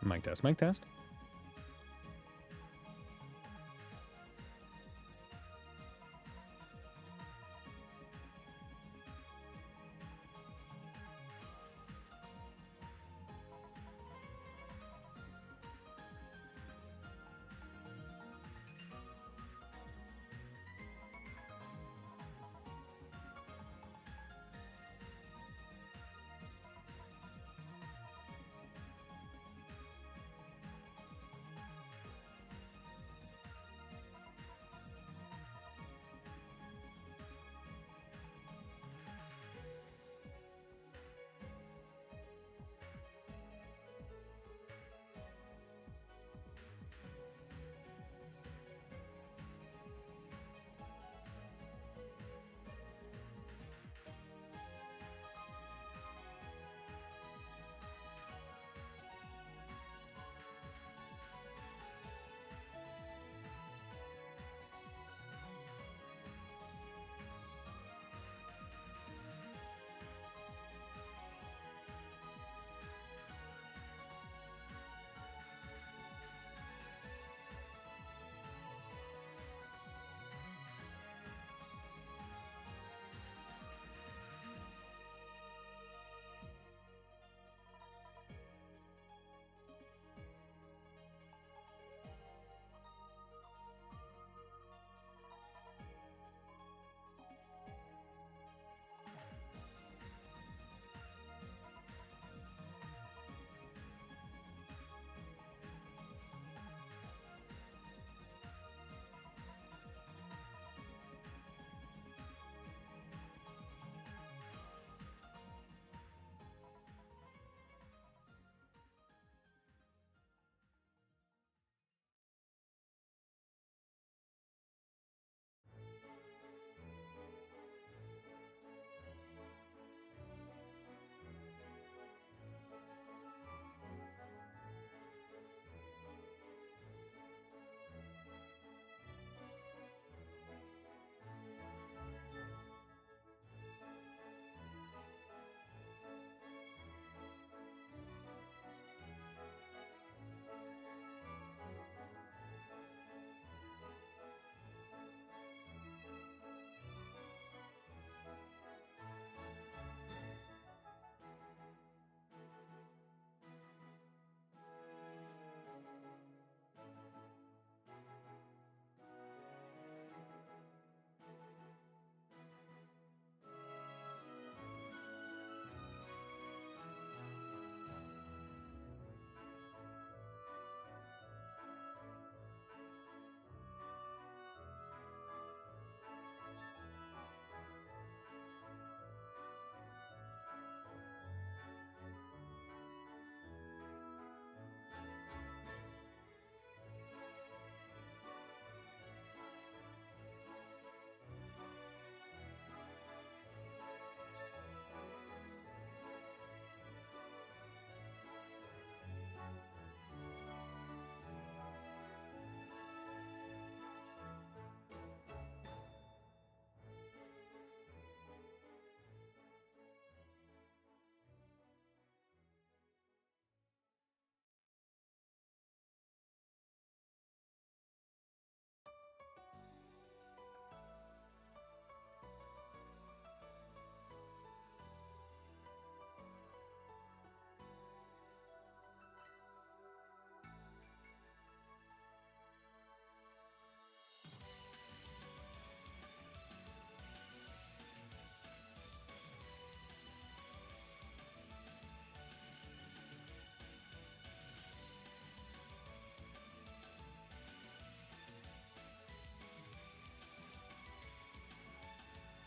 Mic test, mic test.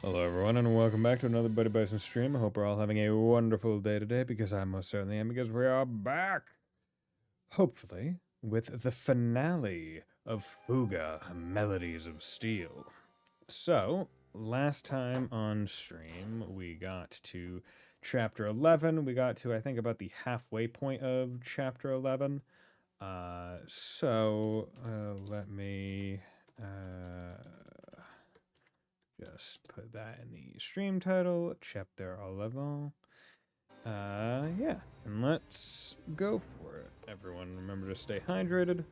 Hello everyone and welcome back to another Bison stream. I hope we're all having a wonderful day today because I most certainly am, because we are back, hopefully, with the finale of Fuga, Melodies of Steel. So, last time on stream we got to chapter 11. We got to, I think, about the halfway point of chapter 11. Let me... just put that in the stream title, chapter 11. Yeah, and let's go for it. Everyone remember to stay hydrated.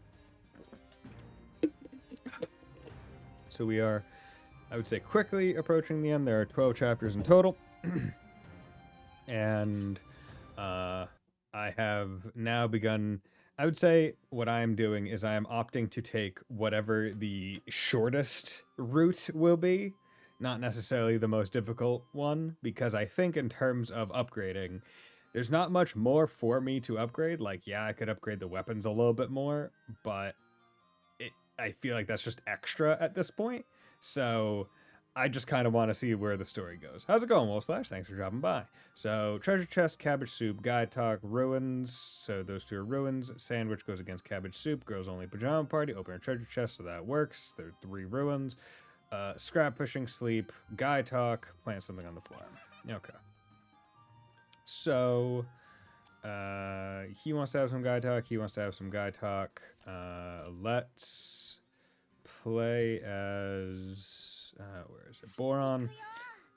So we are, I would say, quickly approaching the end. There are 12 chapters in total. And I have now begun, I would say what I'm doing is I am opting to take whatever the shortest route will be, not necessarily the most difficult one, because I think in terms of upgrading, there's not much more for me to upgrade. Like, yeah, I could upgrade the weapons a little bit more, but I feel like that's just extra at this point. So I just kind of want to see where the story goes. How's it going, Wolfslash? Thanks for dropping by. So treasure chest, cabbage soup, guide talk, ruins. So those two are ruins. Sandwich goes against cabbage soup. Girls only pajama party. Open a treasure chest, so that works. There are 3 ruins. Scrap fishing, sleep, guide talk, plant something on the farm. Okay. So he wants to have some guide talk. He wants to have some guide talk. Let's play as where is it? Boron,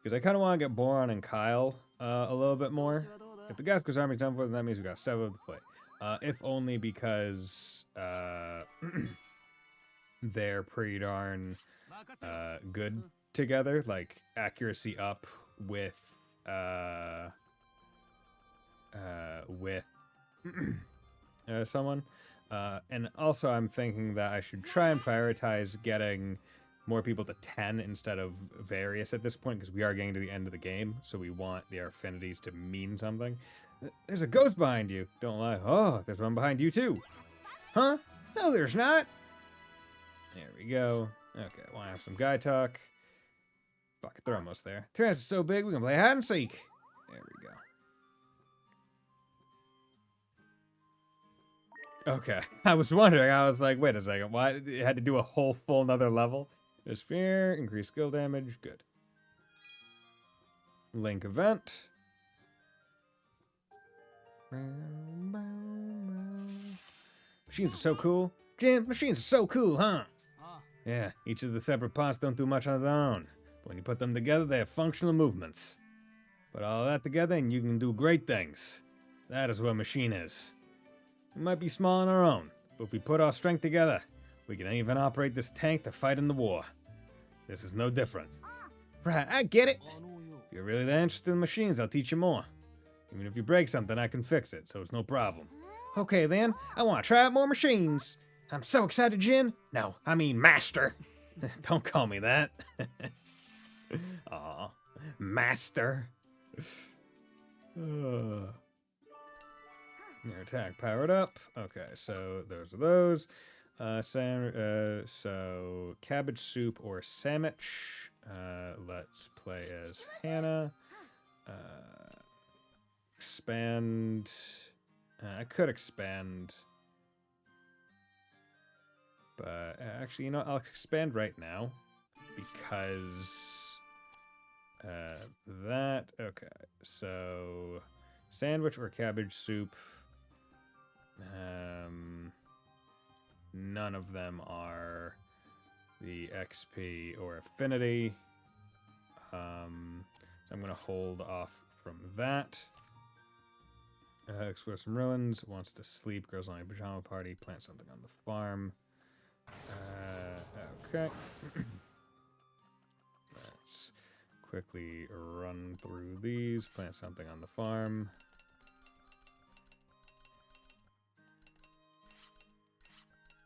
because I kind of want to get Boron and Kyle a little bit more. If the Gasco's army's done for, then that means we got 7 to play. If only because they're pretty darn good together. Like accuracy up with someone. And also I'm thinking that I should try and prioritize getting more people to 10 instead of various at this point, because we are getting to the end of the game, so we want their affinities to mean something. There's a ghost behind you. Don't lie. Oh, there's one behind you too. Huh? No, there's not. There we go. Okay, I want to have some guy talk. Fuck it, they're almost there. Terrace is so big, we can play hide and seek. There we go. Okay, I was wondering, I was like, wait a second, why it had to do a whole full another level? There's fear, increased skill damage, good. Link event. Machines are so cool. Jim, machines are so cool, huh? Yeah, each of the separate parts don't do much on their own. But when you put them together, they have functional movements. Put all that together and you can do great things. That is what a machine is. We might be small on our own, but if we put our strength together, we can even operate this tank to fight in the war. This is no different. Right, I get it. If you're really that interested in machines, I'll teach you more. Even if you break something, I can fix it, so it's no problem. Okay then, I want to try out more machines. I'm so excited, Jin. No, I mean master. Don't call me that. Aw, master. Your attack powered up. Okay, so those are those. So cabbage soup or sandwich. Let's play as Hannah. Expand. I could expand, but actually, you know, I'll expand right now because that. Okay, so sandwich or cabbage soup. None of them are the XP or affinity. So I'm going to hold off from that. Explore some ruins. Wants to sleep. Girls only pajama party. Plant something on the farm. Okay. Let's quickly run through these. Plant something on the farm.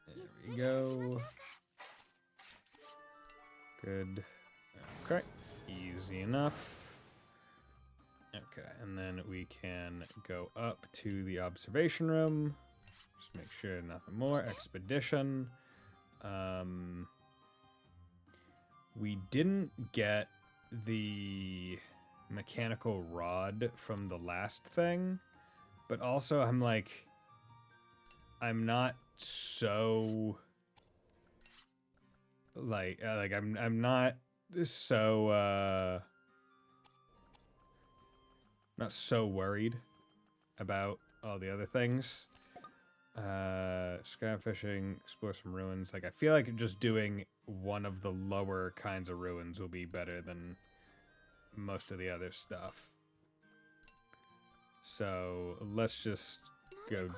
There we go. Good. Okay. Easy enough. Okay, and then we can go up to the observation room. Just make sure nothing more. Expedition. We didn't get the mechanical rod from the last thing, but also I'm not so I'm not so not so worried about all the other things. Scrap fishing, explore some ruins. Like, I feel like just doing one of the lower kinds of ruins will be better than most of the other stuff. So let's just go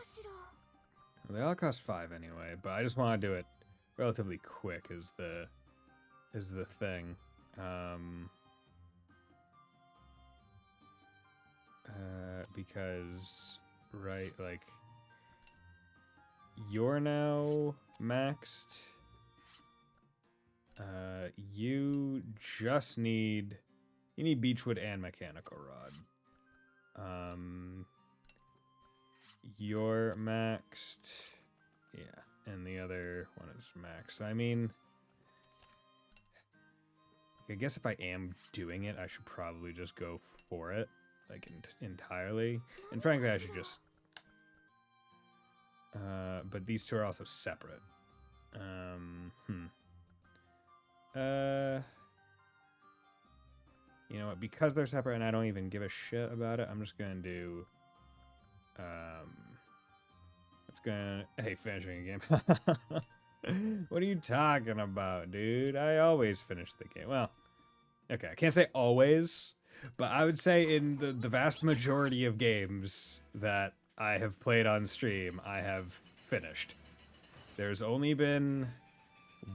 They all cost 5 anyway, but I just want to do it relatively quick is the thing. Because, right, like, you're now maxed. You just need... You need Beechwood and Mechanical Rod. You're maxed. Yeah, and the other one is maxed. I mean... I guess if I am doing it, I should probably just go for it. Like, entirely. And frankly, I should just... but these two are also separate. You know what? Because they're separate and I don't even give a shit about it, I'm just gonna do... it's gonna... Hey, finishing a game. What are you talking about, dude? I always finish the game. Well, okay, I can't say always, but I would say in the vast majority of games that I have played on stream, I have finished. There's only been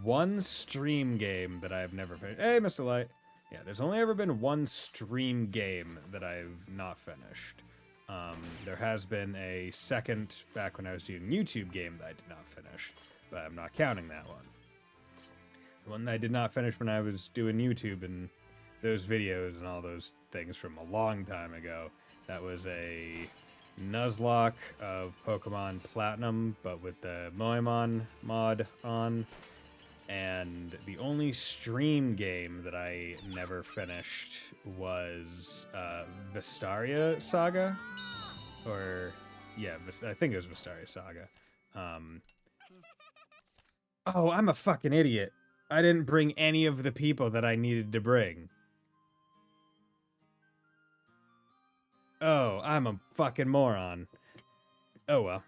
one stream game that I've never finished. Hey, Mr. Light. Yeah, there's only ever been one stream game that I've not finished. There has been a second, back when I was doing YouTube game, that I did not finish, but I'm not counting that one. The one that I did not finish when I was doing YouTube and those videos and all those things from a long time ago, that was a Nuzlocke of Pokemon Platinum, but with the Moemon mod on. And the only stream game that I never finished was Vistaria Saga. Or, yeah, I think it was Vistaria Saga. Oh, I'm a fucking idiot. I didn't bring any of the people that I needed to bring. Oh, I'm a fucking moron. Oh, well.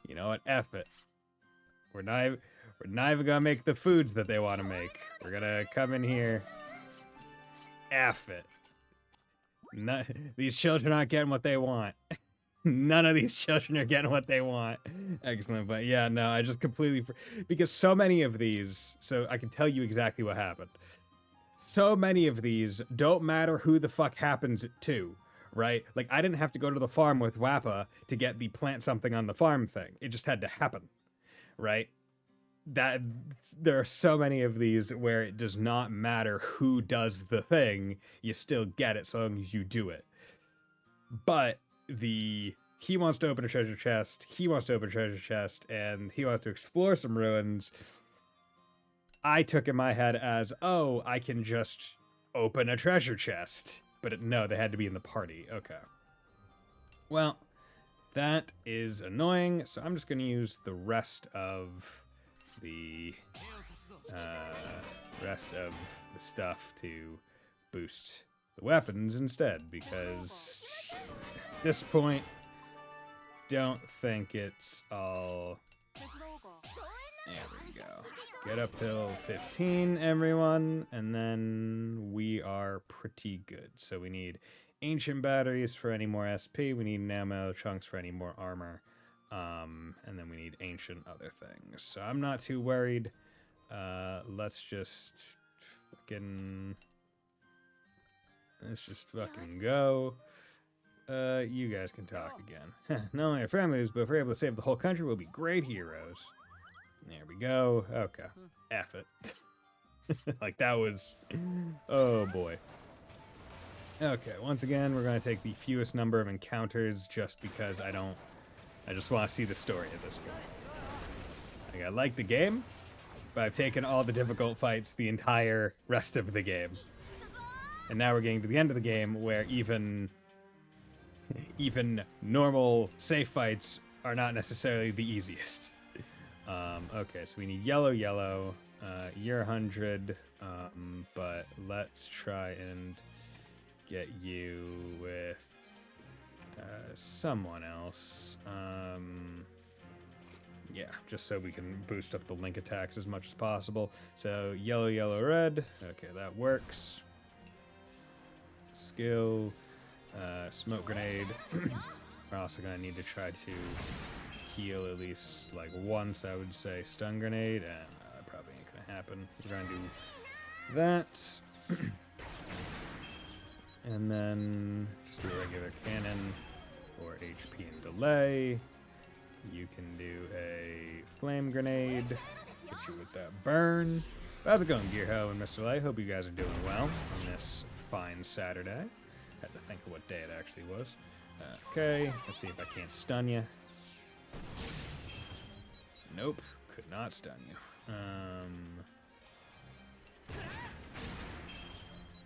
You know what? F it. We're not even gonna make the foods that they want to make. We're gonna come in here. F it. These children aren't getting what they want. None of these children are getting what they want. Excellent, but yeah, no, I just completely... Because so many of these... So I can tell you exactly what happened. So many of these don't matter who the fuck happens it to, right? Like, I didn't have to go to the farm with Wappa to get the plant something on the farm thing. It just had to happen, right? That there are so many of these where it does not matter who does the thing, you still get it so long as you do it. But he wants to open a treasure chest, he wants to open a treasure chest, and he wants to explore some ruins. I took in my head as, oh, I can just open a treasure chest. But no, they had to be in the party. Okay. Well, that is annoying, so I'm just going to use the rest of the stuff to boost the weapons instead, because at this point, don't think it's all... There we go. Get up till 15, everyone, and then we are pretty good. So we need ancient batteries for any more SP, we need nano chunks for any more armor, and then we need ancient other things. So I'm not too worried. Let's just fucking go. You guys can talk again. Not only our families, but if we're able to save the whole country, we'll be great heroes. There we go. Okay. F it. Like, that was... Oh, boy. Okay, once again, we're going to take the fewest number of encounters just because I just want to see the story at this point. Like, I like the game, but I've taken all the difficult fights the entire rest of the game. And now we're getting to the end of the game where even normal safe fights are not necessarily the easiest. Okay, so we need yellow, year 100, but let's try and get you with someone else. Yeah, just so we can boost up the link attacks as much as possible. So yellow, red. Okay, that works. Skill, smoke grenade. We're also going to need to try to heal at least like once, I would say. Stun grenade, and probably ain't going to happen. We're going to do that. And then just do a regular cannon or HP and delay. You can do a flame grenade. Hit you with that burn. How's it going, Gearho and Mr. Light? Hope you guys are doing well on this fine Saturday. Had to think of what day it actually was. Okay, let's see if I can't stun you. Nope, could not stun you.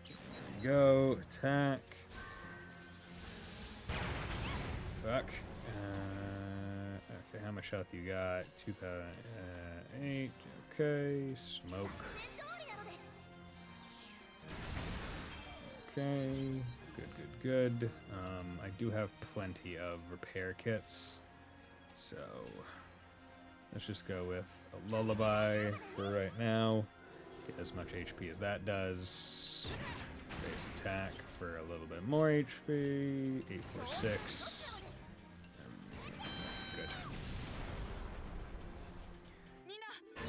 There we go, attack. Fuck. Okay, how much health you got? 2008. Okay, smoke. Okay, good. I do have plenty of repair kits, so let's just go with a lullaby for right now. Get as much HP as that does. Base attack for a little bit more HP. 846.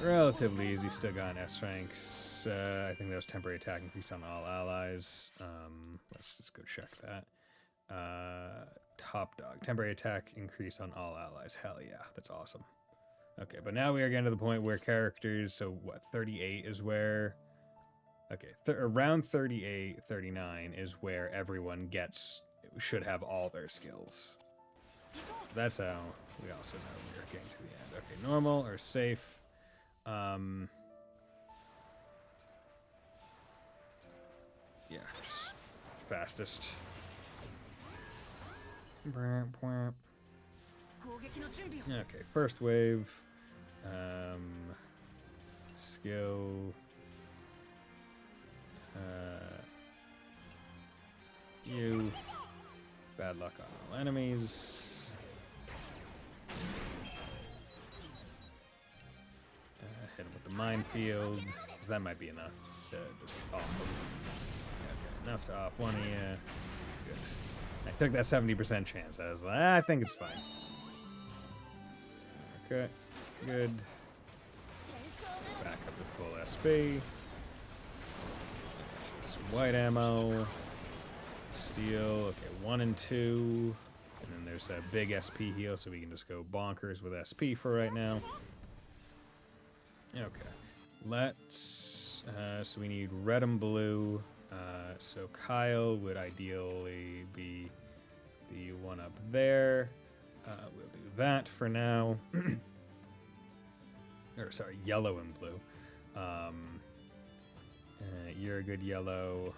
Relatively easy, still got an S ranks. I think that was temporary attack increase on all allies. Let's just go check that. Top dog, temporary attack increase on all allies. Hell yeah, that's awesome. Okay, but now we are getting to the point where characters, so what, 38 is where, okay, around 38, 39 is where everyone should have all their skills. That's how we also know we're getting to the end. Okay, normal or safe. Yeah, just fastest. Okay, first wave. Skill. You. Bad luck on all enemies. Hit him with the minefield, because that might be enough to just off him. Okay, enough to off one of you. Good. I took that 70% chance. I was like, I think it's fine. Okay, good. Back up to full SP. Some white ammo. Steel. Okay, 1 and 2. And then there's a big SP heal, so we can just go bonkers with SP for right now. Okay, let's, so we need red and blue, so Kyle would ideally be the one up there. We'll do that for now. Or, sorry, yellow and blue. You're a good yellow,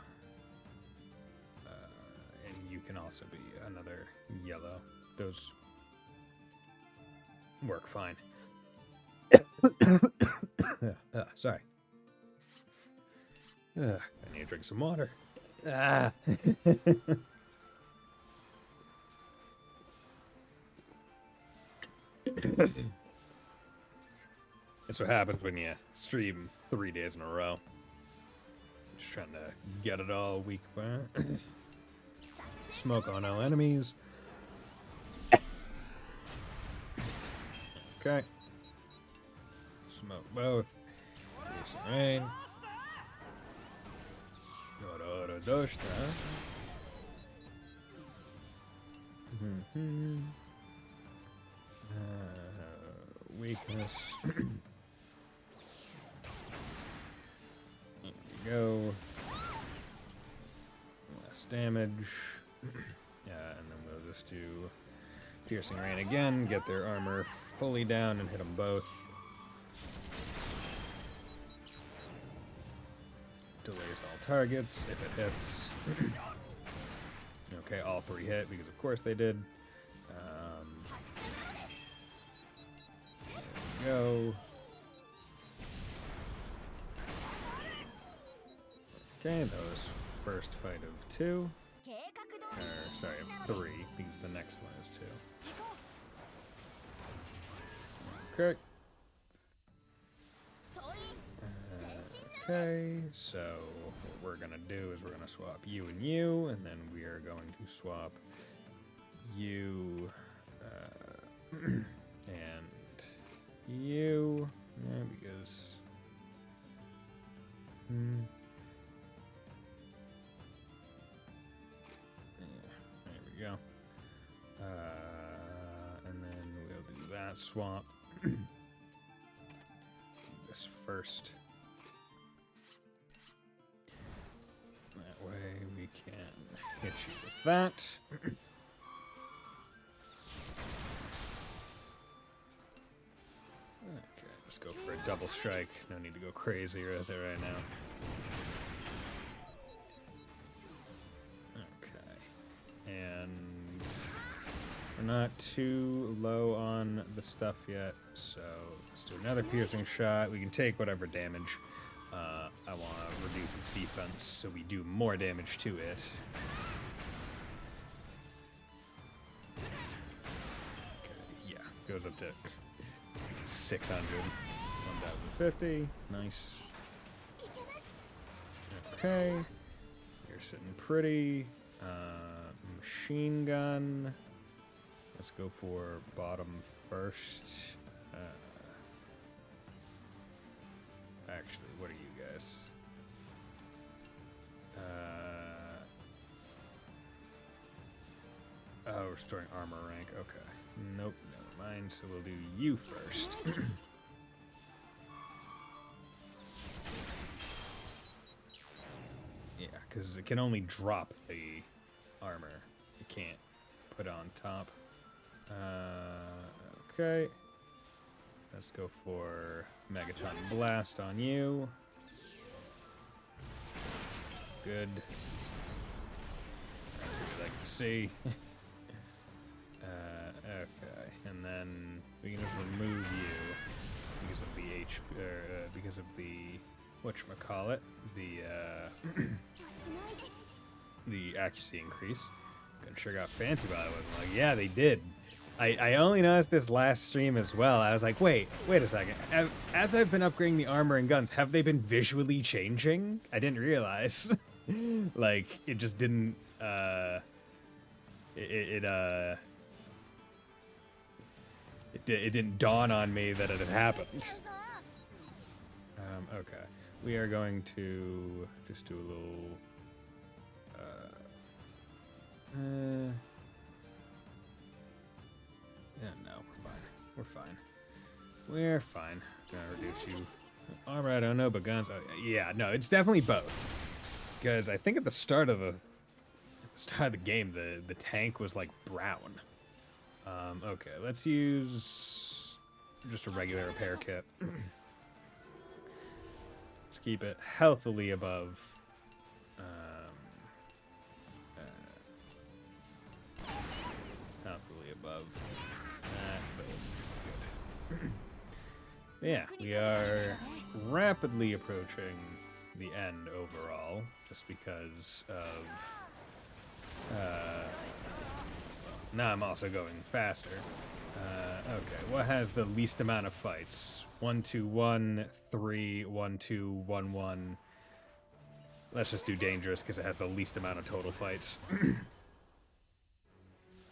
and you can also be another yellow. Those work fine. Sorry. I need to drink some water. That's what happens when you stream 3 days in a row. Just trying to get it all week. Smoke on all enemies. Okay. Smoke both. Here's some rain. Weakness. There you go. Less damage. Yeah, and then we'll just do piercing rain again, get their armor fully down and hit them both. Delays all targets if it hits. Okay, all 3 hit because of course they did. There we go. Okay, that was first fight of 2. Or, sorry, of 3, because the next one is 2. Okay. Okay, so what we're gonna do is we're gonna swap you, and then we are going to swap you, and you, yeah, because, yeah, there we go. And then we'll do that swap. This first. That way we can hit you with that. Okay, let's go for a double strike. No need to go crazy right there right now. Okay. And we're not too low on the stuff yet, so let's do another piercing shot. We can take whatever damage. I want to reduce its defense so we do more damage to it. Okay, yeah, goes up to 600. 1050. Nice. Okay. You're sitting pretty. Machine gun. Let's go for bottom first. Actually, what are you guys? Oh, restoring armor rank. Okay. Nope, never mind. So we'll do you first. Yeah, because it can only drop the armor. It can't put on top. Okay. Let's go for Megaton Blast on you. Good. That's what we like to see. Okay, and then we can just remove you because of the because of the whatchamacallit, the accuracy increase. Sure got fancy about it. I'm like, yeah, they did. I only noticed this last stream as well. I was like, wait a second. As I've been upgrading the armor and guns, have they been visually changing? I didn't realize. Like, it just didn't, it didn't dawn on me that it had happened. Okay. We are going to just do a little, yeah, no, we're fine. We're fine. Gonna reduce you. Armor, I don't know, but guns. Oh, yeah, no, it's definitely both. Because I think at the start of the game, the tank was like brown. Okay, let's use just a regular repair kit. Just keep it healthily above. Healthily above. Yeah, we are rapidly approaching the end overall, just because of, now I'm also going faster. Okay, what has the least amount of fights? 1, 2, 1, 3, 1, 2, 1, 1. Let's just do dangerous, because it has the least amount of total fights.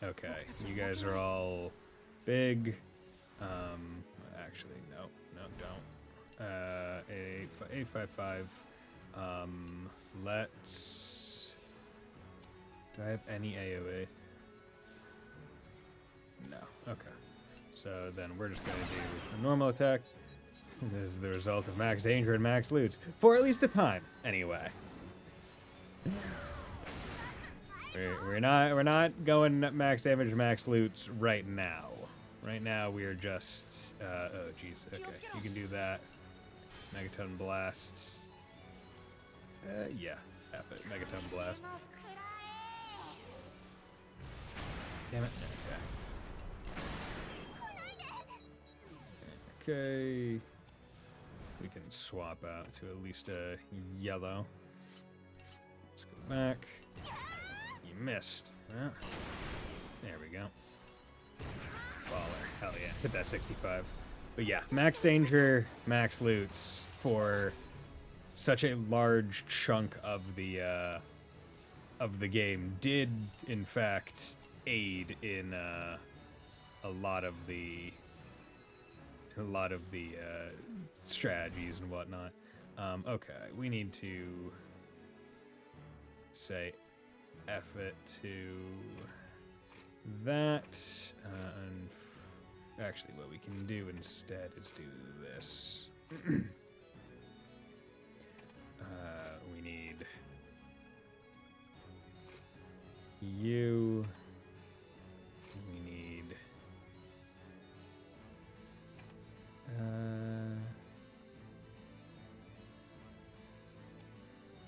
Okay, you guys are all big. Actually, no, don't. 855. Let's. Do I have any AoE? No. Okay. So then we're just gonna do a normal attack. This is the result of max danger and max loots for at least a time, anyway. We're not going max damage and max loots right now. Right now we're just oh jeez. Okay, you can do that. Megaton Blast. Yeah, half it. Megaton Blast. Damn it. Okay. Okay. We can swap out to at least a yellow. Let's go back. You missed. Well, there we go. Baller. Hell yeah. Hit that 65. But yeah, max danger, max loots for such a large chunk of the game did, in fact, aid in a lot of the strategies and whatnot. Okay, we need to say F it to that. And actually, what we can do instead is do this. We need you. We need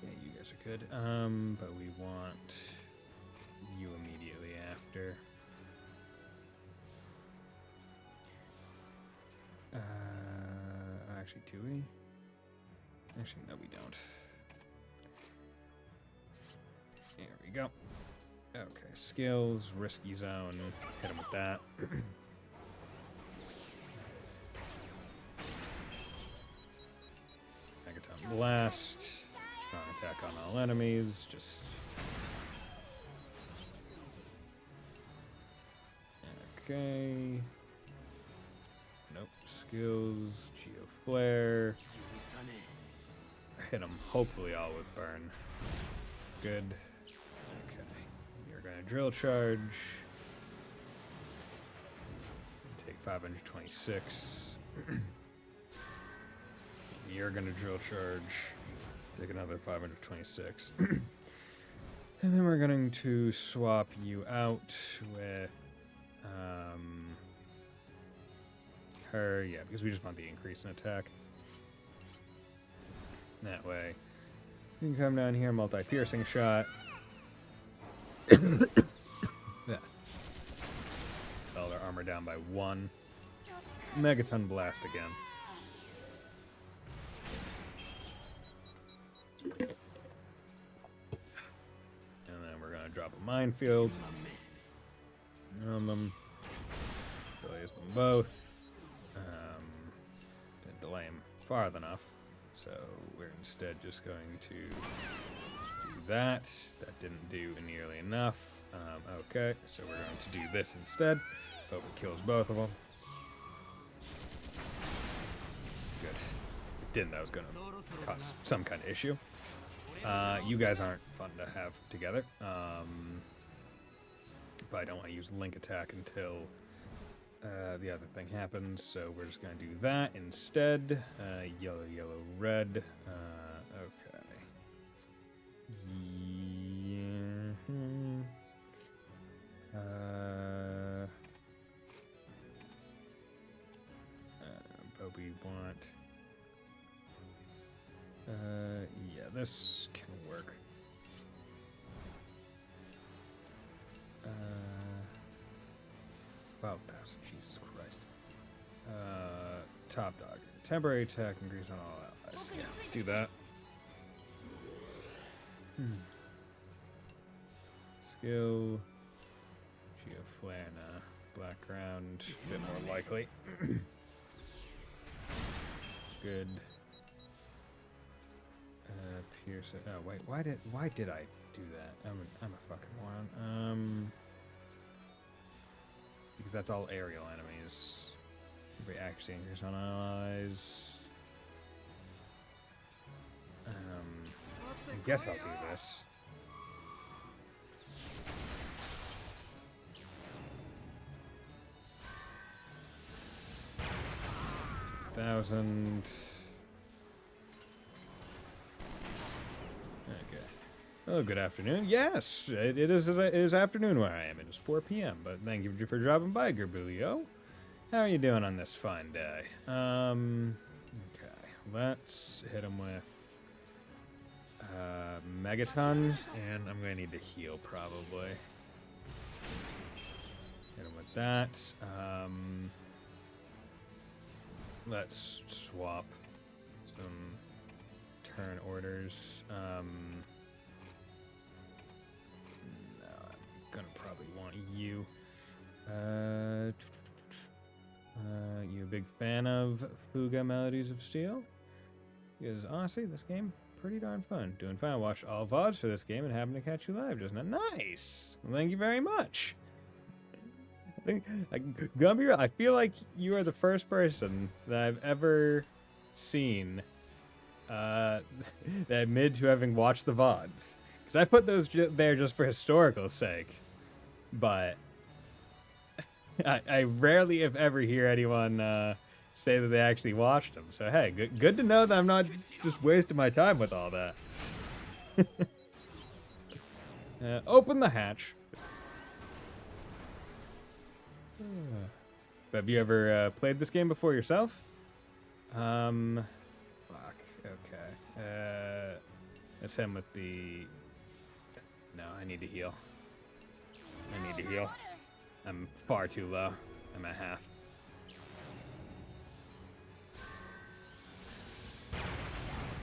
yeah, you guys are good. But we want you immediately after. Actually, do we? Actually, no, we don't. There we go. Okay, skills, risky zone. Hit him with that. Megaton blast. Strong attack on all enemies. Just. Okay. Nope. Skills. Geo flare. Hit him. Hopefully all with burn. Good. Okay. You're gonna drill charge. Take 526. You're gonna drill charge. Take another 526. And then we're going to swap you out with her, yeah, because we just want the increase in attack. That way, you can come down here, multi-piercing shot. Yeah. All their armor down by 1. Megaton blast again. And then we're gonna drop a minefield. On them. Delays them both. Didn't delay him far enough. So we're instead just going to do that. That didn't do nearly enough. Okay, so we're going to do this instead. Hope it kills both of them. Good. It didn't. That was going to cause some kind of issue. You guys aren't fun to have together. But I don't want to use link attack until the other thing happens, so we're just going to do that instead. Yellow, yellow, red. Okay. But we want... yeah, this can work. 12,000, Jesus Christ. Top dog. Temporary attack increase on all allies. Yeah, let's do that. Skill. Geoflana. Background. A bit more likely. Good. Pierce. Oh wait, why did I do that? I'm a fucking moron. Because that's all aerial enemies. Every accuracy increase on allies. I guess I'll do this. $2,000. Okay. Oh, good afternoon. Yes, it is afternoon where I am. It is 4 p.m. But thank you for dropping by, Gerbulio. How are you doing on this fine day? Okay, let's hit him with Megaton, and I'm gonna need to heal probably. Hit him with that. Let's swap some turn orders. No, I'm gonna probably want you. You a big fan of Fuga Melodies of Steel? Because honestly, this game pretty darn fun. Doing fine. Watched all VODs for this game and happened to catch you live just now. Nice. Well, thank you very much. Gonna be real, I feel like you are the first person that I've ever seen that admit to having watched the VODs. Because I put those there just for historical sake. But I rarely, if ever, hear anyone say that they actually watched them. So hey, good to know that I'm not just wasting my time with all that. Open the hatch. But have you ever played this game before yourself? Fuck. Okay. That's him with the... No, I need to heal. I need to heal. I'm far too low. I'm at half.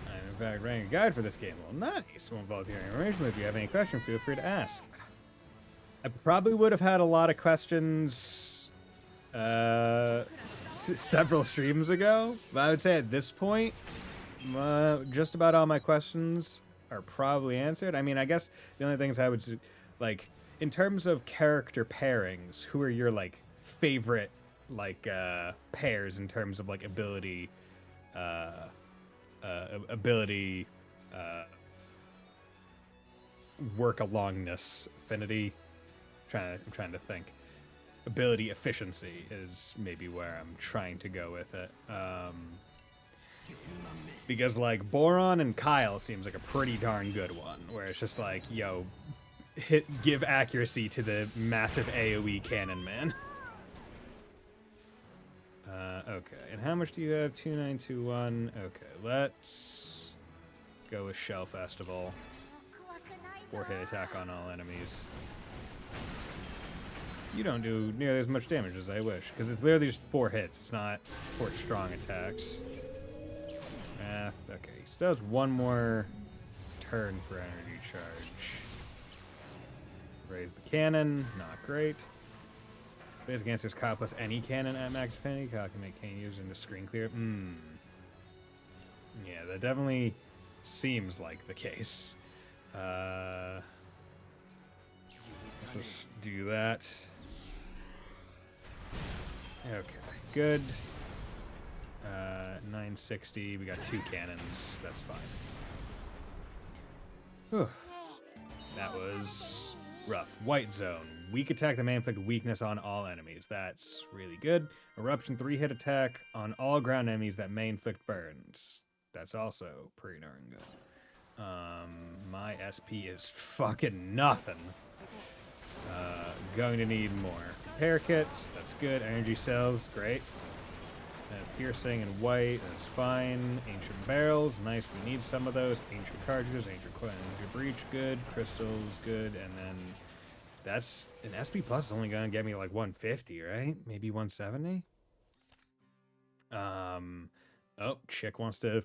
I'm in fact writing a guide for this game. Well, nice. Won't volunteer any information. If you have any questions, feel free to ask. I probably would have had a lot of questions several streams ago, but I would say at this point, just about all my questions are probably answered. I mean, I guess the only things I would say, like, in terms of character pairings, who are your, like, favorite, like, pairs in terms of, like, ability, work-alongness, affinity? I'm trying to think. Ability efficiency is maybe where I'm trying to go with it. Because, like, Boron and Kyle seems like a pretty darn good one, where it's just like, yo, give accuracy to the massive AoE cannon man. Okay, and how much do you have? 2921. Okay, let's go with Shell Festival. 4-hit attack on all enemies. You don't do nearly as much damage as I wish, because it's literally just 4 hits. It's not 4 strong attacks. Okay, he still has one more turn for energy charge. Raise the cannon, not great. Basic answer is Kyle plus any cannon at max affinity. Kyle can make cannon used into screen clear. Yeah, that definitely seems like the case. Let's just do that. Okay, good. 960. We got 2 cannons. That's fine. Whew. That was rough. White zone. Weak attack that may inflict weakness on all enemies. That's really good. Eruption 3-hit attack on all ground enemies that may inflict burns. That's also pretty darn good. My SP is fucking nothing. Going to need more. Repair kits, that's good. Energy cells, great. Piercing and white, that's fine. Ancient barrels, nice, we need some of those. Ancient cartridges, ancient coin, ancient breach, good. Crystals, good. And then that's an SP plus is only gonna get me like 150, right? Maybe 170. Oh, chick wants to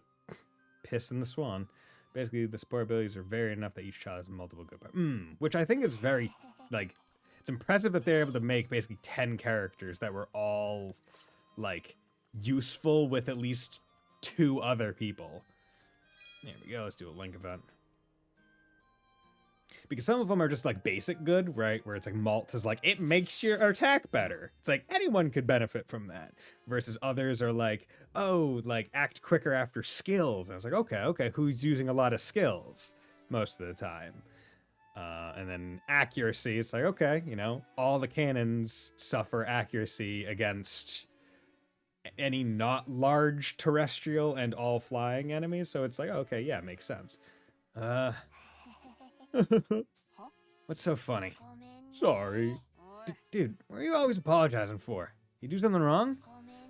piss in the swan. Basically, the support abilities are varied enough that each child has multiple good parts. Which I think is very, like, it's impressive that they're able to make basically 10 characters that were all, like, useful with at least 2 other people. There we go, let's do a link event. Because some of them are just, like, basic good, right? Where it's like, Maltz is like, it makes your attack better. It's like, anyone could benefit from that. Versus others are like, oh, like, act quicker after skills. And I was like, okay, who's using a lot of skills most of the time? And then accuracy, it's like, okay, you know, all the cannons suffer accuracy against any not large terrestrial and all flying enemies. So it's like, okay, yeah, makes sense. What's so funny? Sorry. Dude, what are you always apologizing for? You do something wrong?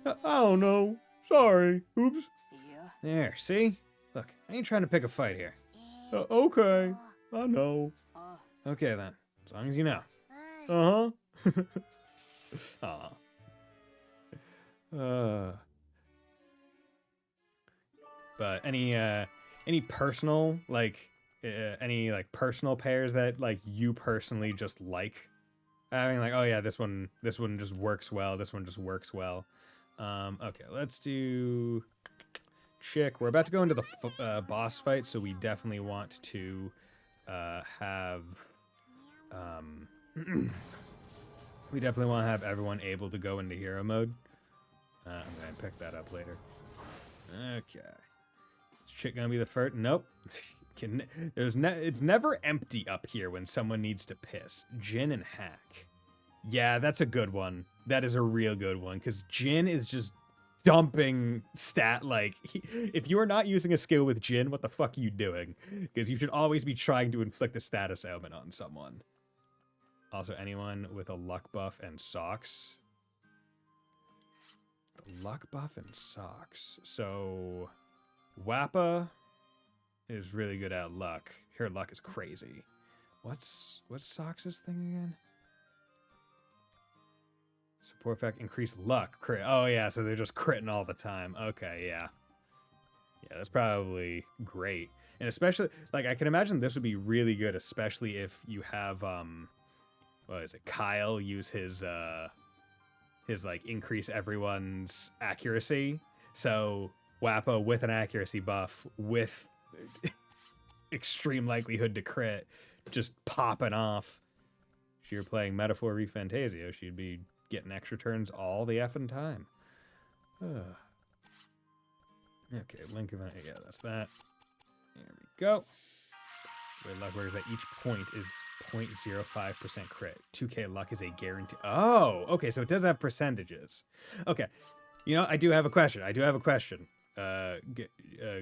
I don't know. Sorry. Oops. There, see? Look, I ain't trying to pick a fight here. Okay. I know. Okay then. As long as you know. Uh-huh. Aw. But any personal, like, any, like, personal pairs that, like, you personally just like? I mean, like, oh yeah, this one just works well. This one just works well. Okay, let's do chick. We're about to go into the boss fight, so we definitely want to have We definitely want to have everyone able to go into hero mode. I'm going to pick that up later. Okay. Is shit going to be the first? Nope. It's never empty up here when someone needs to piss. Jin and Hack. Yeah, that's a good one. That is a real good one, because Jin is just dumping stat. Like, if you are not using a skill with Jin, what the fuck are you doing? Because you should always be trying to inflict a status ailment on someone. Also, anyone with a luck buff and socks. The luck buff and socks. So, Wappa is really good at luck. Her luck is crazy. What's Socks' thing again? Support effect, increase luck. Crit. Oh yeah, so they're just critting all the time. Okay, yeah. Yeah, that's probably great. And especially, like, I can imagine this would be really good, especially if you have, what is it, Kyle use his like, increase everyone's accuracy. So, Wappa with an accuracy buff, with extreme likelihood to crit, just popping off. If you were playing Metaphor ReFantasio, she'd be getting extra turns all the effing time. Okay, link event. Yeah, that's that. There we go. The way luck works is that each point is 0.05% crit. 2k luck is a guarantee. Oh, okay, so it does have percentages. Okay. You know, I do have a question.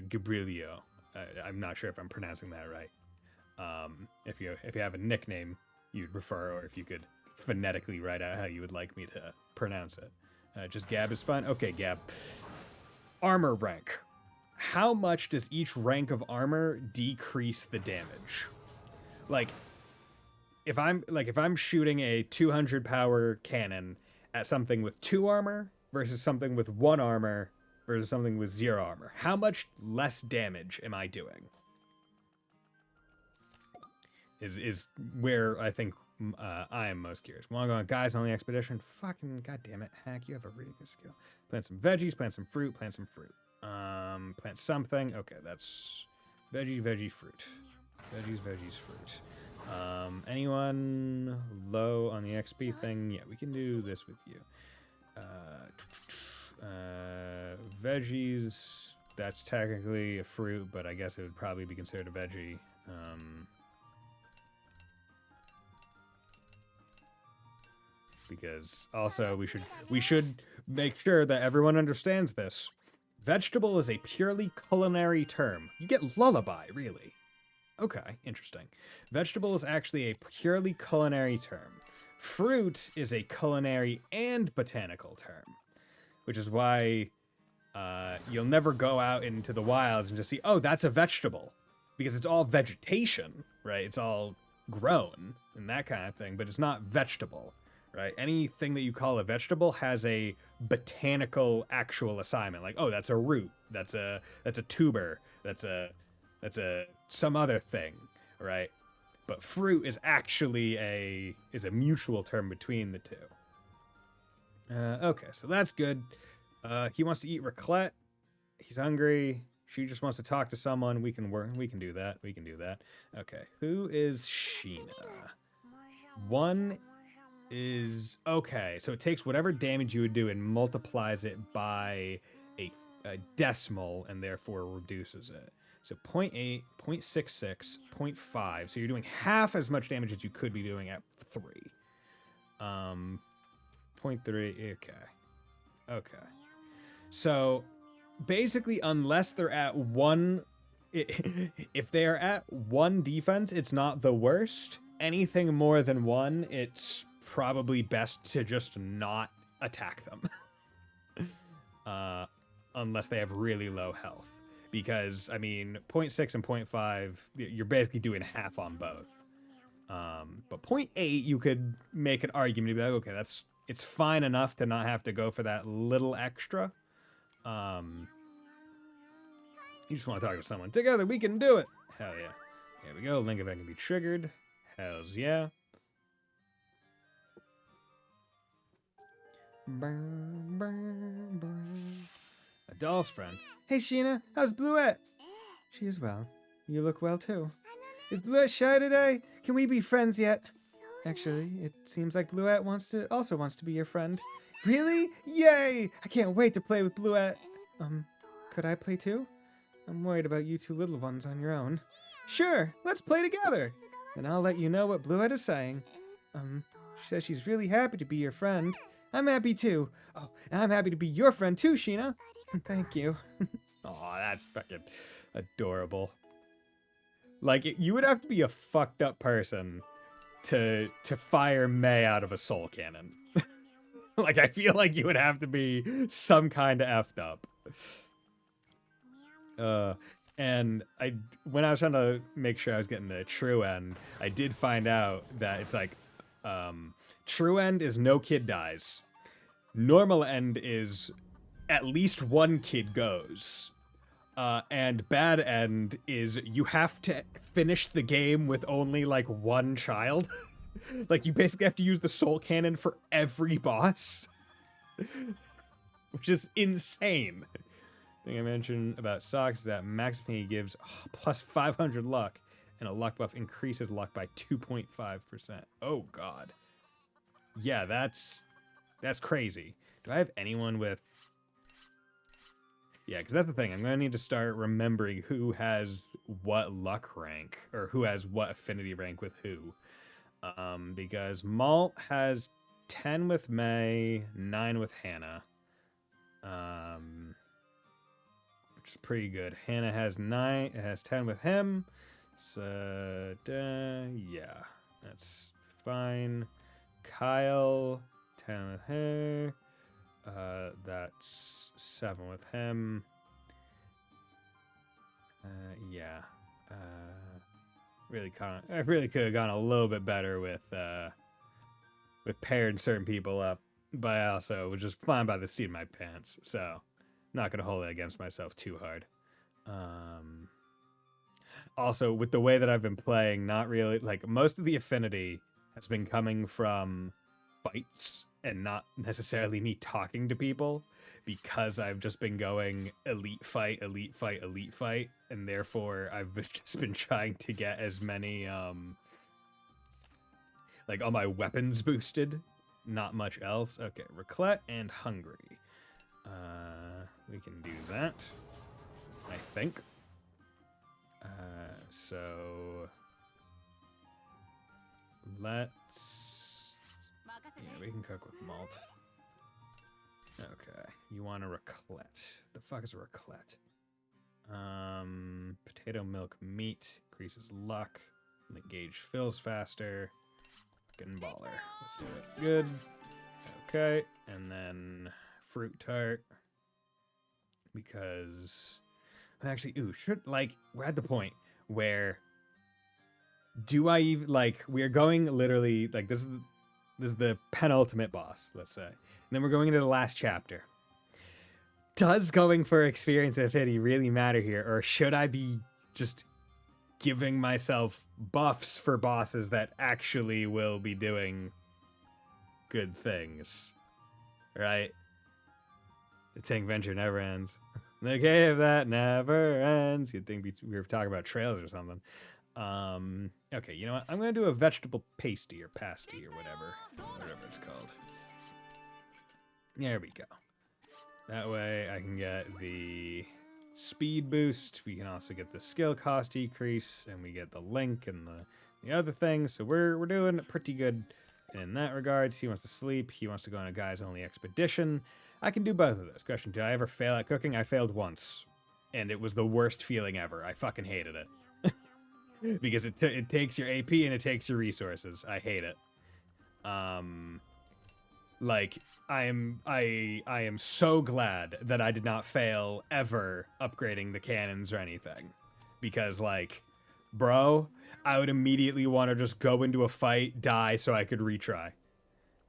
Gabrielio. I'm not sure if I'm pronouncing that right. If you have a nickname you'd prefer, or if you could phonetically write out how you would like me to pronounce it. Just Gab is fine. Okay, Gab. Armor rank. How much does each rank of armor decrease the damage? Like, if I'm shooting a 200 power cannon at something with 2 armor versus something with 1 armor versus something with 0 armor, how much less damage am I doing? Is where I think I am most curious. Want to go on guys on the expedition? Fucking goddamn it, Hack! You have a really good skill. Plant some veggies. Plant some fruit. Plant some fruit. Plant something. Okay, that's veggie, fruit. Veggies, fruit. Anyone low on the XP thing? Yeah, we can do this with you. Veggies. That's technically a fruit, but I guess it would probably be considered a veggie. Because also we should make sure that everyone understands this. Vegetable is a purely culinary term. You get lullaby, really. Okay, interesting. Vegetable is actually a purely culinary term. Fruit is a culinary and botanical term, which is why you'll never go out into the wilds and just see, oh, that's a vegetable, because it's all vegetation, right? It's all grown and that kind of thing, but it's not vegetable. Right? Anything that you call a vegetable has a botanical actual assignment. Like, oh, that's a root. That's a tuber. That's a some other thing, right? But fruit is actually a mutual term between the two. Okay, so that's good. He wants to eat raclette. He's hungry. She just wants to talk to someone. We can do that. Okay, who is Sheena? 1 is okay, so it takes whatever damage you would do and multiplies it by a decimal and therefore reduces it. So 0.8, 0.66, 0.5. So you're doing half as much damage as you could be doing at 3. 0.3. Okay. So basically, unless they're at 1, if they are at 1 defense, it's not the worst. Anything more than 1, it's probably best to just not attack them. Unless they have really low health. Because, I mean, 0.6 and 0.5, you're basically doing half on both. But 0.8, you could make an argument to be like, okay, it's fine enough to not have to go for that little extra. You just want to talk to someone. Together, we can do it! Hell yeah. Here we go. Link event can be triggered. Hells yeah. A doll's friend. Hey Sheena, how's Bluette? She is well. You look well too. Is Bluette shy today? Can we be friends yet? Actually, it seems like Bluette also wants to be your friend. Really? Yay! I can't wait to play with Bluette. Could I play too? I'm worried about you two little ones on your own. Sure, let's play together. And I'll let you know what Bluette is saying. She says she's really happy to be your friend. I'm happy too. Oh, and I'm happy to be your friend too, Sheena. Thank you. Aw, that's fucking adorable. Like, you would have to be a fucked up person to fire May out of a soul cannon. Like, I feel like you would have to be some kind of effed up. And when I was trying to make sure I was getting the true end, I did find out that it's like, true end is no kid dies. Normal end is at least one kid goes. And bad end is you have to finish the game with only like one child. Like, you basically have to use the soul cannon for every boss. Which is insane. Thing I mentioned about socks is that Max Affinity gives plus 500 luck, and a luck buff increases luck by 2.5%. Oh god. Yeah, that's crazy. Do I have anyone with... Yeah, because that's the thing. I'm going to need to start remembering who has what luck rank, or who has what affinity rank with who. Because Malt has 10 with May, 9 with Hannah. Which is pretty good. Hannah has 9, it has 10 with him. So, yeah, that's fine. Kyle, 10 with her. That's 7 with him. Yeah. I really could have gone a little bit better with pairing certain people up, but I also was just fine by the seat of my pants, so not gonna hold it against myself too hard. Also, with the way that I've been playing, not really, like, most of the affinity has been coming from fights and not necessarily me talking to people, because I've just been going elite fight, elite fight, elite fight, and therefore I've just been trying to get as many, like, all my weapons boosted, not much else. Okay, Raclette and Hungry. We can do that, I think. So let's... Yeah, we can cook with malt. Okay, you want a raclette. The fuck is a raclette? Potato milk meat increases luck. And the gauge fills faster. Fucking baller. Let's do it. Good. Okay, and then fruit tart. Because... Actually, we're at the point where... Do I even, like, we're going literally, like, this is the penultimate boss, let's say. And then we're going into the last chapter. Does going for experience and affinity really matter here? Or should I be just giving myself buffs for bosses that actually will be doing good things? Right? The Tank Venture never ends. The cave that never ends. You'd think we were talking about trails or something. Okay, you know what? I'm gonna do a vegetable pasty or pasty or whatever it's called. There we go. That way I can get the speed boost. We can also get the skill cost decrease, and we get the link and the other things. So we're doing pretty good in that regards. He wants to sleep. He wants to go on a guys only expedition. I can do both of those. Question: did I ever fail at cooking? I failed once, and it was the worst feeling ever. I fucking hated it. Because it takes your AP and it takes your resources. I hate it. Like, I am so glad that I did not fail ever upgrading the cannons or anything. Because, like, bro, I would immediately want to just go into a fight, die, so I could retry.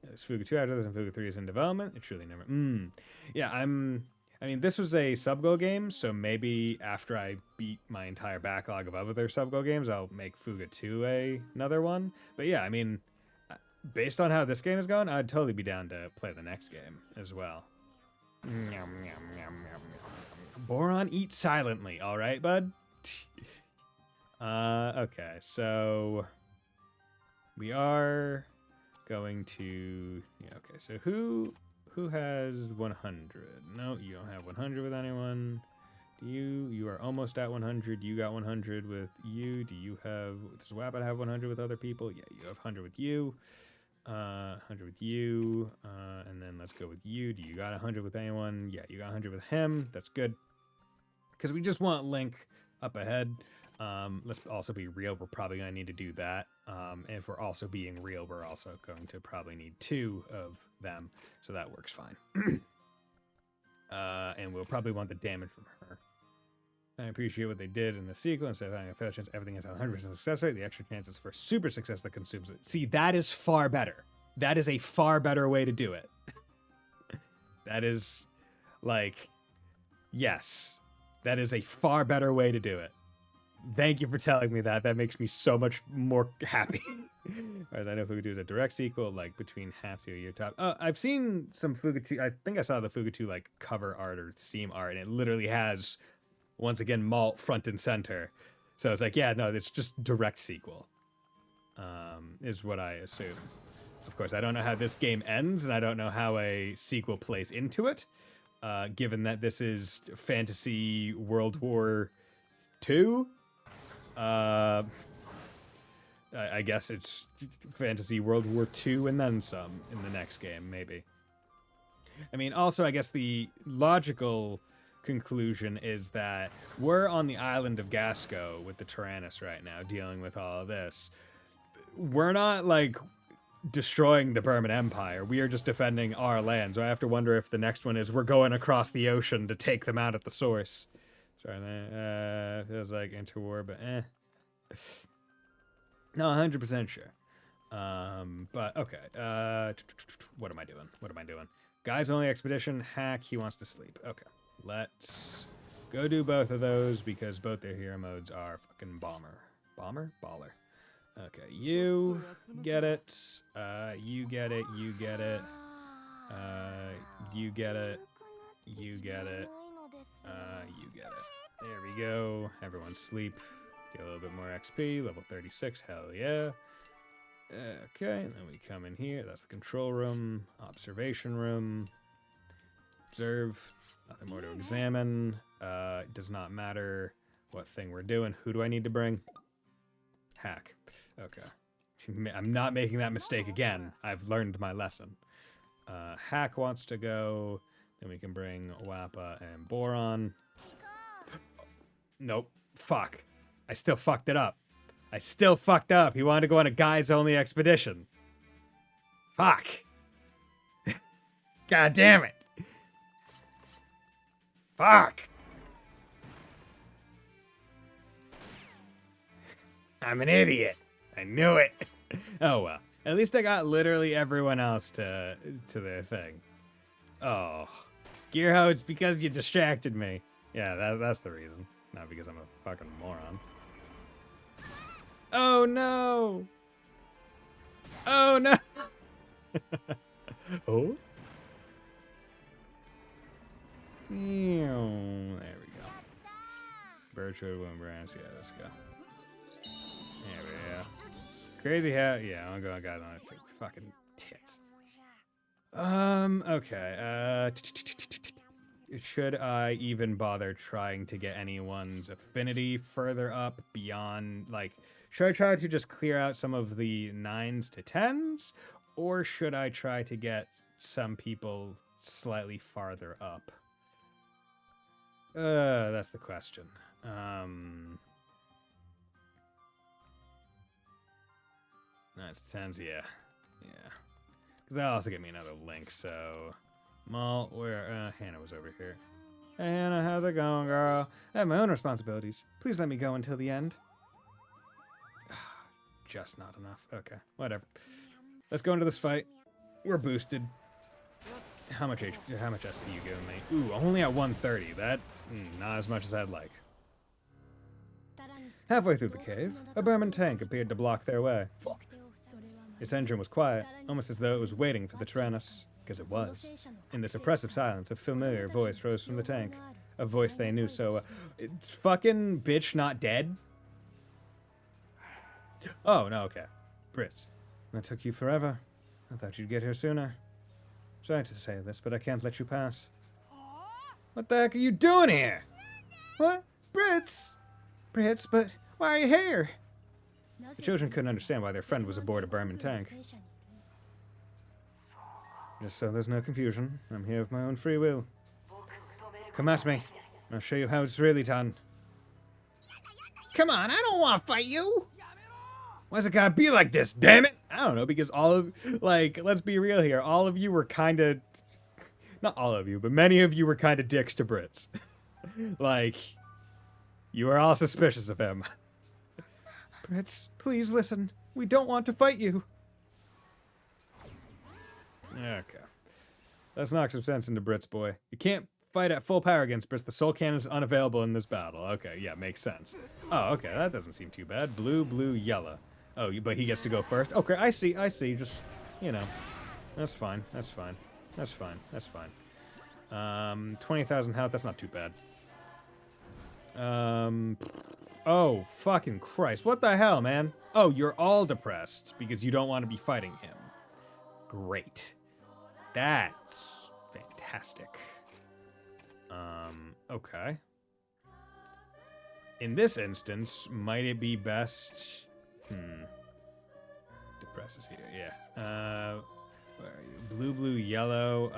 This Fuga 2 after this, and Fuga 3 is in development. It truly never... Yeah, I mean, this was a sub-goal game, so maybe after I beat my entire backlog of other sub-goal games, I'll make Fuga 2 another one. But yeah, I mean, based on how this game is going, I'd totally be down to play the next game as well. Boron, eat silently, all right, bud? Okay, so... we are going to... Yeah, okay, so who has 100? No, you don't have 100 with anyone. Do you? You are almost at 100. You got 100 with you. Do you have... Does Wabbit have 100 with other people? Yeah, you have 100 with you. 100 with you. And then let's go with you. Do you got 100 with anyone? Yeah, you got 100 with him. That's good. Because we just want Link up ahead. Let's also be real. We're probably going to need to do that. And if we're also being real, we're also going to probably need 2 of them. So that works fine. And we'll probably want the damage from her. I appreciate what they did in the sequel. Instead of having a fair chance, everything has a 100% success rate. The extra chances for super success that consumes it. See, that is far better. That is a far better way to do it. That is, like, yes. That is a far better way to do it. Thank you for telling me that. That makes me so much more happy. Whereas I know Fuga 2 is a direct sequel, like, between half to a year top. I've seen some Fuga 2... I think I saw the Fuga 2, like, cover art or Steam art, and it literally has... Once again, Malt front and center. So it's like, yeah, no, it's just direct sequel. Is what I assume. Of course, I don't know how this game ends, and I don't know how a sequel plays into it. Given that this is Fantasy World War II. I guess it's Fantasy World War II and then some in the next game, maybe. I mean, also, I guess the logical... conclusion is that we're on the island of Gasco with the Tyrannus right now, dealing with all of this. We're not, like, destroying the Burman Empire. We are just defending our land. So I have to wonder if the next one is we're going across the ocean to take them out at the source. Sorry, feels like interwar, but No, 100% sure. But, okay. What am I doing? What am I doing? Guys only expedition, hack, he wants to sleep. Okay. Let's go do both of those because both their hero modes are fucking bomber. Bomber? Baller. Okay, you get it. You get it. You get it. You get it. You get it. You get it. There we go. Everyone sleep. Get a little bit more XP. Level 36. Hell yeah. Okay, and then we come in here. That's the control room. Observation room. Observe. Nothing more to examine. It does not matter what thing we're doing. Who do I need to bring? Hack. Okay. I'm not making that mistake again. I've learned my lesson. Hack wants to go. Then we can bring Wappa and Boron. Nope. Fuck. I still fucked it up. I still fucked up. He wanted to go on a guys-only expedition. Fuck. God damn it. Fuck! I'm an idiot. I knew it. Oh well. At least I got literally everyone else to their thing. Oh. Gearho, it's because you distracted me. Yeah, that's the reason. Not because I'm a fucking moron. Oh no! Oh no! Oh? There we go. Birchwood, Wimbrance. Yeah, let's go. There we go. Crazy how... Yeah, I'm going to go on it. Fucking tits. Okay. Should I even bother trying to get anyone's affinity further up beyond, like... Should I try to just clear out some of the 9s to 10s? Or should I try to get some people slightly farther up? That's the question. 9s to 10s, yeah. Yeah. Because that'll also get me another link, so... Malt, where... Hannah was over here. Hey, Hannah, how's it going, girl? I have my own responsibilities. Please let me go until the end. Just not enough. Okay, whatever. Let's go into this fight. We're boosted. How much HP, how much SP you giving me? Ooh, only at 130. That, not as much as I'd like. Halfway through the cave, a Burman tank appeared to block their way. Fuck. Its engine was quiet, almost as though it was waiting for the Tyrannus. Because it was. In this oppressive silence, a familiar voice rose from the tank. A voice they knew so well. It's fucking bitch not dead? Oh, no, okay. Brits. That took you forever. I thought you'd get here sooner. Sorry to say this, but I can't let you pass. What the heck are you doing here? What? Brits? Brits, but why are you here? The children couldn't understand why their friend was aboard a Berman tank. Just so there's no confusion, I'm here of my own free will. Come at me. I'll show you how it's really done. Come on, I don't want to fight you! Why's it gotta be like this, damn it? I don't know, because all of, like, let's be real here. All of you were kind of, not all of you, but many of you were kind of dicks to Brits. Like, you were all suspicious of him. Brits, please listen. We don't want to fight you. Okay. Let's knock some sense into Brits, boy. You can't fight at full power against Brits. The soul cannon is unavailable in this battle. Okay, yeah, makes sense. Oh, okay, that doesn't seem too bad. Blue, blue, yellow. Oh, but he gets to go first? Okay, I see. Just, you know. That's fine. That's fine. That's fine. That's fine. 20,000 health. That's not too bad. Oh, fucking Christ. What the hell, man? Oh, you're all depressed because you don't want to be fighting him. Great. That's fantastic. Okay. In this instance, might it be best... Depresses here, yeah. Where are you? Blue, blue, yellow,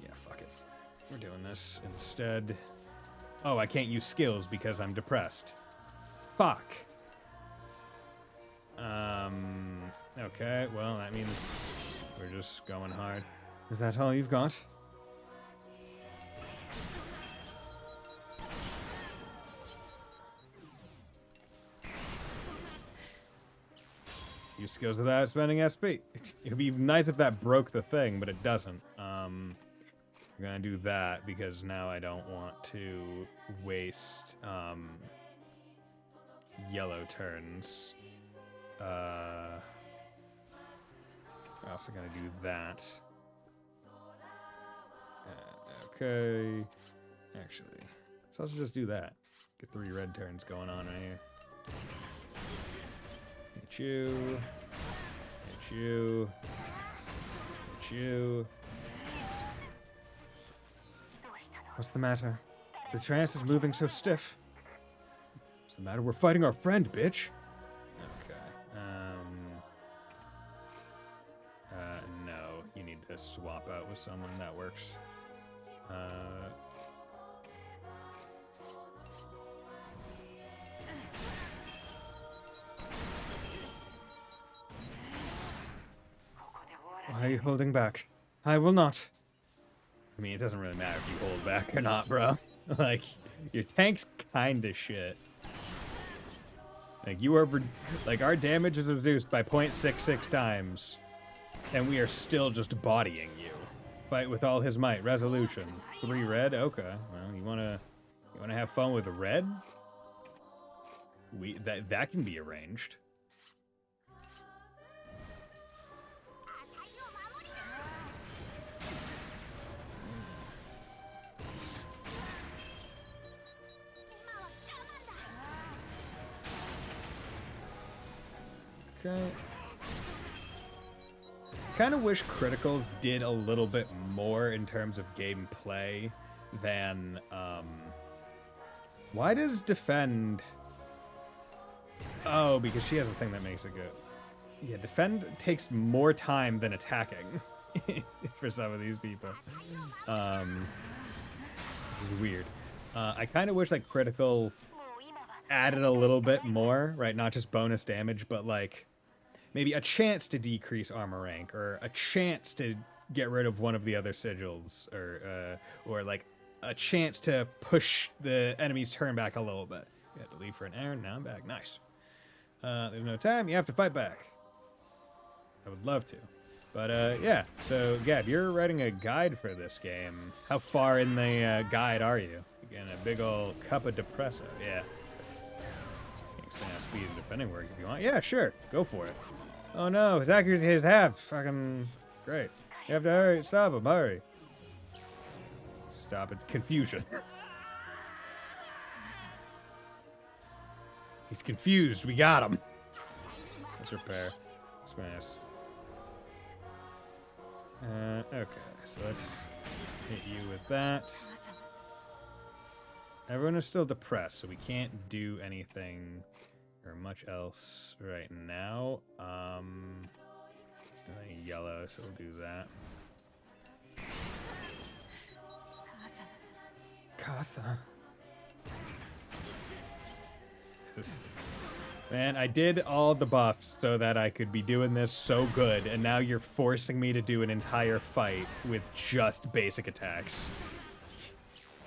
yeah, fuck it. We're doing this instead. Oh, I can't use skills because I'm depressed. Fuck. Okay, well, that means we're just going hard. Is that all you've got? Use skills without spending SP. It'd be nice if that broke the thing, but it doesn't. We're gonna do that because now I don't want to waste yellow turns. We're also gonna do that. Okay. Actually, so let's just do that. Get 3 red turns going on right here. Hit you. Hit you. Hit you. What's the matter? The trance is moving so stiff. What's the matter? We're fighting our friend, bitch. Okay. No. You need to swap out with someone. That works. Why are you holding back? I will not. I mean, it doesn't really matter if you hold back or not, bro. Like, your tank's kinda shit. Like, you are... Like, our damage is reduced by 0.66 times. And we are still just bodying you. Fight with all his might. Resolution. 3 red? Okay. Well, you wanna have fun with red? That can be arranged. Okay. Kind of wish criticals did a little bit more in terms of gameplay than, why does defend... Oh, because she has the thing that makes it good. Yeah, defend takes more time than attacking for some of these people. Which is weird. I kind of wish, like, critical added a little bit more, right? Not just bonus damage, but, like... Maybe a chance to decrease armor rank, or a chance to get rid of one of the other sigils, or like a chance to push the enemy's turn back a little bit. You had to leave for an errand, now I'm back. Nice. There's no time, you have to fight back. I would love to. But yeah, so Gab, you're writing a guide for this game. How far in the guide are you? Again, a big old cup of depresso, yeah. Expand speed and defending work if you want. Yeah, sure, go for it. Oh no, his accuracy is half. Fucking great. You have to hurry. Stop him, hurry. Stop it. Confusion. He's confused. We got him. Let's repair. Smash. Okay, so let's hit you with that. Everyone is still depressed, so we can't do anything or much else right now. It's doing yellow, so we'll do that. Casa. Man, I did all the buffs so that I could be doing this so good, and now you're forcing me to do an entire fight with just basic attacks.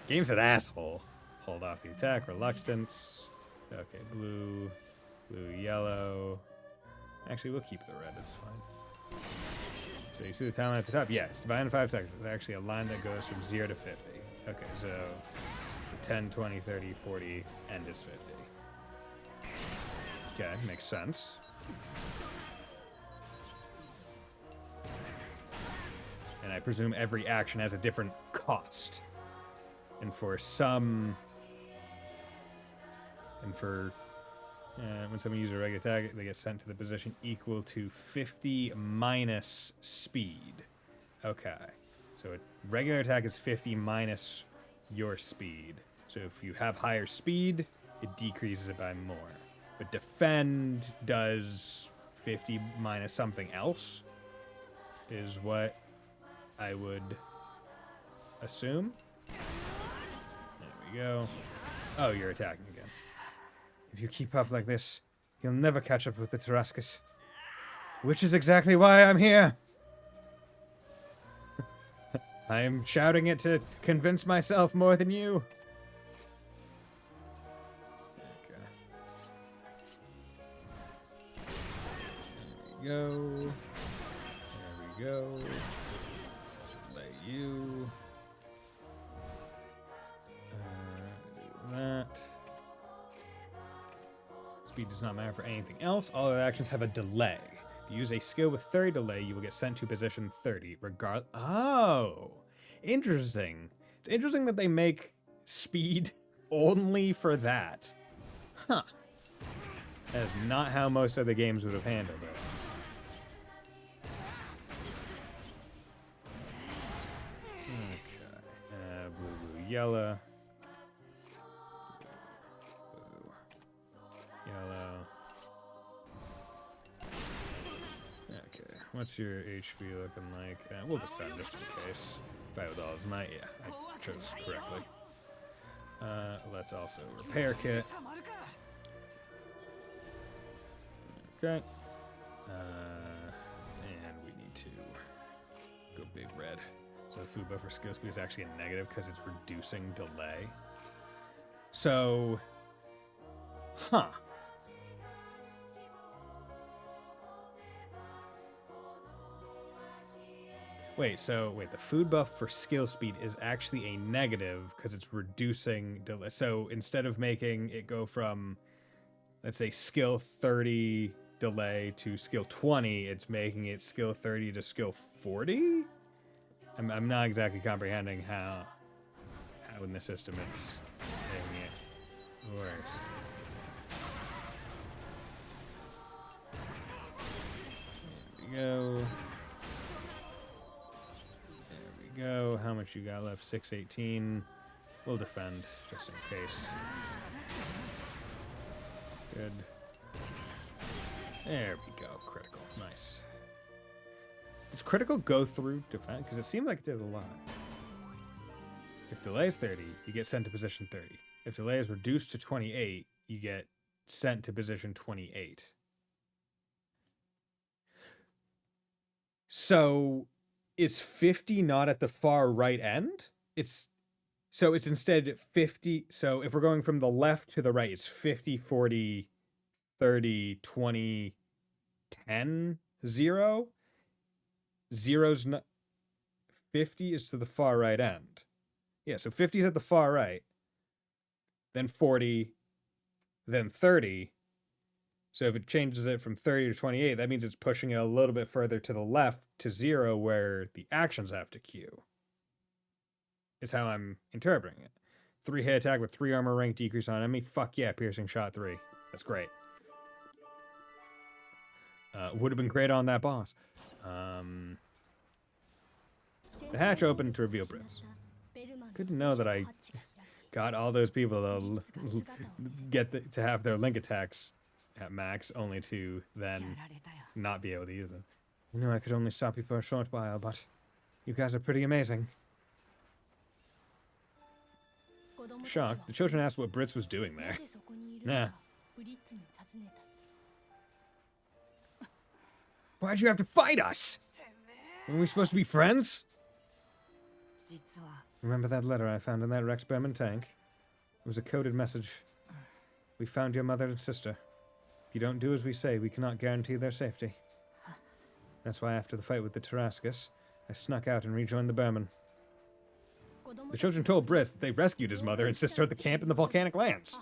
Game's an asshole. Hold off the attack, reluctance. Okay, blue, yellow. Actually, we'll keep the red, it's fine. So you see the timeline at the top? Yes, divide in 5 seconds. There's actually a line that goes from 0 to 50. Okay, so 10, 20, 30, 40, end is 50. Okay, makes sense. And I presume every action has a different cost. And for some... And for... when someone uses a regular attack, they get sent to the position equal to 50 minus speed. Okay. So a regular attack is 50 minus your speed. So if you have higher speed, it decreases it by more. But defend does 50 minus something else, is what I would assume. There we go. Oh, you're attacking again. If you keep up like this, you'll never catch up with the Tarascus. Which is exactly why I'm here. I'm shouting it to convince myself more than you. Go. There we go. Delay you. Do that. Speed does not matter for anything else. All other actions have a delay. If you use a skill with 30 delay, you will get sent to position 30. Oh, interesting. It's interesting that they make speed only for that. Huh. That is not how most other games would have handled it. Yellow. Yellow. Okay, what's your HP looking like? We'll defend just in case. Fight with all his might. Yeah, I chose correctly. Let's also repair kit. Okay. And we need to go big red. So the food buffer skill speed is actually a negative because it's reducing delay. So, huh. Wait, the food buff for skill speed is actually a negative because it's reducing delay. So instead of making it go from, let's say, skill 30 delay to skill 20, it's making it skill 30 to skill 40? I'm not exactly comprehending how in the system it's making it worse. There we go. There we go. How much you got left? 618. We'll defend just in case. Good. There we go. Critical. Nice. Does critical go through defense? Because it seemed like it did a lot. If delay is 30, you get sent to position 30. If delay is reduced to 28, you get sent to position 28. So is 50 not at the far right end? It's instead 50. So if we're going from the left to the right, it's 50, 40, 30, 20, 10, 0. Zero's not 50 is to the far right end. Yeah, so 50 is at the far right. Then 40, then 30. So if it changes it from 30 to 28, that means it's pushing it a little bit further to the left to 0 where the actions have to queue. Is how I'm interpreting it. 3 hit attack with 3 armor rank decrease on enemy. Fuck yeah, piercing shot 3. That's great. Would have been great on that boss. The hatch opened to reveal Brits. Good to know that I got all those people to to have their link attacks at max, only to then not be able to use them. I knew I could only stop you for a short while, but you guys are pretty amazing. Shocked, the children asked what Brits was doing there. Nah. Why'd you have to fight us? Weren't we supposed to be friends? Remember that letter I found in that Rex Berman tank? It was a coded message. We found your mother and sister. If you don't do as we say, we cannot guarantee their safety. That's why after the fight with the Tarascus, I snuck out and rejoined the Berman. The children told Briss that they rescued his mother and sister at the camp in the volcanic lands.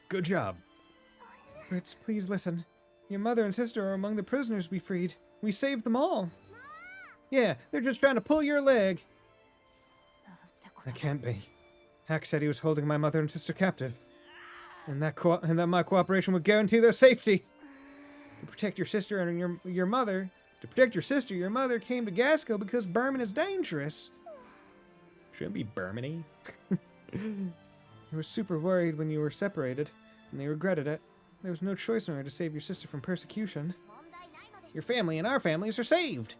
Good job. Brits, please listen. Your mother and sister are among the prisoners we freed. We saved them all. Yeah, they're just trying to pull your leg. That can't be. Hack said he was holding my mother and sister captive. And that my cooperation would guarantee their safety. To protect your sister and your mother... To protect your sister, your mother came to Gasco because Berman is dangerous. Shouldn't be Bermany. You were super worried when you were separated, and they regretted it. There was no choice in order to save your sister from persecution. Your family and our families are saved.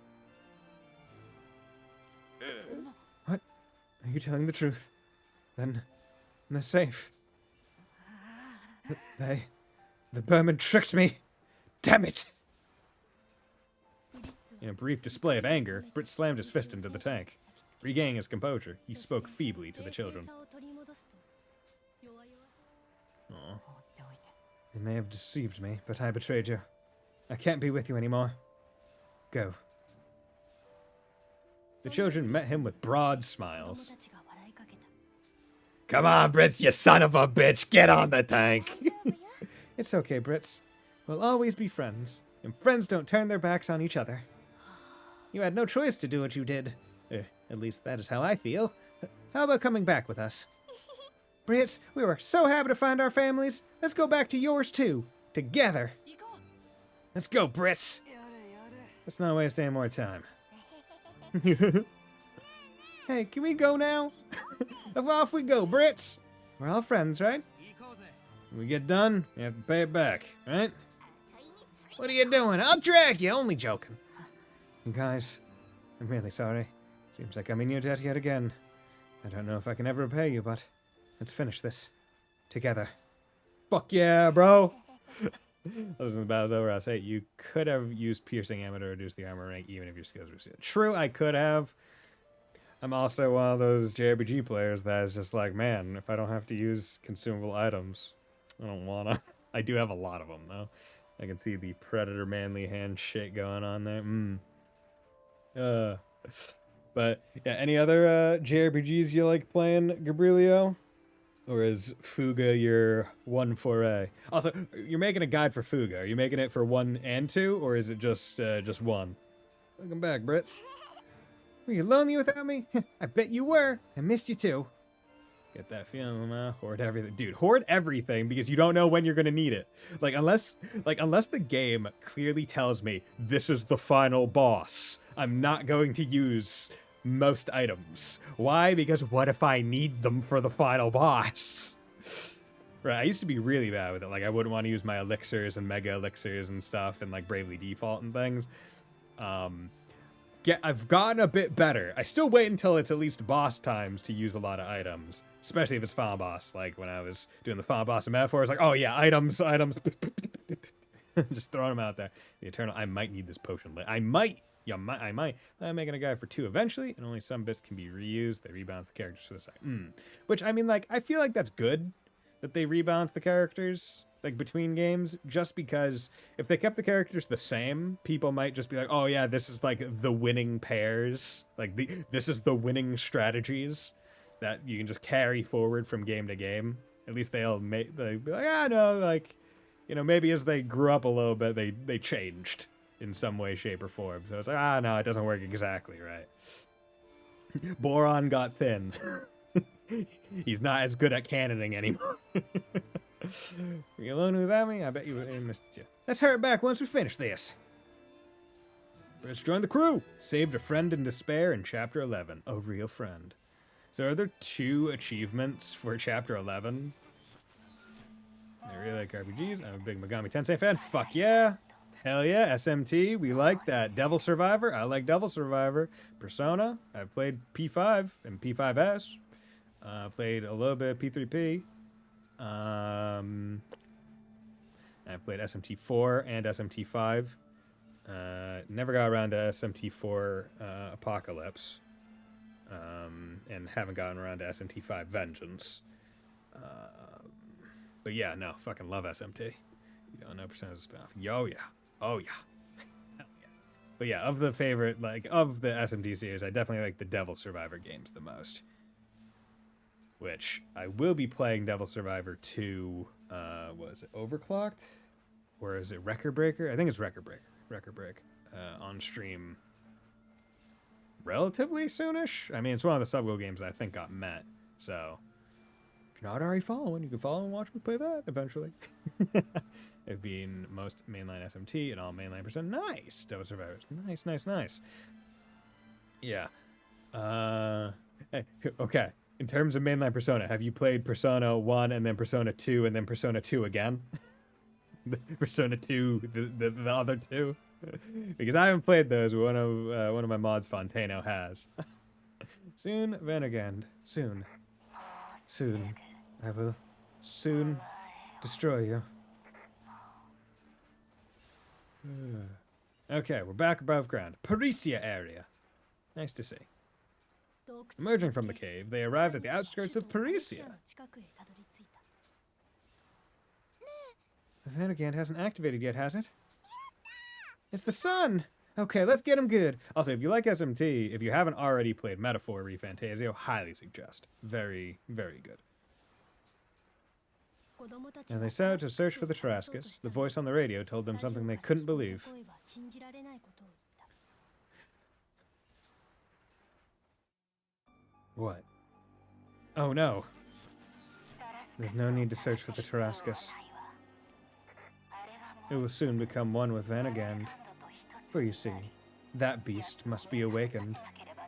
What? Are you telling the truth? Then they're safe. The Berman tricked me. Damn it! In a brief display of anger, Britt slammed his fist into the tank. Regaining his composure, he spoke feebly to the children. Aww. They may have deceived me, but I betrayed you. I can't be with you anymore. Go. The children met him with broad smiles. Come on, Brits, you son of a bitch! Get on the tank! It's okay, Brits. We'll always be friends, and friends don't turn their backs on each other. You had no choice to do what you did. At least that is how I feel. How about coming back with us? Brits, we were so happy to find our families. Let's go back to yours too. Together. Let's go, Brits. Let's not waste any more time. Hey, can we go now? Off we go, Brits. We're all friends, right? When we get done, we have to pay it back, right? What are you doing? I'll drag you. Only joking. Guys, I'm really sorry. Seems like I'm in your debt yet again. I don't know if I can ever repay you, but let's finish this. Together. Fuck yeah, bro! Listen, the battle's over. I'll say you could have used piercing ammo to reduce the armor rank even if your skills were sealed. True, I could have. I'm also one of those JRPG players that is just like, man, if I don't have to use consumable items, I don't wanna. I do have a lot of them, though. I can see the Predator manly hand shit going on there. But yeah, any other JRPGs you like playing, Gabrielio? Or is Fuga your one foray? Also, you're making a guide for Fuga. Are you making it for 1 and 2, or is it just 1? Welcome back, Brits. Were you lonely without me? I bet you were. I missed you too. Get that feeling, hoard everything. Dude, hoard everything because you don't know when you're gonna need it. Unless the game clearly tells me this is the final boss, I'm not going to use most items. Why? Because what if I need them for the final boss? Right, I used to be really bad with it. I wouldn't want to use my elixirs and mega elixirs and stuff and Bravely Default and things. I've gotten a bit better. I still wait until it's at least boss times to use a lot of items, especially if it's final boss. Like when I was doing the final boss in Metaphor, it's like, oh yeah, items. Just throwing them out there. The Eternal, I might need this potion. I might. I'm making a guide for 2 eventually, and only some bits can be reused. They rebalance the characters for the side. Which, I mean, I feel like that's good that they rebalance the characters. Between games, just because if they kept the characters the same, people might just be like, oh yeah, this is the winning pairs. This is the winning strategies that you can just carry forward from game to game. At least they'll be like, ah, no, maybe as they grew up a little bit, they changed in some way, shape, or form. So it's like, no, it doesn't work exactly right. Boron got thin. He's not as good at canoning anymore. Were you alone without me? I bet you missed it too. Let's hurry back once we finish this. First join the crew. Saved a friend in despair in Chapter 11. A real friend. So are there 2 achievements for Chapter 11? I really like RPGs. I'm a big Megami Tensei fan. Fuck yeah. Hell yeah. SMT. We like that. Devil Survivor. I like Devil Survivor. Persona. I've played P5 and P5S. Played a little bit of P3P. I've played SMT4 and SMT5. Never got around to SMT4 Apocalypse. And haven't gotten around to SMT5 Vengeance. But yeah, no, fucking love SMT. You don't know percentage of spin-off. Yo, yeah. Oh, yeah. Hell yeah. But yeah, of the favorite, like, of the SMT series, I definitely like the Devil Survivor games the most. Which, I will be playing Devil Survivor 2, was it Overclocked? Or is it Record Breaker? I think it's Record Break, on stream relatively soonish. I mean, it's one of the sub-go games that I think got met, so if you're not already following, you can follow and watch me play that eventually. It being most mainline SMT and all mainline percent. Nice! Devil Survivors. Nice, nice, nice. Yeah. Hey, okay. In terms of mainline Persona, have you played Persona 1 and then Persona 2 and then Persona 2 again? Persona 2, the other 2? Because I haven't played those, but one of my mods, Fontano, has. Soon, Vanagand. Soon. Soon. I will soon destroy you. Okay, we're back above ground. Parisia area. Nice to see. Emerging from the cave, they arrived at the outskirts of Parisia. The Vanagand hasn't activated yet, has it? It's the sun! Okay, let's get him good. Also, if you like SMT, if you haven't already played Metaphor ReFantasio, highly suggest. Very, very good. And they set out to search for the Tarascus. The voice on the radio told them something they couldn't believe. What? Oh no. There's no need to search for the Tarascus. It will soon become one with Vanagand. For you see, that beast must be awakened.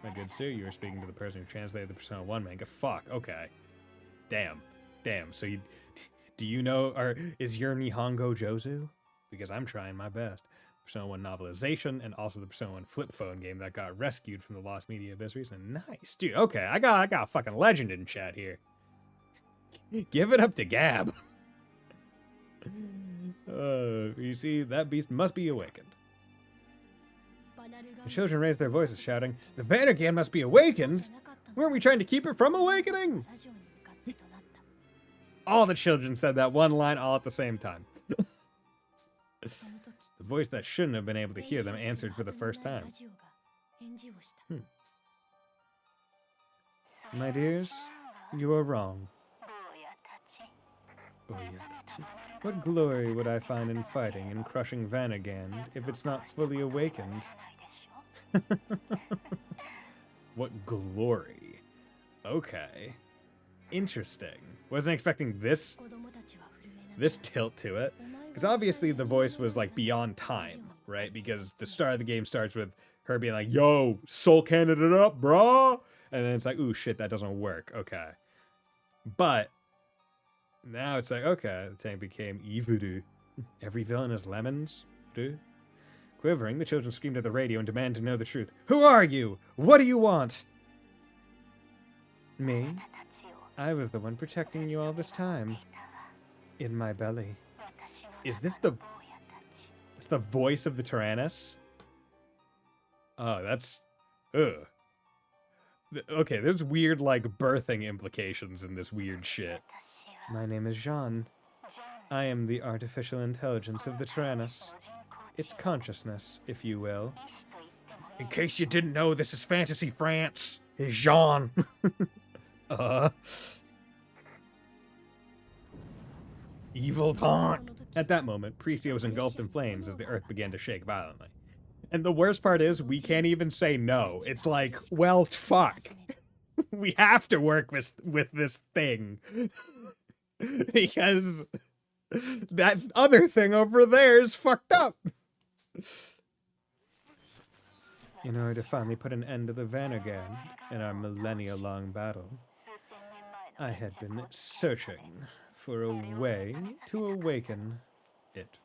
My good sir, you are speaking to the person who translated the Persona 1 manga. Fuck, okay. Damn. So you... Do you know... Or is your Nihongo Jozu? Because I'm trying my best. Persona 1 novelization, and also the Persona 1 flip phone game that got rescued from the Lost Media Abyss recently. Nice. Dude, okay. I got a fucking legend in chat here. Give it up to Gab. You see, that beast must be awakened. The children raised their voices, shouting, "The Vanagand must be awakened! Weren't we trying to keep it from awakening?" All the children said that one line all at the same time. The voice that shouldn't have been able to hear them answered for the first time. My dears, you are wrong. What glory would I find in fighting and crushing Vanagand if it's not fully awakened? What glory. Okay. Interesting. Wasn't expecting this tilt to it. Because obviously the voice was like beyond time, right? Because the start of the game starts with her being like, "Yo, soul cannon it up, brah!" And then it's like, "Ooh, shit, that doesn't work." Okay. But now it's like, okay, the tank became Ivudu. Every villain is lemons, dude. Quivering, the children screamed at the radio and demanded to know the truth. "Who are you? What do you want?" Me? I was the one protecting you all this time. In my belly. Is this the... It's the voice of the Tyrannus? Oh, that's... Ugh. Okay, there's weird, like, birthing implications in this weird shit. My name is Jean. I am the artificial intelligence of the Tyrannus. Its consciousness, if you will. In case you didn't know, this is Fantasy France. It's Jean. Evil taunt. At that moment, Precia was engulfed in flames as the earth began to shake violently. And the worst part is, we can't even say no. It's like, well, fuck. We have to work with this thing. Because that other thing over there is fucked up. In order to finally put an end to the Vanagand in our millennia-long battle, I had been searching for a way to awaken it.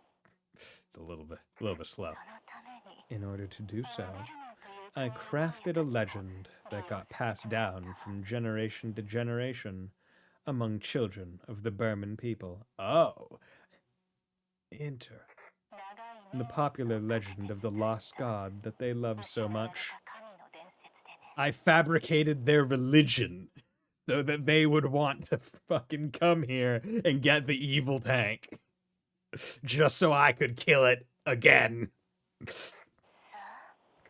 It's a little bit slow. In order to do so, I crafted a legend that got passed down from generation to generation among children of the Burman people. Oh. The popular legend of the lost god that they love so much. I fabricated their religion so that they would want to fucking come here and get the evil tank. Just so I could kill it again.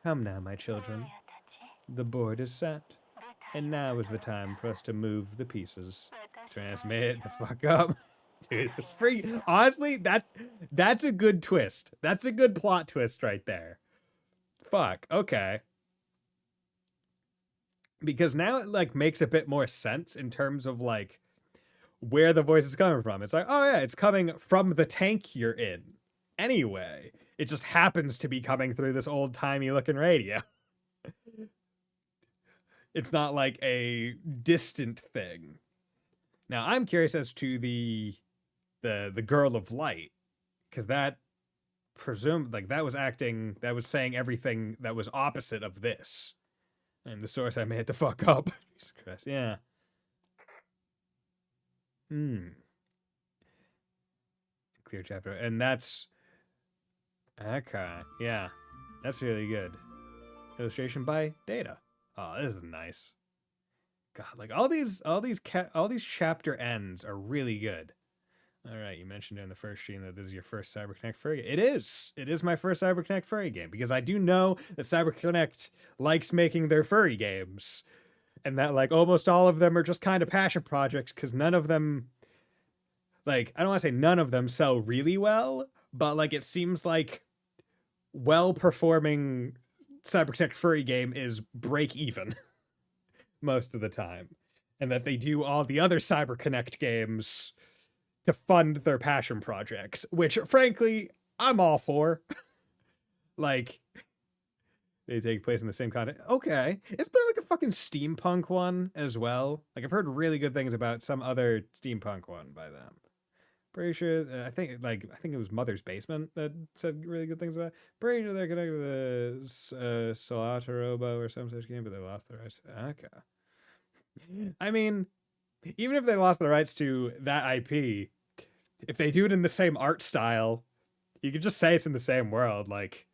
Come now, my children. The board is set, and now is the time for us to move the pieces. Transmit the fuck up. Dude, it's free. Honestly, that's a good twist. That's a good plot twist right there. Fuck, okay. Because now it like makes a bit more sense in terms of like where the voice is coming from. It's like, oh yeah, it's coming from the tank you're in. Anyway, it just happens to be coming through this old-timey looking radio. It's not like a distant thing. Now, I'm curious as to the Girl of Light, because that presumed like that was saying everything that was opposite of this. And the source I made the fuck up. Jesus Christ, yeah. Clear chapter. And that's okay, yeah. That's really good. Illustration by Data. Oh, this is nice. God, like all these chapter ends are really good. All right, you mentioned in the first stream that this is your first CyberConnect furry game. It is. It is my first CyberConnect furry game because I do know that CyberConnect likes making their furry games, and that like almost all of them are just kind of passion projects because none of them, like I don't want to say none of them sell really well, but like it seems like well-performing CyberConnect furry game is break even most of the time, and that they do all the other CyberConnect games to fund their passion projects, which frankly I'm all for. Like they take place in the same content. Okay, is there like a fucking steampunk one as well? Like I've heard really good things about some other steampunk one by them. Pretty sure. I think it was Mother's Basement that said really good things about it. Pretty sure they're connected with the Solatarobo or some such game, but they lost the rights. Okay. I mean, even if they lost the rights to that IP, if they do it in the same art style, you could just say it's in the same world. Like,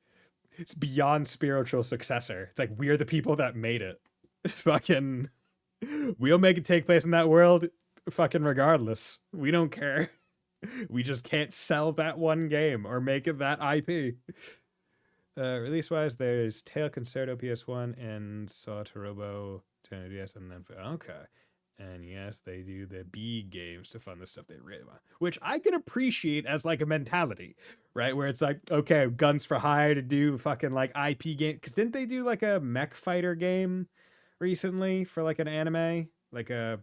it's beyond spiritual successor. It's like, we're the people that made it. Fucking, we'll make it take place in that world fucking regardless. We don't care. We just can't sell that one game or make it that IP. Release-wise, there's Tail Concerto PS1 and Solatarobo 10DS, and then okay. And yes, they do the B games to fund the stuff they really want, which I can appreciate as like a mentality, right? Where it's like, okay, guns for hire to do fucking like IP game. Because didn't they do like a mech fighter game recently for like an anime, like a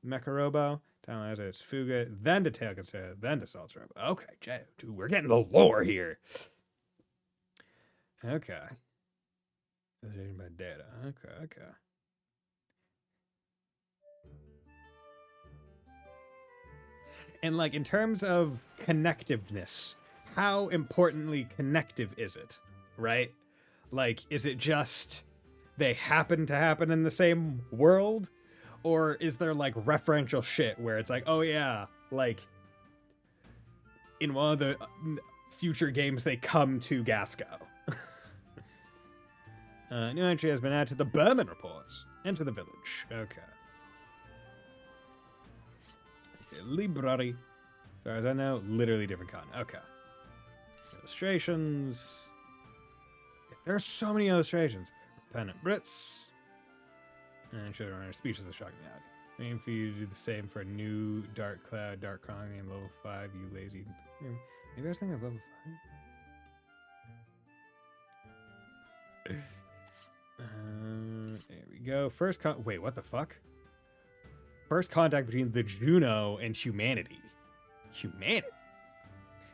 Mecharobo? It's Fuga, then to Tail Concerto, then to Salter. Okay, dude, we're getting the lore here. Okay. By data. Okay. And like in terms of connectiveness, how importantly connective is it, right? Like, is it just they happen to happen in the same world? Or is there like referential shit where it's like, oh yeah, like in one of the future games they come to Gasco. New entry has been added to the Berman reports. Enter the village. Okay. Library. As far as I know, literally different content. Okay. Illustrations. There are so many illustrations. Repentant Brits. And children are speeches of shocking reality. Waiting for you to do the same for a new Dark Cloud, Dark Chronicle game level 5, you lazy. Maybe I was thinking of level 5. There we go. Wait, what the fuck? First contact between the Juno and humanity. Humanity?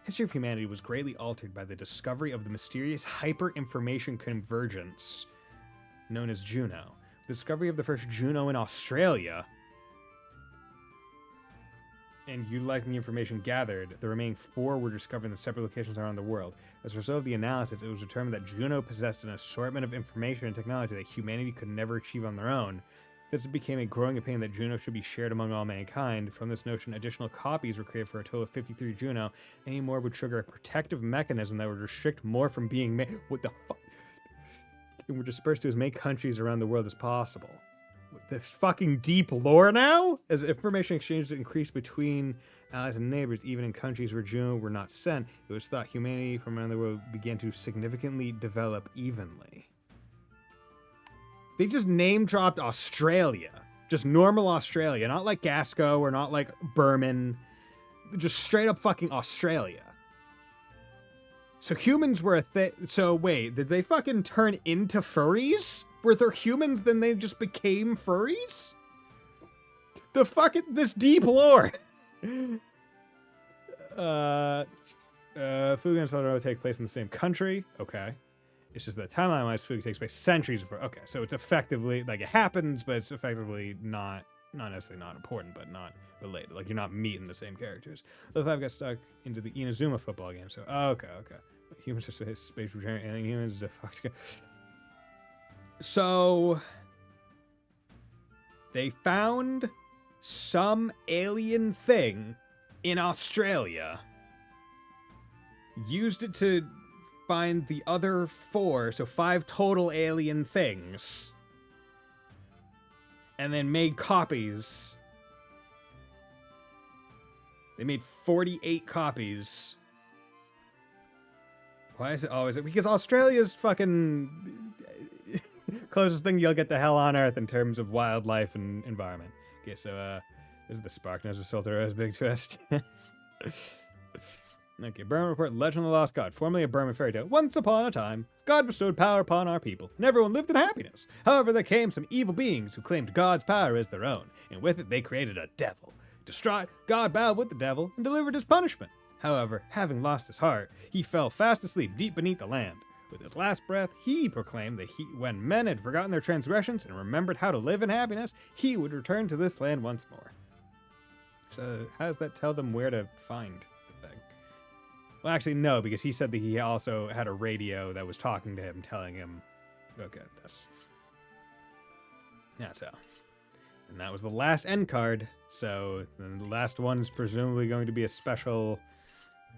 History of humanity was greatly altered by the discovery of the mysterious hyper-information convergence known as Juno. The discovery of the first Juno in Australia and utilizing the information gathered, the remaining 4 were discovered in separate locations around the world. As a result of the analysis, it was determined that Juno possessed an assortment of information and technology that humanity could never achieve on their own. This became a growing opinion that Juno should be shared among all mankind. From this notion, additional copies were created for a total of 53 Juno. Any more would trigger a protective mechanism that would restrict more from being made. What the fuck? And were dispersed to as many countries around the world as possible. This fucking deep lore now? As information exchanges increased between allies and neighbors, even in countries where Juno were not sent, it was thought humanity from around the world began to significantly develop evenly. They just name-dropped Australia. Just normal Australia. Not like Gasco or not like Burman. Just straight up fucking Australia. So humans were a thing. So wait, did they fucking turn into furries? Were there humans, then they just became furries? The fucking, this deep lore. Fuga and Soldado take place in the same country. Okay. It's just that timeline-wise, Fuga takes place centuries before. Okay, so it's effectively, like, it happens, but it's effectively not necessarily not important, but not related. Like, you're not meeting the same characters. The 5 got stuck into the Inazuma football game, so, okay. Humans are space return, alien humans, Fox. So, they found some alien thing in Australia, used it to find the other 4, so 5 total alien things, and then made copies. They made 48 copies. Why is it always... Because Australia's fucking closest thing you'll get to hell on Earth in terms of wildlife and environment. Okay, so this is the Spark Nose Filter big twist. Okay, Burman report Legend of the Lost God, formerly a Burman fairy tale. Once upon a time, God bestowed power upon our people, and everyone lived in happiness. However, there came some evil beings who claimed God's power as their own, and with it they created a devil. Distraught, God bowed with the devil and delivered his punishment. However, having lost his heart, he fell fast asleep deep beneath the land. With his last breath, he proclaimed that when men had forgotten their transgressions and remembered how to live in happiness, he would return to this land once more. So, how does that tell them where to find the thing? Well, actually, no, because he said that he also had a radio that was talking to him, telling him, okay, that's how. And that was the last end card, so the last one's presumably going to be a special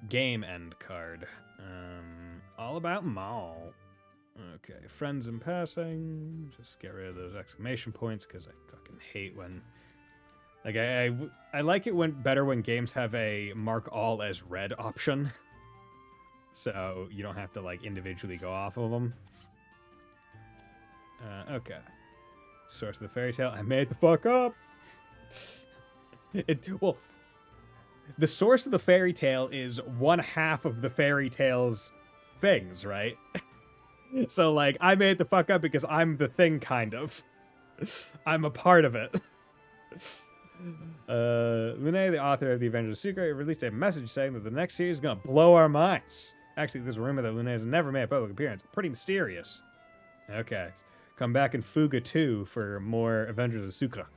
game end card. All about Maul. Okay, friends in passing. Just get rid of those exclamation points, because I fucking hate when... Like, I like it better when games have a mark all as red option. So you don't have to, like, individually go off of them. Okay. Source of the fairy tale. I made the fuck up. Well, the source of the fairy tale is 1/2 of the fairy tale's things, right? So, like, I made the fuck up because I'm the thing, kind of. I'm a part of it. Lune, the author of The Avengers Secret, released a message saying that the next series is gonna blow our minds. Actually, there's a rumor that Lune has never made a public appearance. Pretty mysterious. Okay. Come back in Fuga 2 for more Avengers of Sucre.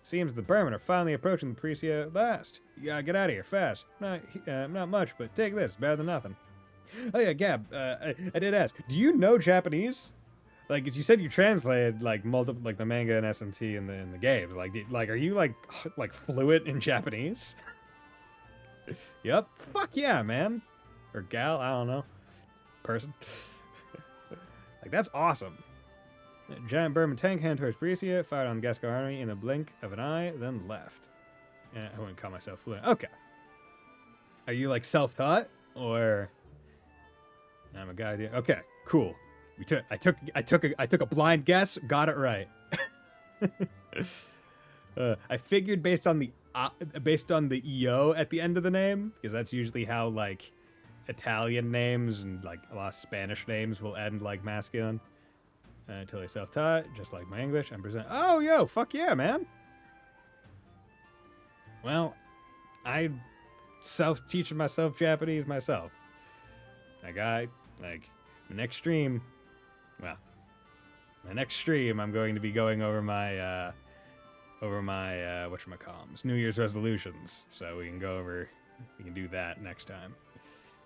Seems the Burmen are finally approaching the Parisia at last. You gotta get out of here fast. Not much, but take this. Better than nothing. Oh yeah, Gab, I did ask. Do you know Japanese? Like, as you said, you translated like multiple, like the manga and SMT in the games. Like, are you like fluent in Japanese? Yep. Fuck yeah, man. Or gal, I don't know. Person. Like, that's awesome. A giant Burman tank heading towards Parisia, fired on the Gasco army in a blink of an eye, then left. Yeah, I wouldn't call myself fluent. Okay. Are you like self-taught or? I'm a guy. Okay, cool. I took a blind guess, got it right. I figured based on the EO at the end of the name, because that's usually how like Italian names and like a lot of Spanish names will end like masculine. Totally self-taught, just like my English. I'm present. Oh, yo, fuck yeah, man. Well, I self-teaching myself Japanese myself. My next stream, I'm going to be going over my whatchamacallits, New Year's resolutions. So we can do that next time.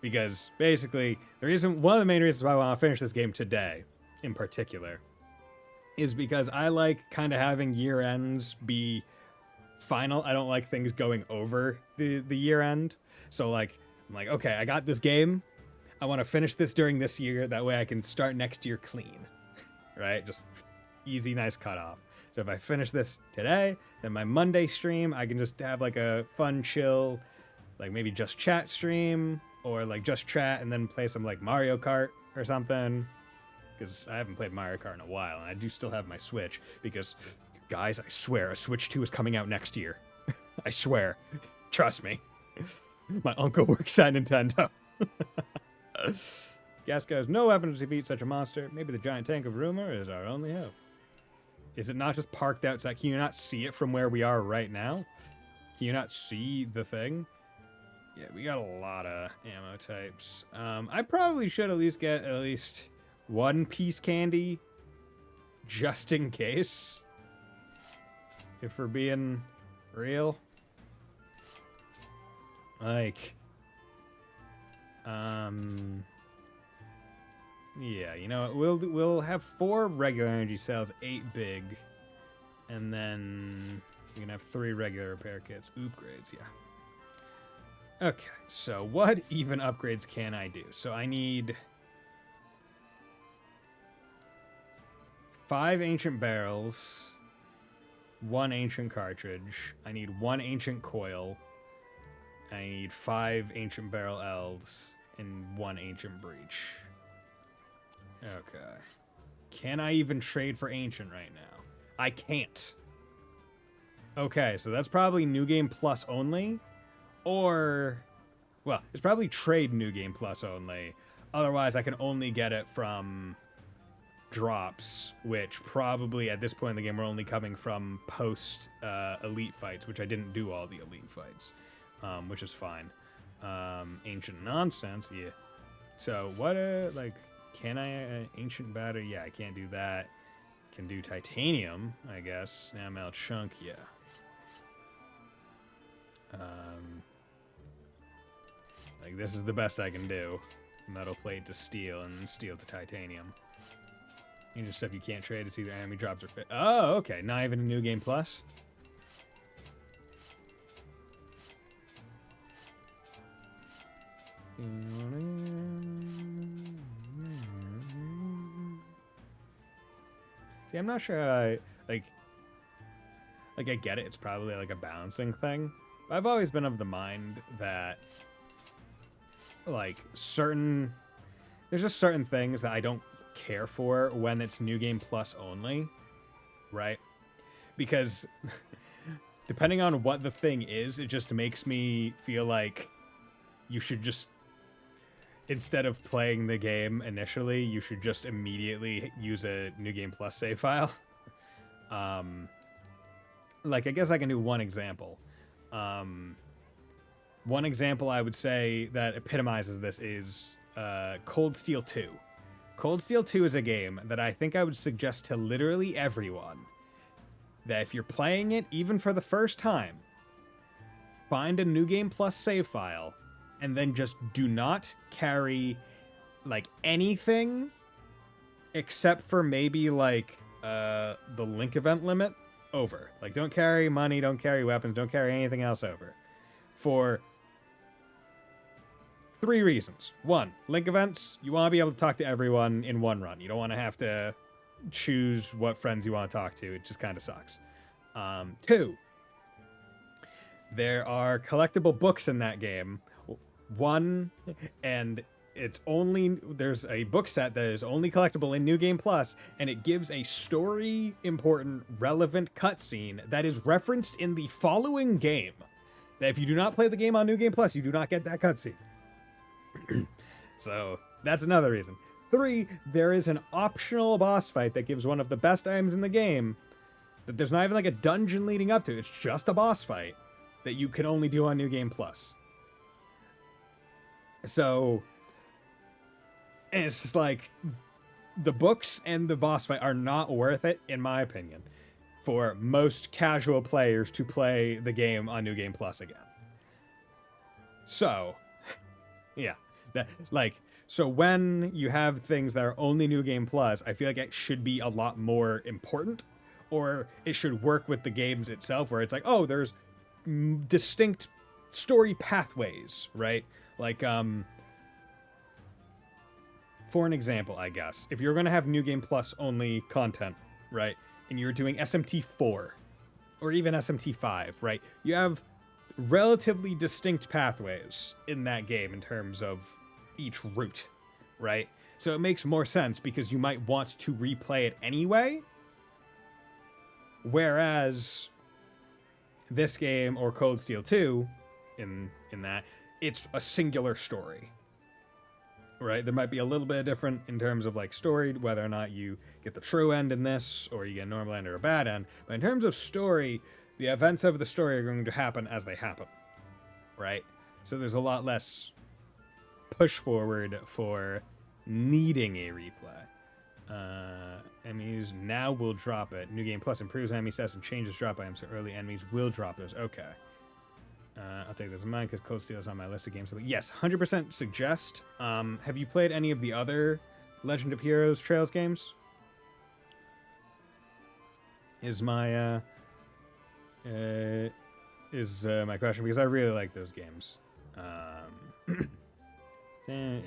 Because basically, one of the main reasons why I want to finish this game today, in particular, is because I like kind of having year ends be final. I don't like things going over the year end. So I'm like, okay, I got this game. I want to finish this during this year. That way I can start next year clean, right? Just easy, nice cutoff. So if I finish this today, then my Monday stream, I can just have like a fun, chill, like maybe just chat stream, or like just chat and then play some like Mario Kart or something. Because I haven't played Mario Kart in a while, and I do still have my Switch. Because, guys, I swear, a Switch 2 is coming out next year. I swear. Trust me. My uncle works at Nintendo. Gasco has no weapon to defeat such a monster. Maybe the giant tank of rumor is our only hope. Is it not just parked outside? Can you not see it from where we are right now? Can you not see the thing? Yeah, we got a lot of ammo types. I probably should at least get one piece candy, just in case. If we're being real. Like, yeah, you know what? We'll have 4 regular energy cells, 8 big, and then we can have 3 regular repair kits. Upgrades, yeah. Okay, so what even upgrades can I do? So I need 5 ancient barrels, 1 ancient cartridge. I need 1 ancient coil. I need 5 ancient barrel elves and 1 ancient breach. Okay. Can I even trade for ancient right now? I can't. Okay, so that's probably New Game Plus only. Or, well, it's probably trade New Game Plus only. Otherwise, I can only get it from drops, which probably at this point in the game are only coming from post elite fights, which I didn't do all the elite fights, which is fine. Ancient nonsense, yeah. So what, can I ancient battery? Yeah, I can't do that. Can do titanium, I guess. ML chunk, yeah. Like this is the best I can do. Metal plate to steel and steel to titanium. Just stuff you can't trade. It's either enemy drops or fit. Oh, okay. Not even a New Game Plus. See, I'm not sure. I get it. It's probably like a balancing thing. I've always been of the mind that, like, there's just certain things that I don't care for when it's New Game Plus only, right? Because depending on what the thing is, it just makes me feel like you should just, instead of playing the game initially, you should just immediately use a New Game Plus save file. Like, I guess I can do one example. One example I would say that epitomizes this is Cold Steel 2. Cold Steel 2 is a game that I think I would suggest to literally everyone that if you're playing it, even for the first time, find a New Game Plus save file and then just do not carry, like, anything except for maybe, like, the link event limit over. Like, don't carry money, don't carry weapons, don't carry anything else over. For 3 reasons. 1, link events, you want to be able to talk to everyone in one run. You don't want to have to choose what friends you want to talk to. It just kind of sucks. 2, there are collectible books in that game. 1, and there's a book set that is only collectible in New Game Plus, and it gives a story important, relevant cutscene that is referenced in the following game. That if you do not play the game on New Game Plus, you do not get that cutscene. So that's another reason. 3, there is an optional boss fight that gives one of the best items in the game that there's not even like a dungeon leading up to. It's just a boss fight that you can only do on New Game Plus. So, and it's just like, the books and the boss fight are not worth it, in my opinion, for most casual players to play the game on New Game Plus again. So, yeah. So when you have things that are only New Game Plus, I feel like it should be a lot more important, or it should work with the games itself, where it's like, oh, there's distinct story pathways, right? Like, for an example, I guess, if you're going to have New Game Plus only content, right, and you're doing SMT4 or even SMT5, right, you have relatively distinct pathways in that game in terms of each route, right? So it makes more sense because you might want to replay it anyway, whereas this game or Cold Steel 2, in that, it's a singular story. Right, there might be a little bit different in terms of like story, whether or not you get the true end in this, or you get a normal end or a bad end. But in terms of story, the events of the story are going to happen as they happen, right? So there's a lot less push forward for needing a replay. Enemies now will drop it. New Game Plus improves enemy stats and changes drop items, so early enemies will drop those. Okay. I'll take this in mind because Cold Steel is on my list of games. So yes, 100% suggest. Have you played any of the other Legend of Heroes Trails games? Is my my question, because I really like those games. Yeah, okay,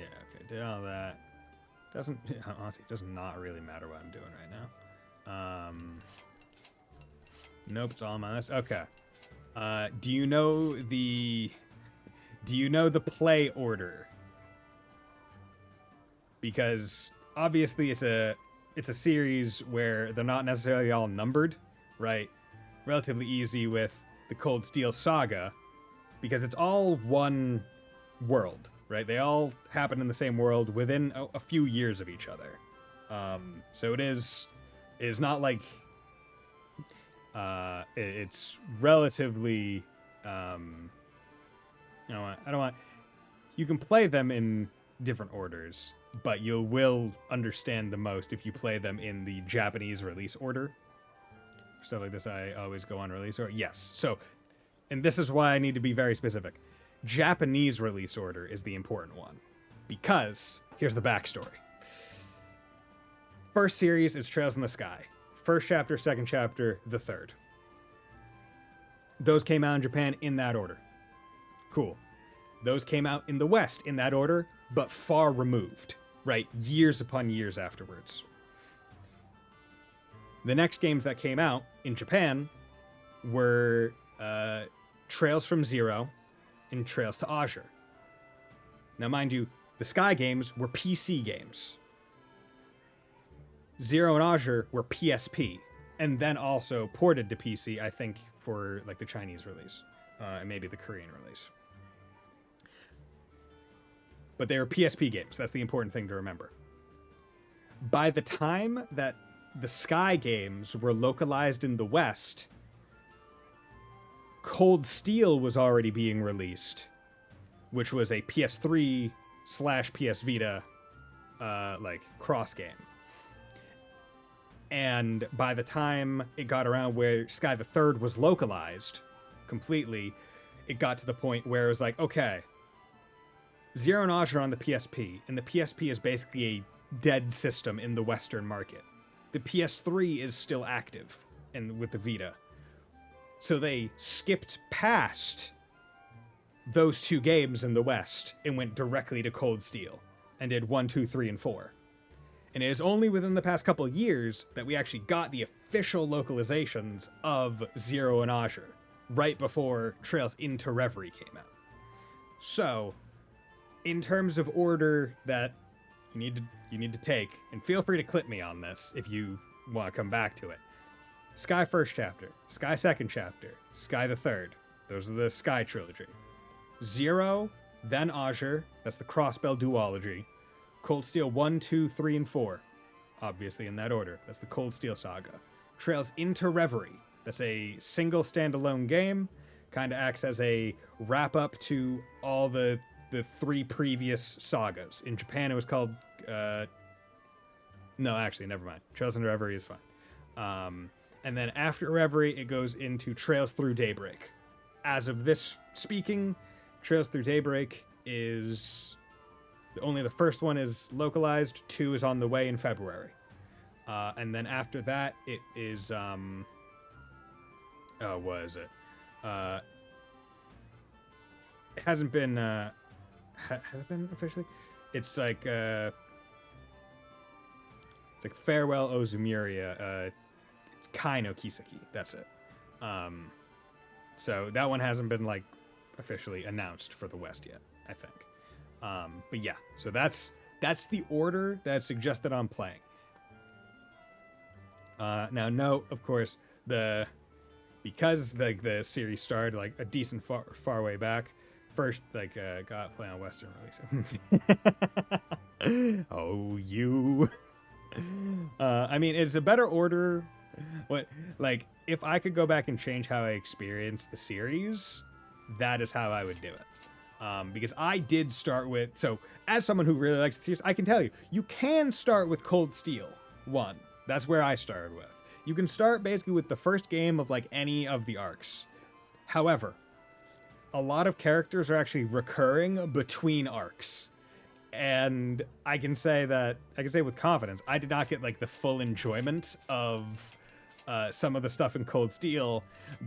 did all that. Honestly, it does not really matter what I'm doing right now. Nope, it's all on my list. Okay. Do you know the play order? Because obviously it's a series where they're not necessarily all numbered, right? Relatively easy with the Cold Steel Saga because it's all one world, right? They all happen in the same world within a few years of each other. So it is not like it's relatively, I don't want, you can play them in different orders, but you will understand the most if you play them in the Japanese release order. For stuff like this, I always go on release order. Yes. So, and this is why I need to be very specific. Japanese release order is the important one, because here's the backstory. First series is Trails in the Sky. First chapter, second chapter, the third. Those came out in Japan in that order. Cool. Those came out in the West in that order, but far removed, right? Years upon years afterwards. The next games that came out in Japan were Trails from Zero and Trails to Azure. Now, mind you, the Sky games were PC games. Zero and Azure were PSP, and then also ported to PC, I think, for like the Chinese release, and maybe the Korean release. But they were PSP games. That's the important thing to remember. By the time that the Sky games were localized in the West, Cold Steel was already being released, which was a PS3/PS Vita like cross game. And by the time it got around where Sky the Third was localized completely, it got to the point where it was like, okay, Zero and Azure on the PSP, and the PSP is basically a dead system in the Western market. The PS3 is still active and with the Vita. So they skipped past those two games in the West and went directly to Cold Steel and did 1, 2, 3, and 4. And it is only within the past couple of years that we actually got the official localizations of Zero and Azure, right before Trails into Reverie came out. So, in terms of order that you need to take, and feel free to clip me on this if you want to come back to it. Sky first chapter, Sky second chapter, Sky the third. Those are the Sky trilogy. Zero, then Azure, that's the Crossbell duology. Cold Steel 1, 2, 3, and 4. Obviously in that order. That's the Cold Steel saga. Trails into Reverie. That's a single standalone game. Kind of acts as a wrap-up to all the 3 previous sagas. In Japan, it was called... no, actually, never mind. Trails into Reverie is fine. And then after Reverie, it goes into Trails Through Daybreak. As of this speaking, Trails Through Daybreak is... only the first one is localized. 2 is on the way in February. And then after that, it is... oh, what is it? It hasn't been... has it been officially? It's like... it's like Farewell Ozumuria. It's Kai no Kiseki. That's it. So that one hasn't been like officially announced for the West yet, I think. But yeah, so that's the order that's suggested on playing. Now, no, of course, because the series started like a decent far way back. First, like, got play on Western release. Oh, you. I mean, it's a better order. What, like, if I could go back and change how I experienced the series, that is how I would do it. Because I did start with, so as someone who really likes the series, I can tell you, you can start with Cold Steel 1. That's where I started with. You can start basically with the first game of like any of the arcs. However, a lot of characters are actually recurring between arcs. And I can say with confidence, I did not get like the full enjoyment of some of the stuff in Cold Steel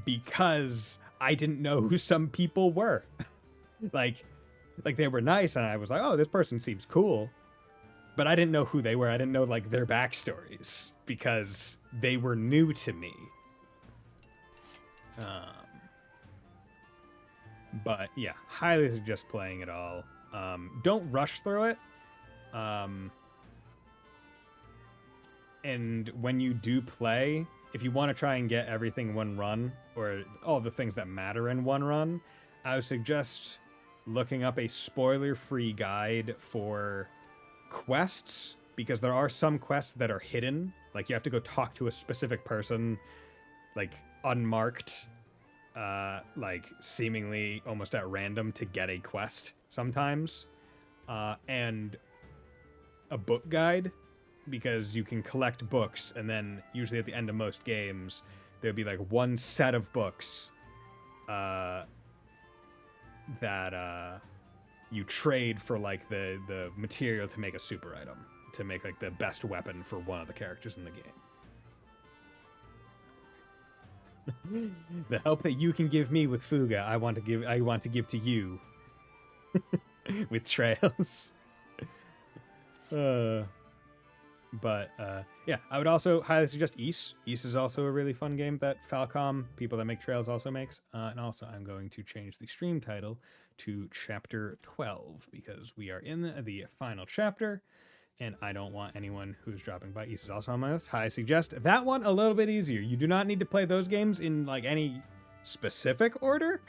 because I didn't know who some people were. like they were nice and I was like, oh, this person seems cool. But I didn't know who they were. I didn't know like their backstories because they were new to me. But yeah, highly suggest playing it all. Don't rush through it. And when you do play, if you want to try and get everything in one run, or all the things that matter in one run, I would suggest looking up a spoiler-free guide for quests, because there are some quests that are hidden. Like, you have to go talk to a specific person, like, unmarked, like, seemingly almost at random to get a quest sometimes. And a book guide, because you can collect books, and then usually at the end of most games, there'll be, like, one set of books, that, you trade for, like, the material to make a super item, to make, like, the best weapon for one of the characters in the game. The help that you can give me with Fuga, I want to give to you with Trails. Yeah, I would also highly suggest Ys. Ys is also a really fun game that Falcom, people that make Trails, also makes. And also, I'm going to change the stream title to Chapter 12, because we are in the final chapter, and I don't want anyone who's dropping by. Ys is also on my list. I suggest that one a little bit easier. You do not need to play those games in, like, any specific order,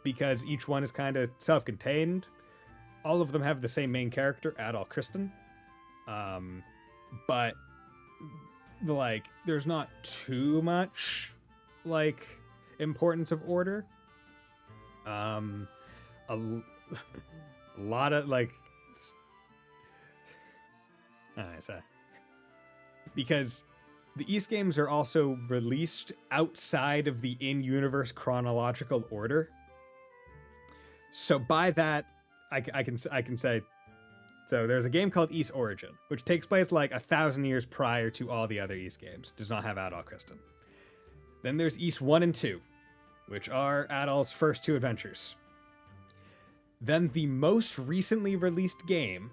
because each one is kind of self-contained. All of them have the same main character, Adol Kristen. But, like, there's not too much, like, importance of order. A lot of, like, because the Ys games are also released outside of the in-universe chronological order. So by that, I can say, so there's a game called Ys Origin, which takes place like 1,000 years prior to all the other Ys games. Does not have Adol Kristen. Then there's Ys 1 and 2, which are Adol's first 2 adventures. Then the most recently released game,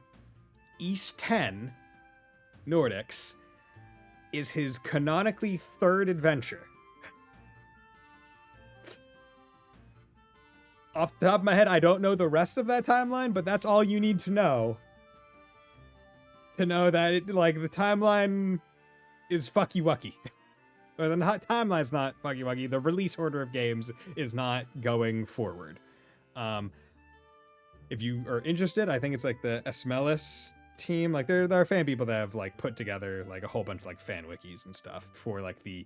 Ys 10, Nordics, is his canonically 3rd adventure. Off the top of my head, I don't know the rest of that timeline, but that's all you need to know. To know that, it, like, the timeline is fucky-wucky. Or the timeline's not fucky-wucky. The release order of games is not going forward. if you are interested, I think it's like the Esmelis team. Like there are fan people that have like put together like a whole bunch of like fan wikis and stuff for like the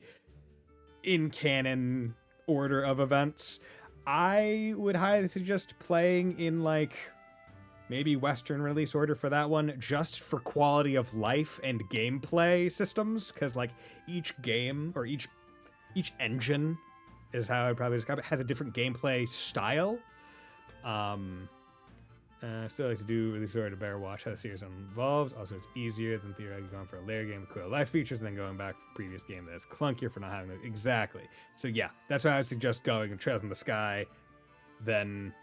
in canon order of events. I would highly suggest playing in like maybe Western release order for that one, just for quality of life and gameplay systems, because like each game or each engine is how I'd probably describe it, has a different gameplay style. I still like to do release order to better watch how the series evolves. Also, it's easier than theoretically going for a layer game with cool life features and then going back to the previous game that is clunkier for not having them. Exactly. So yeah, that's why I would suggest going and Trails in the Sky. Then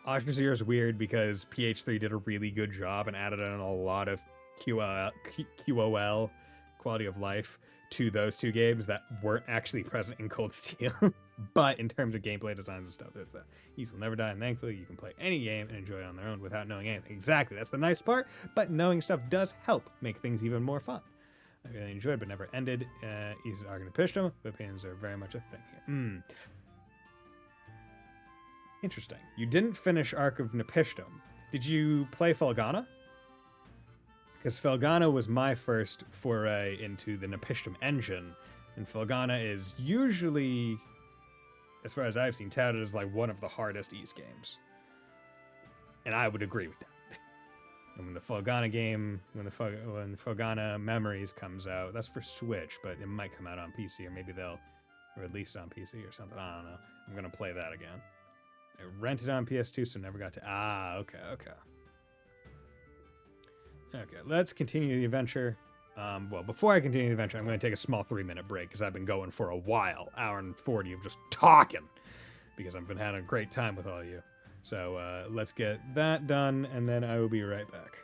Ocean Zero is weird because PH3 did a really good job and added in a lot of QOL, quality of life, to those two games that weren't actually present in Cold Steel. But in terms of gameplay designs and stuff, it's East will never die, and thankfully you can play any game and enjoy it on their own without knowing anything. Exactly, that's the nice part, but knowing stuff does help make things even more fun. I really enjoyed but never ended East's Arc of Nepishtim, but opinions are very much a thing here. Interesting. You didn't finish Arc of Nepishtim. Did you play Felghana? Because Felghana was my first foray into the Nepishtim engine, and Felghana is usually, as far as I've seen, touted as like one of the hardest East games. And I would agree with that. And when the Felghana game, when Felghana Memories comes out, that's for Switch, but it might come out on PC, or maybe they'll release it on PC or something. I don't know. I'm going to play that again. I rented on PS2, so never got to... okay. Okay, let's continue the adventure. Well, before I continue the adventure, I'm going to take a small 3-minute break because I've been going for a while, hour and 40 of just talking, because I've been having a great time with all of you. So let's get that done, and then I will be right back.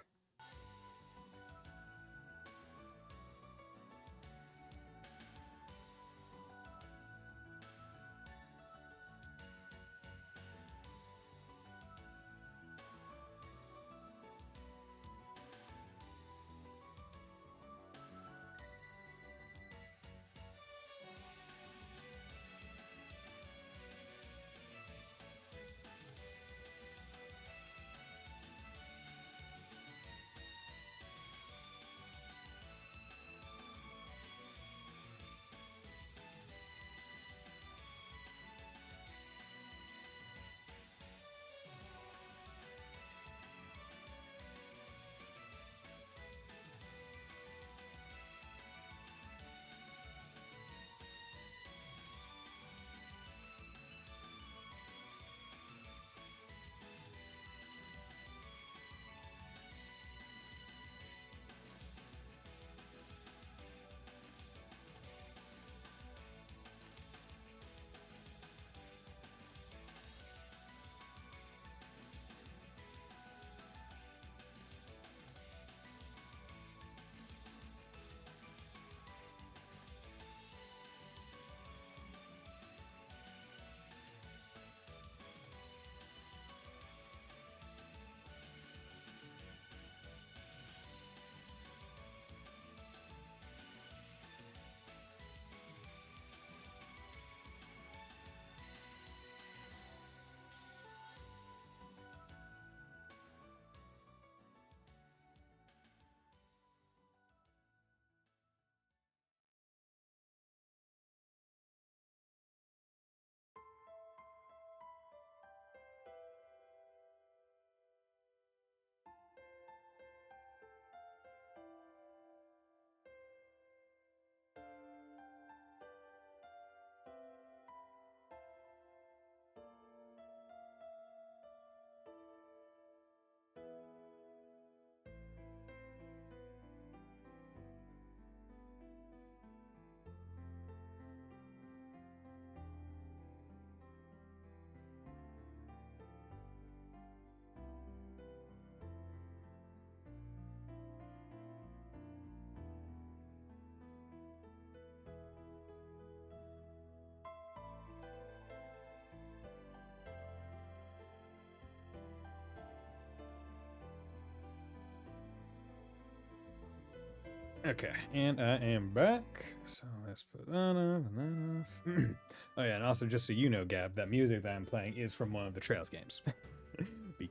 Okay, and I am back. So let's put that off and that off. Oh yeah, and also just so you know, Gab, that music that I'm playing is from one of the Trails games.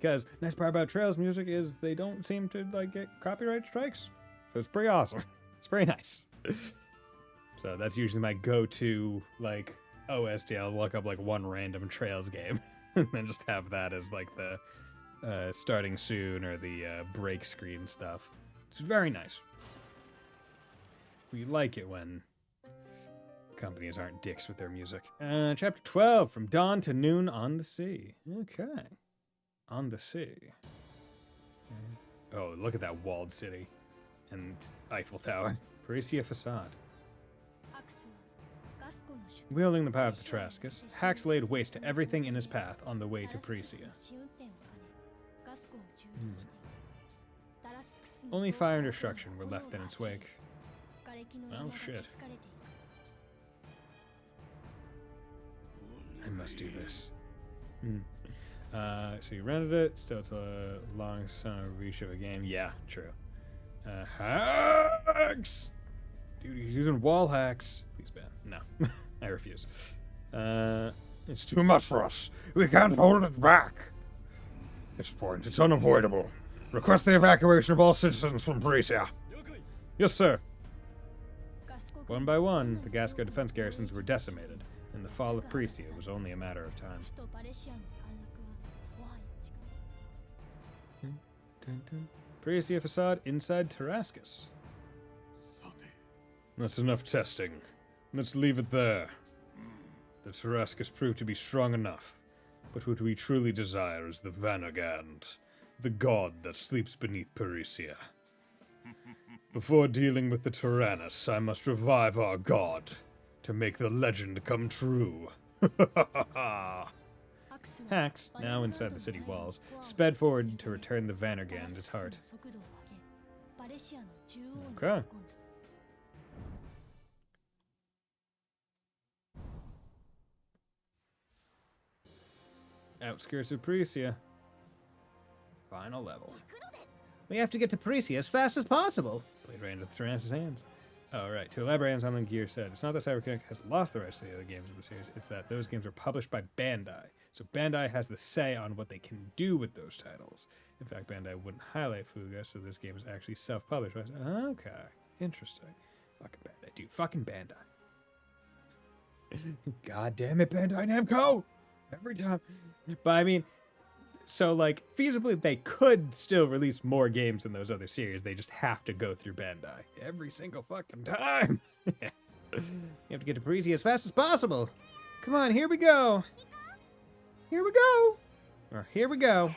Because nice part about Trails music is they don't seem to like get copyright strikes. So it's pretty awesome. It's pretty nice. So that's usually my go-to like OST. I'll look up like one random Trails game and then just have that as like the starting soon or the break screen stuff. It's very nice. We like it when companies aren't dicks with their music. Chapter 12, From Dawn to Noon on the Sea. Okay. On the sea. Oh, look at that walled city and Eiffel Tower. Parisia facade. Wielding the power of the Tarascus, Hax laid waste to everything in his path on the way to Parisia. Only fire and destruction were left in its wake. Oh shit. I must do this. So you rented it. Still, it's a long summer reach of a game. Yeah, true. Hacks! Dude, he's using wall hacks. Please ban. No, I refuse. It's too much for us. We can't hold it back. At this point, it's unavoidable. Request the evacuation of all citizens from Parisia. Yes, sir. One by one, the Gasco defense garrisons were decimated, and the fall of Parisia was only a matter of time. Parisia facade inside Tarascus. That's enough testing. Let's leave it there. The Tarascus proved to be strong enough, but what we truly desire is the Vanagand, the god that sleeps beneath Parisia. Before dealing with the Tyrannus, I must revive our god to make the legend come true. Hax, now inside the city walls, sped forward to return the Vanagand its heart. Okay. Outskirts of Parisia. Final level. We have to get to Parisia as fast as possible. Played right into the Tyrannus' hands. Oh, right. To elaborate on something Gear said, it's not that Cyberpunk has lost the rights to the other games of the series, it's that those games are published by Bandai. So Bandai has the say on what they can do with those titles. In fact, Bandai wouldn't highlight Fuga, so this game is actually self-published. Okay. Interesting. Fucking Bandai. Dude, fucking Bandai. God damn it, Bandai Namco! Every time. But I mean, so like, feasibly, they could still release more games than those other series. They just have to go through Bandai every single fucking time. You have to get to Parisia as fast as possible. Come on, here we go. Here we go. Or here we go.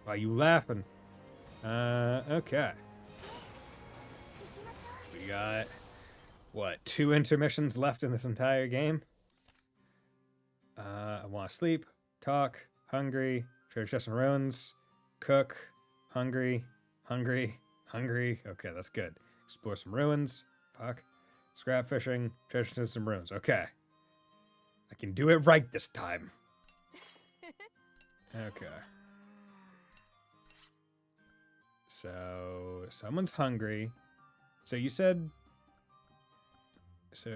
Why are you laughing? Okay. We got, what, 2 intermissions left in this entire game? I want to sleep, talk, hungry, treasure chest and ruins, cook, hungry, hungry, hungry. Okay, that's good. Explore some ruins. Fuck. Scrap fishing, treasure chest and ruins. Okay. I can do it right this time. Okay. So, someone's hungry. So you said... So,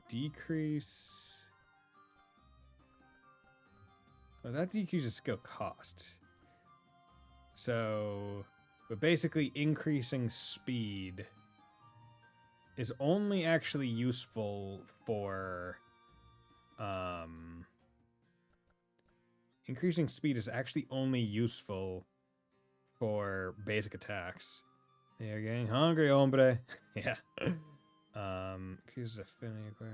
decrease... Well, that decreases skill cost. So, but basically increasing speed is only actually useful for, increasing speed is actually only useful for basic attacks. They're getting hungry, hombre. Yeah. Increases affinity.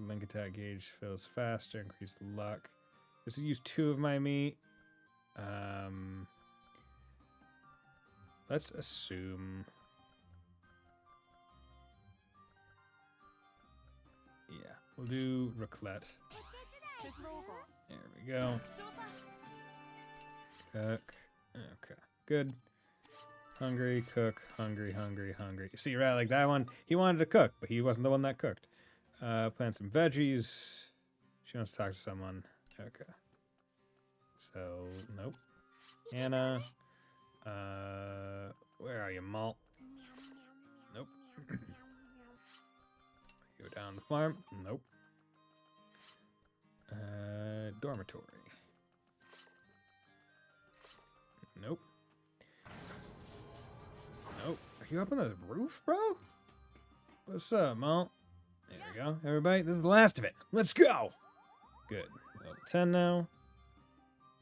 Link attack gauge fills faster, increase luck. This will use 2 of my meat. Let's assume. Yeah, we'll do raclette. There we go. Cook. Okay, good. Hungry, cook, hungry, hungry, hungry. See, right, like that one, he wanted to cook, but he wasn't the one that cooked. Plant some veggies. She wants to talk to someone. Okay. So, nope. Anna. Where are you, Malt? Nope. Go down the farm. Nope. Dormitory. Nope. Nope. Are you up on the roof, bro? What's up, Mal? There we go. Everybody, this is the last of it. Let's go! Good. Level 10 now.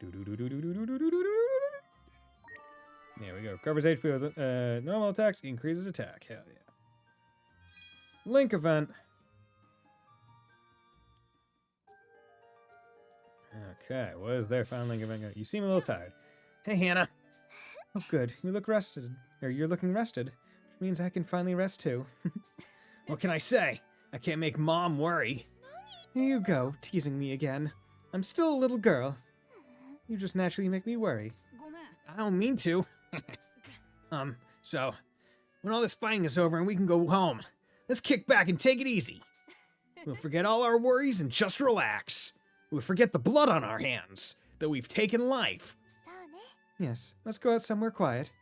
There we go. Covers HP with normal attacks, increases attack. Hell yeah. Link event. Okay, what is their final link event? You seem a little tired. Hey, Hannah. Oh, good. You look rested. Or you're looking rested, which means I can finally rest too. What can I say? I can't make Mom worry. Here you go, teasing me again. I'm still a little girl. You just naturally make me worry. I don't mean to. So, when all this fighting is over and we can go home, let's kick back and take it easy. We'll forget all our worries and just relax. We'll forget the blood on our hands, that we've taken life. Yes, let's go out somewhere quiet.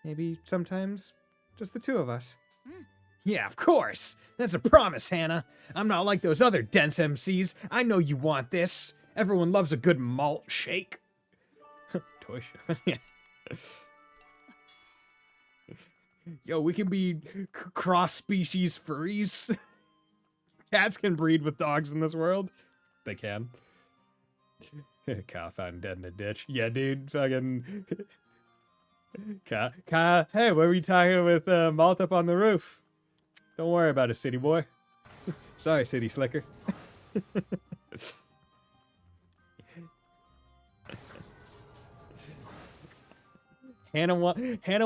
Maybe sometimes just the two of us. Yeah, of course. That's a promise, Hannah. I'm not like those other dense MCs. I know you want this. Everyone loves a good malt shake. Toy chef. Yo, we can be cross-species furries. Cats can breed with dogs in this world. They can. Cow found dead in a ditch. Yeah, dude. Fucking... Cow. Hey, what were you talking with Malt up on the roof? Don't worry about it, city boy. Sorry, city slicker. Hannah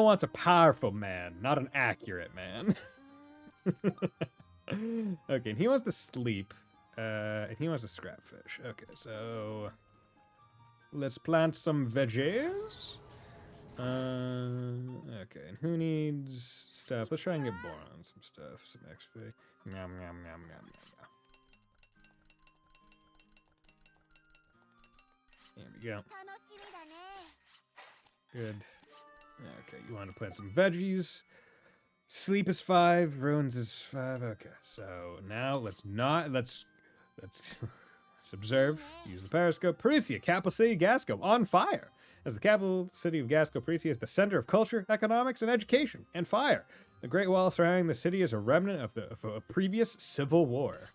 wants a powerful man, not an accurate man. Okay, and he wants to sleep. And he wants to scrap fish. Okay, so... let's plant some veggies. Okay, and who needs stuff? Let's try and get boron some stuff, some XP. Yum, yum, yum, yum, yum, yum. There we go. Good. Okay, you want to plant some veggies. Sleep is 5, ruins is 5. Okay, so now let's observe. Use the periscope. Parisia, capital city, Gasco, on fire. As the capital city of Gasco, Parisia is the center of culture, economics, and education, and fire. The Great Wall surrounding the city is a remnant of a previous civil war.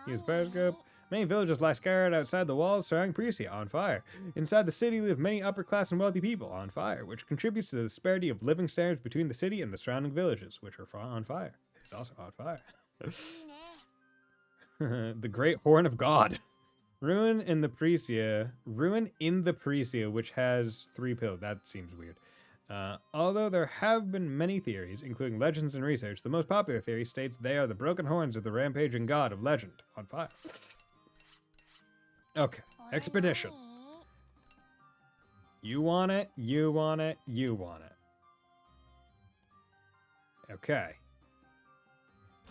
Use the periscope. Many villages lie scattered outside the walls surrounding Parisia, on fire. Inside the city live many upper-class and wealthy people, on fire, which contributes to the disparity of living standards between the city and the surrounding villages, which are on fire. It's also on fire. The Great Horn of God. Ruin in the Parisia, which has 3 pillars. That seems weird. Although there have been many theories, including legends and research, the most popular theory states they are the broken horns of the rampaging god of legend, on fire. Okay, expedition. You want it, you want it, you want it. Okay.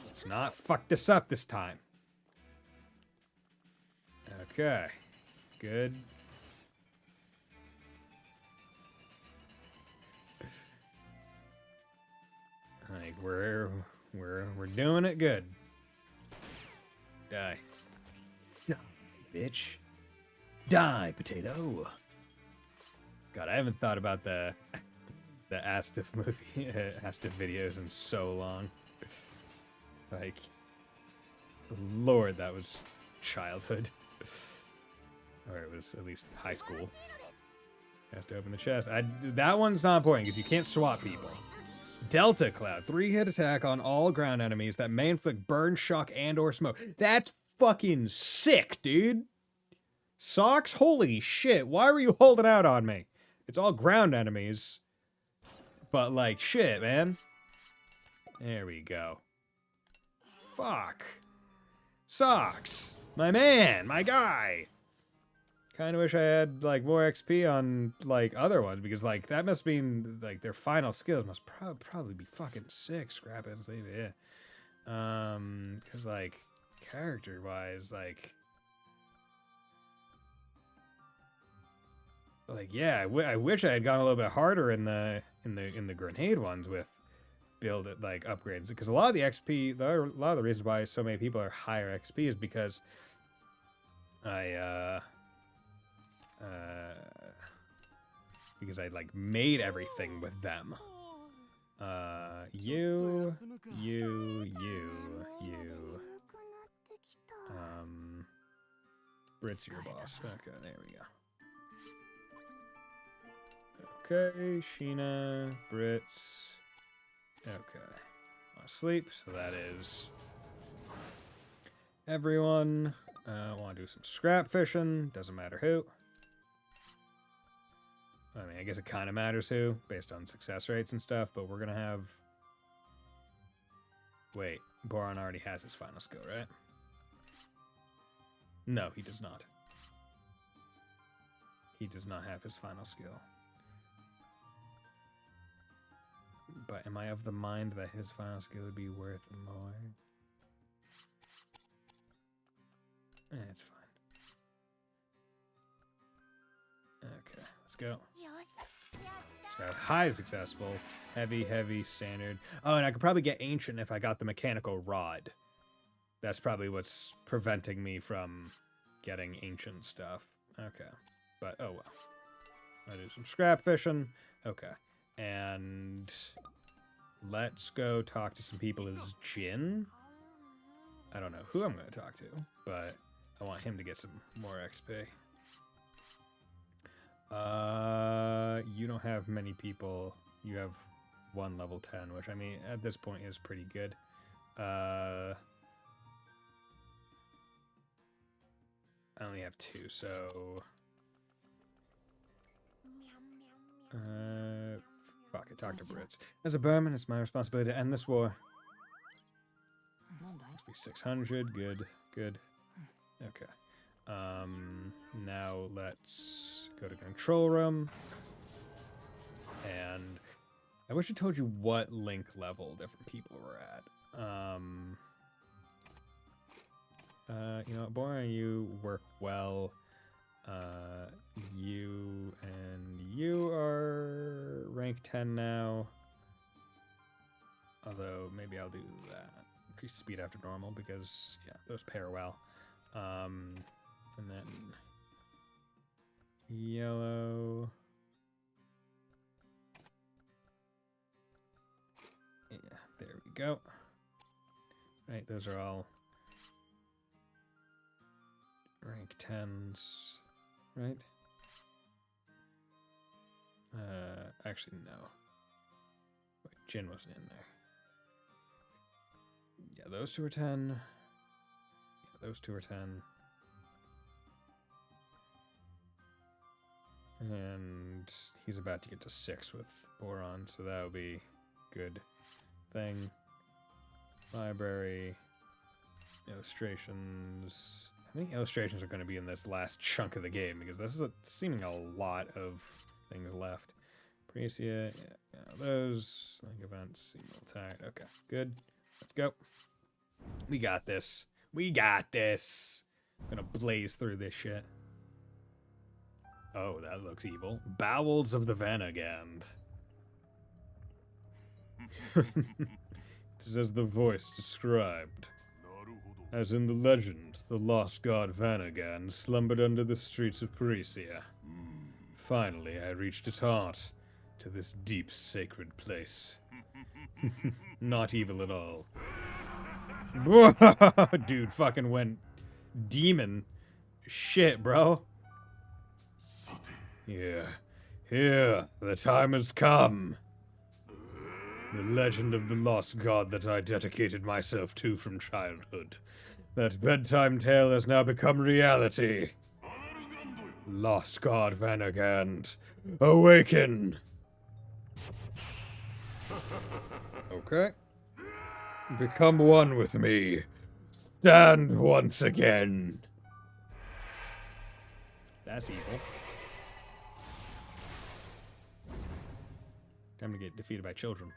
Let's not fuck this up this time. Okay. Good. Like we're doing it good. Die. Die, bitch. Die, potato. God, I haven't thought about the Astif movie, Astif videos in so long. Like, Lord, that was childhood. Or it was at least high school. Has to open the chest. That one's not important because you can't swap people. Delta Cloud, 3-hit attack on all ground enemies that may inflict burn, shock, and or smoke. That's fucking sick, dude. Socks? Holy shit. Why were you holding out on me? It's all ground enemies. But like, shit, man. There we go. Fuck. Socks. My man, my guy. Kind of wish I had like more XP on like other ones because like that must mean like their final skills must probably be fucking sick. Scrap it and save it, yeah. Because like character wise, like yeah, I wish I had gone a little bit harder in the grenade ones with build it, like upgrades. Because a lot of the XP, a lot of the reasons why so many people are higher XP is because I like made everything with them. You. Brit's your boss. Okay, there we go. Okay, Sheena, Brits. Okay. Sleep, so that is everyone. Want to do some scrap fishing. Doesn't matter who. I mean, I guess it kind of matters who, based on success rates and stuff, but we're going to have... Wait, Boron already has his final skill, right? No, he does not. He does not have his final skill. But am I of the mind that his final skill would be worth more? It's fine. Okay, let's go. So high successful, heavy, standard. Oh, and I could probably get ancient if I got the mechanical rod. That's probably what's preventing me from getting ancient stuff. Okay, but oh well. I'll do some scrap fishing. Okay, and let's go talk to some people as Jin. I don't know who I'm going to talk to, but I want him to get some more XP. You don't have many people. You have one level 10, which I mean at this point is pretty good. I only have 2, so fuck it, talk to Brits. As a Burman, it's my responsibility to end this war. Must be 600, good. Okay. Now let's go to control room. And I wish I told you what link level different people were at. You know, Boron, you work well. You and you are rank 10 now. Although maybe I'll do that. Increase speed after normal because yeah, those pair well. And then yellow. Yeah, there we go. Right, those are all rank 10s, right? Actually, no. Wait, Jin wasn't in there. Yeah, those two are 10. Yeah, those two are 10. And he's about to get to 6 with Boron, so that'll be good thing. Library. Illustrations. How many illustrations are going to be in this last chunk of the game? Because this is seeming a lot of things left. Precia, yeah, those. Link events, email attack. Okay, good. Let's go. We got this. We got this. I'm going to blaze through this shit. Oh, that looks evil. Bowels of the Vanagand. Just as the voice described. As in the legend, the lost god Vanagand slumbered under the streets of Parisia. Finally, I reached its heart, to this deep sacred place. Not evil at all. Dude fucking went demon. Shit, bro. Here, the time has come. The legend of the lost god that I dedicated myself to from childhood. That bedtime tale has now become reality. Lost god Vanagand, awaken! Okay. Become one with me. Stand once again. That's evil. Time to get defeated by children.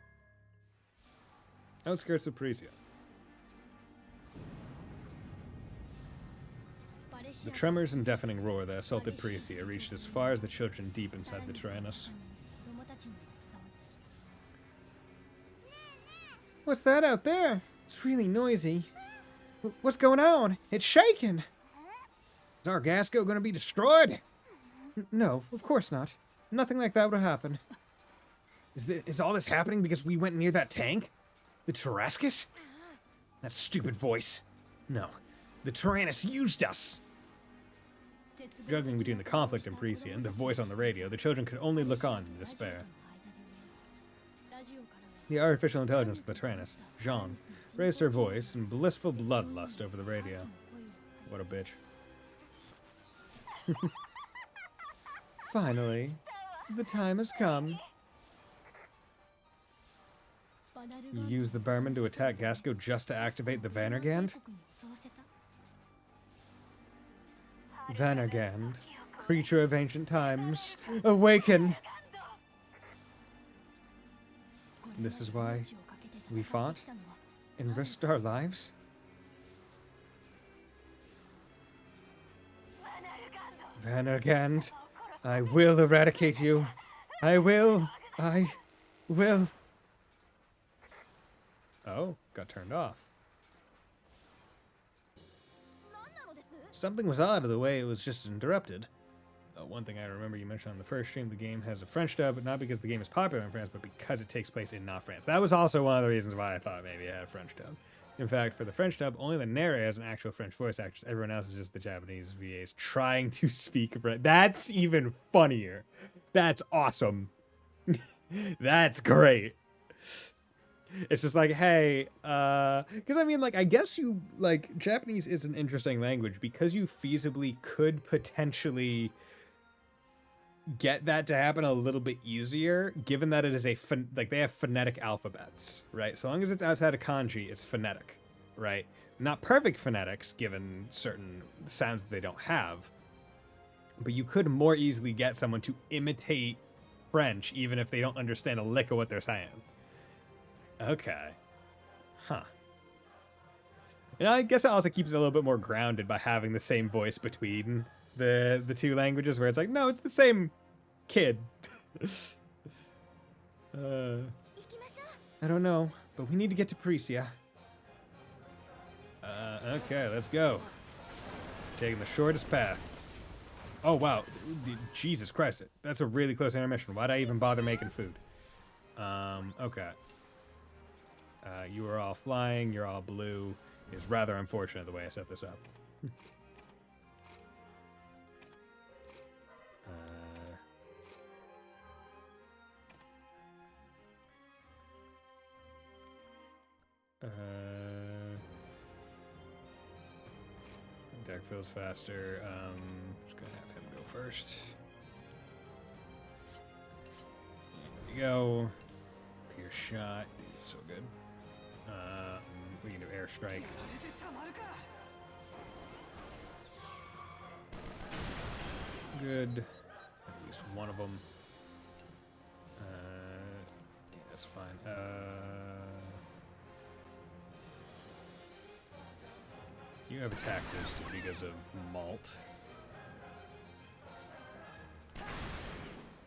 Outskirts of Parisia. The tremors and deafening roar that assaulted Parisia reached as far as the children deep inside the Tyrannus. What's that out there? It's really noisy. What's going on? It's shaking. Is our Gasco gonna be destroyed? No, of course not. Nothing like that would happen. Is all this happening because we went near that tank? The Tarascus? That stupid voice. No, the Tyrannus used us. Juggling between the conflict in Parisia and the voice on the radio, the children could only look on in despair. The artificial intelligence of the Tyrannus, Jean, raised her voice in blissful bloodlust over the radio. What a bitch. Finally, the time has come. You used the Barman to attack Gasco just to activate the Vannergand? Vannergand, creature of ancient times, awaken! This is why we fought and risked our lives? Vannergand, I will eradicate you. I will. Oh, got turned off. Something was odd of the way it was just interrupted. One thing I remember you mentioned on the first stream, the game has a French dub, but not because the game is popular in France, but because it takes place in not France. That was also one of the reasons why I thought maybe it had a French dub. In fact, for the French dub, only the narrator has an actual French voice actress. Everyone else is just the Japanese VAs trying to speak French. That's even funnier. That's awesome. That's great. It's just like, hey, because I mean, like, I guess you, like, Japanese is an interesting language because you feasibly could potentially get that to happen a little bit easier, given that it is like, they have phonetic alphabets, right? So long as it's outside of kanji, it's phonetic, right? Not perfect phonetics, given certain sounds that they don't have, but you could more easily get someone to imitate French, even if they don't understand a lick of what they're saying. Okay. Huh. And I guess it also keeps it a little bit more grounded by having the same voice between the two languages, where it's like, no, it's the same kid. I don't know, but we need to get to Parisia. Okay, let's go. Taking the shortest path. Oh, wow. Jesus Christ. That's a really close intermission. Why'd I even bother making food? Okay. You are all flying, you're all blue. It's rather unfortunate the way I set this up. Deck feels faster. Just gonna have him go first. There we go. Pierce shot. He's so good. We can do airstrike. Good. At least one of them. Yeah, that's fine. You have attack boost because of Malt.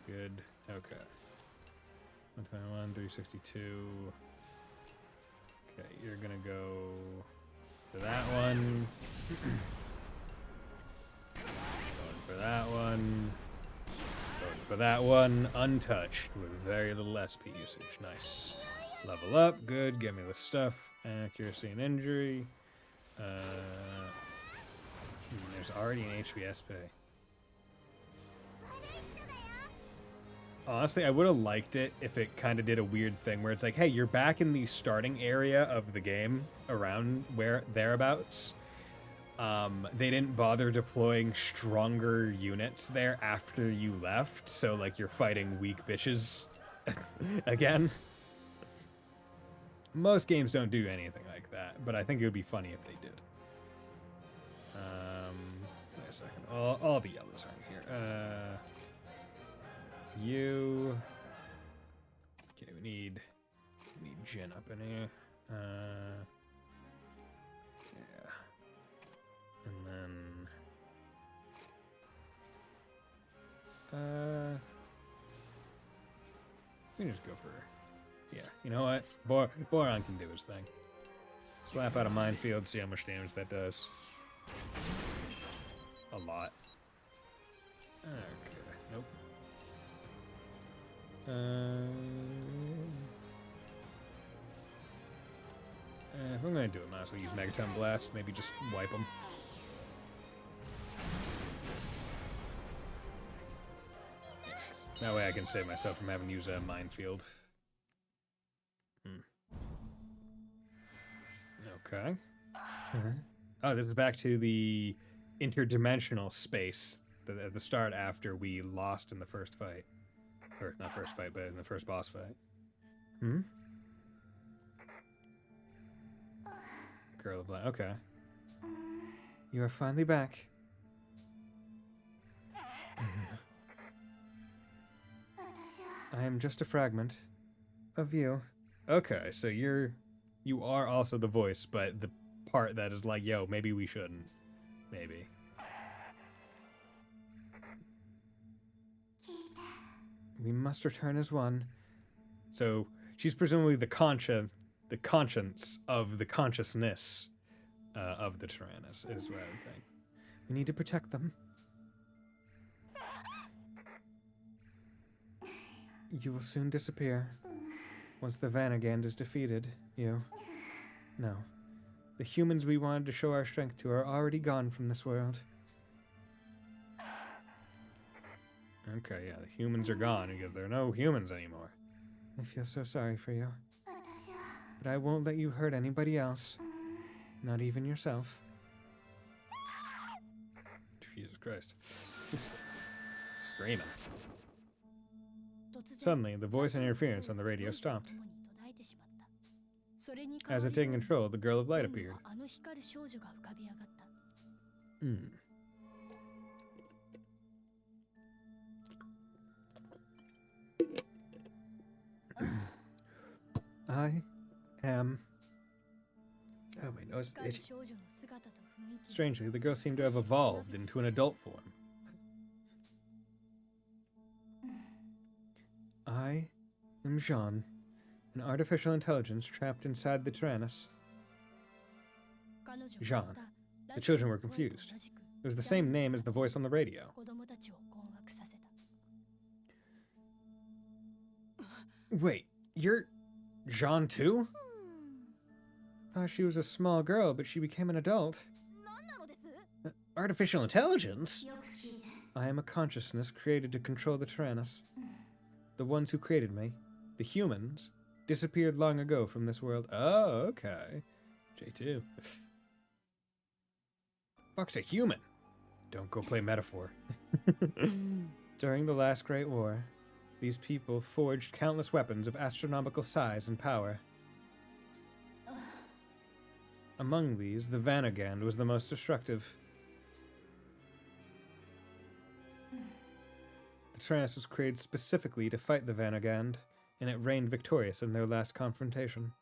Good. Okay. 121, 362. Okay, you're gonna go for that one. Going for that one. Going for that one. Untouched with very little SP usage. Nice. Level up. Good. Get me the stuff. Accuracy and injury. There's already an HPS pay. Honestly, I would have liked it if it kind of did a weird thing where it's like, hey, you're back in the starting area of the game around where thereabouts. They didn't bother deploying stronger units there after you left, so like you're fighting weak bitches again. Most games don't do anything like that, but I think it would be funny if they did. Wait a second. All the yellows aren't here. You. Okay, we need Jin up in here. Yeah. And then we can just go for Yeah, you know what? Boron can do his thing. Slap out a minefield, see how much damage that does. A lot. Okay, nope. If I'm gonna do it, might as well use Megaton Blast. Maybe just wipe them. That way I can save myself from having to use a minefield. Okay. Oh, this is back to the interdimensional space at the start after we lost in the first fight. Or, not first fight, but in the first boss fight. Girl of Light, okay. You are finally back. I am just a fragment of you. Okay, so you are also the voice, but the part that is like, yo, maybe we shouldn't. Maybe. We must return as one. So she's presumably the conscience of the consciousness of the Tyrannus, is what I would think. We need to protect them. You will soon disappear. Once the Vanagand is defeated, you... No. The humans we wanted to show our strength to are already gone from this world. Okay, yeah, the humans are gone because there are no humans anymore. I feel so sorry for you. But I won't let you hurt anybody else. Not even yourself. Jesus Christ. Screaming. Suddenly, the voice and interference on the radio stopped. As if taking control, the Girl of Light appeared. I am... Oh, my nose is itchy. Strangely, the girl seemed to have evolved into an adult form. I am Jean, an artificial intelligence trapped inside the Tyrannus. Jean. The children were confused. It was the same name as the voice on the radio. Wait, you're Jean too? Thought she was a small girl, but she became an adult. Artificial intelligence? I am a consciousness created to control the Tyrannus. The ones who created me, the humans, disappeared long ago from this world. Oh, okay. J2. Fuck's a human? Don't go play metaphor. During the last Great War, these people forged countless weapons of astronomical size and power. Among these, the Vanagand was the most destructive. The Tyrannus was created specifically to fight the Vanagand, and it reigned victorious in their last confrontation.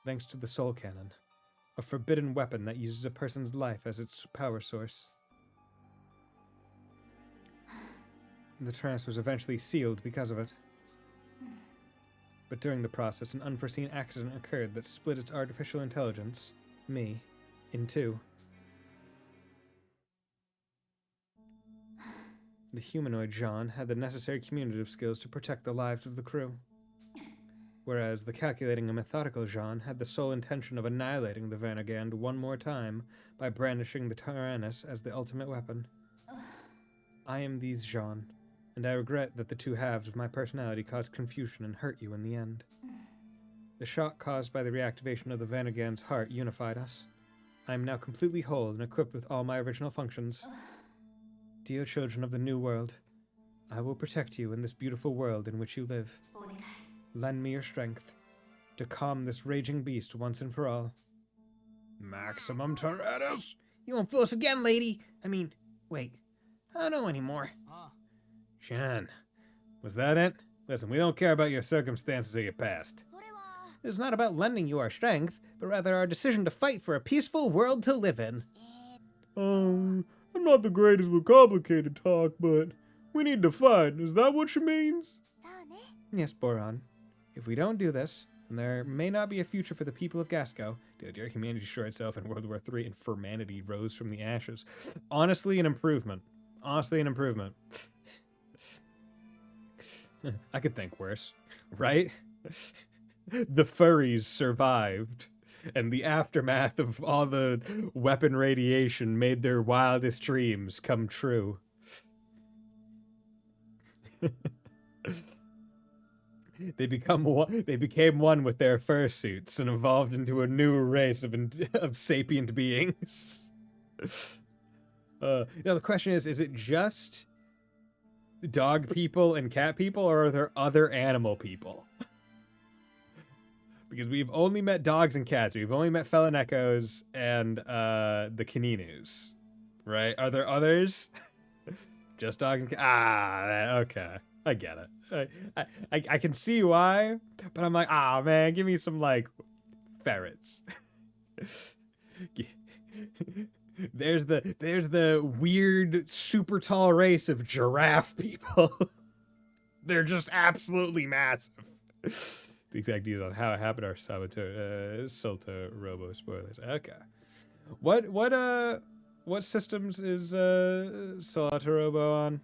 Thanks to the Soul Cannon, a forbidden weapon that uses a person's life as its power source. The Tyrannus was eventually sealed because of it. But during the process, an unforeseen accident occurred that split its artificial intelligence, me, in two. The humanoid Jean had the necessary communicative skills to protect the lives of the crew, whereas the calculating and methodical Jean had the sole intention of annihilating the Vanagand one more time by brandishing the Tyrannus as the ultimate weapon. I am these Jean, and I regret that the two halves of my personality caused confusion and hurt you in the end. The shock caused by the reactivation of the Vanagand's heart unified us. I am now completely whole and equipped with all my original functions. Dear children of the New World, I will protect you in this beautiful world in which you live. Lend me your strength to calm this raging beast once and for all. Maximum Tyrannus! You won't fool us again, lady! Wait. I don't know anymore. Jean, was that it? Listen, we don't care about your circumstances or your past. It is not about lending you our strength, but rather our decision to fight for a peaceful world to live in. I'm not the greatest with complicated talk, but we need to fight. Is that what she means? Yes, Boron. If we don't do this, then there may not be a future for the people of Gasco. Did your humanity destroy itself in World War III and humanity rose from the ashes? Honestly, an improvement. Honestly, an improvement. I could think worse, right? The furries survived, and the aftermath of all the weapon radiation made their wildest dreams come true. They became one with their fursuits and evolved into a new race of sapient beings. Now the question is it just dog people and cat people, or are there other animal people? Because we've only met dogs and cats. We've only met Felinekos and the Caninus, right? Are there others? Just dogs and cats? Ah, okay. I get it. I can see why, but I'm like, man, give me some, like, ferrets. There's the weird, super tall race of giraffe people. They're just absolutely massive. The exact details on how it happened are Solta Robo spoilers. Okay. What systems is Solta Robo on?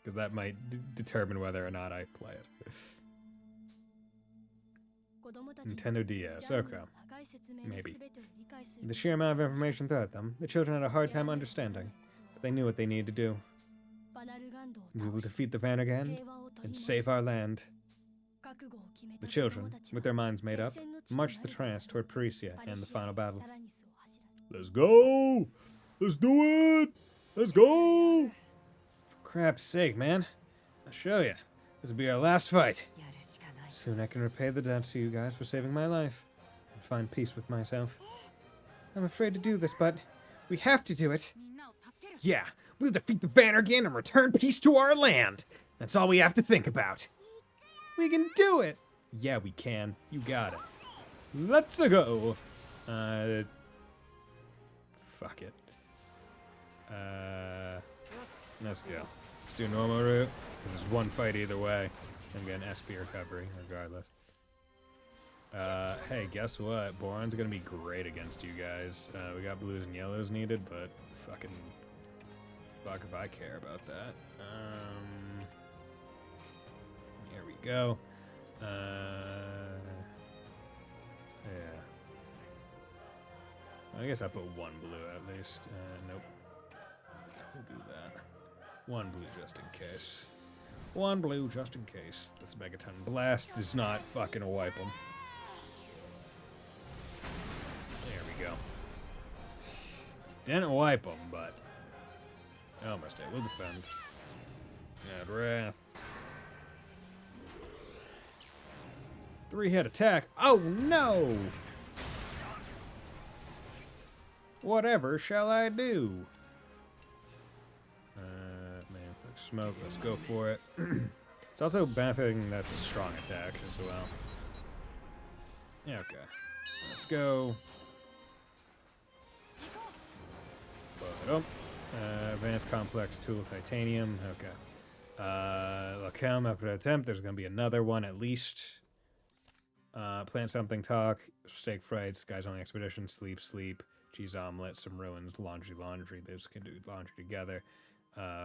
Because that might determine whether or not I play it. Nintendo DS. Okay. Maybe. The sheer amount of information thrown at them, the children had a hard time understanding, but they knew what they needed to do. We will defeat the Vanagand and save our land. The children, with their minds made up, marched the trance toward Parisia and the final battle. Let's go! Let's do it! Let's go! For crap's sake, man. I'll show you. This will be our last fight. Soon I can repay the debt to you guys for saving my life and find peace with myself. I'm afraid to do this, but we have to do it. Yeah, we'll defeat the Vanagand and return peace to our land. That's all we have to think about. We can do it! Yeah, we can. You got it. Let's go! Fuck it. Let's go. Let's do normal route. This is one fight either way. I'm getting SP recovery, regardless. Hey, guess what? Boron's gonna be great against you guys. We got blues and yellows needed, but fuck if I care about that. Here we go. Yeah. I guess I put one blue at least. Nope. We'll do that. One blue just in case. One blue just in case. This Megaton Blast does not fucking wipe them. There we go. Didn't wipe them, but almost did. We'll defend. Add Wrath. 3-hit attack. Oh no! Whatever shall I do? Manflick Smoke. Let's go for it. It's also benefiting that's a strong attack as well. Yeah, okay. Let's go. Blow it up. Advanced Complex Tool Titanium. Okay. Lacam after the attempt. There's going to be another one at least. Plant Something Talk. Steak Frights. Guys on the Expedition. Sleep. Cheese Omelet. Some Ruins. Laundry. Those can do laundry together.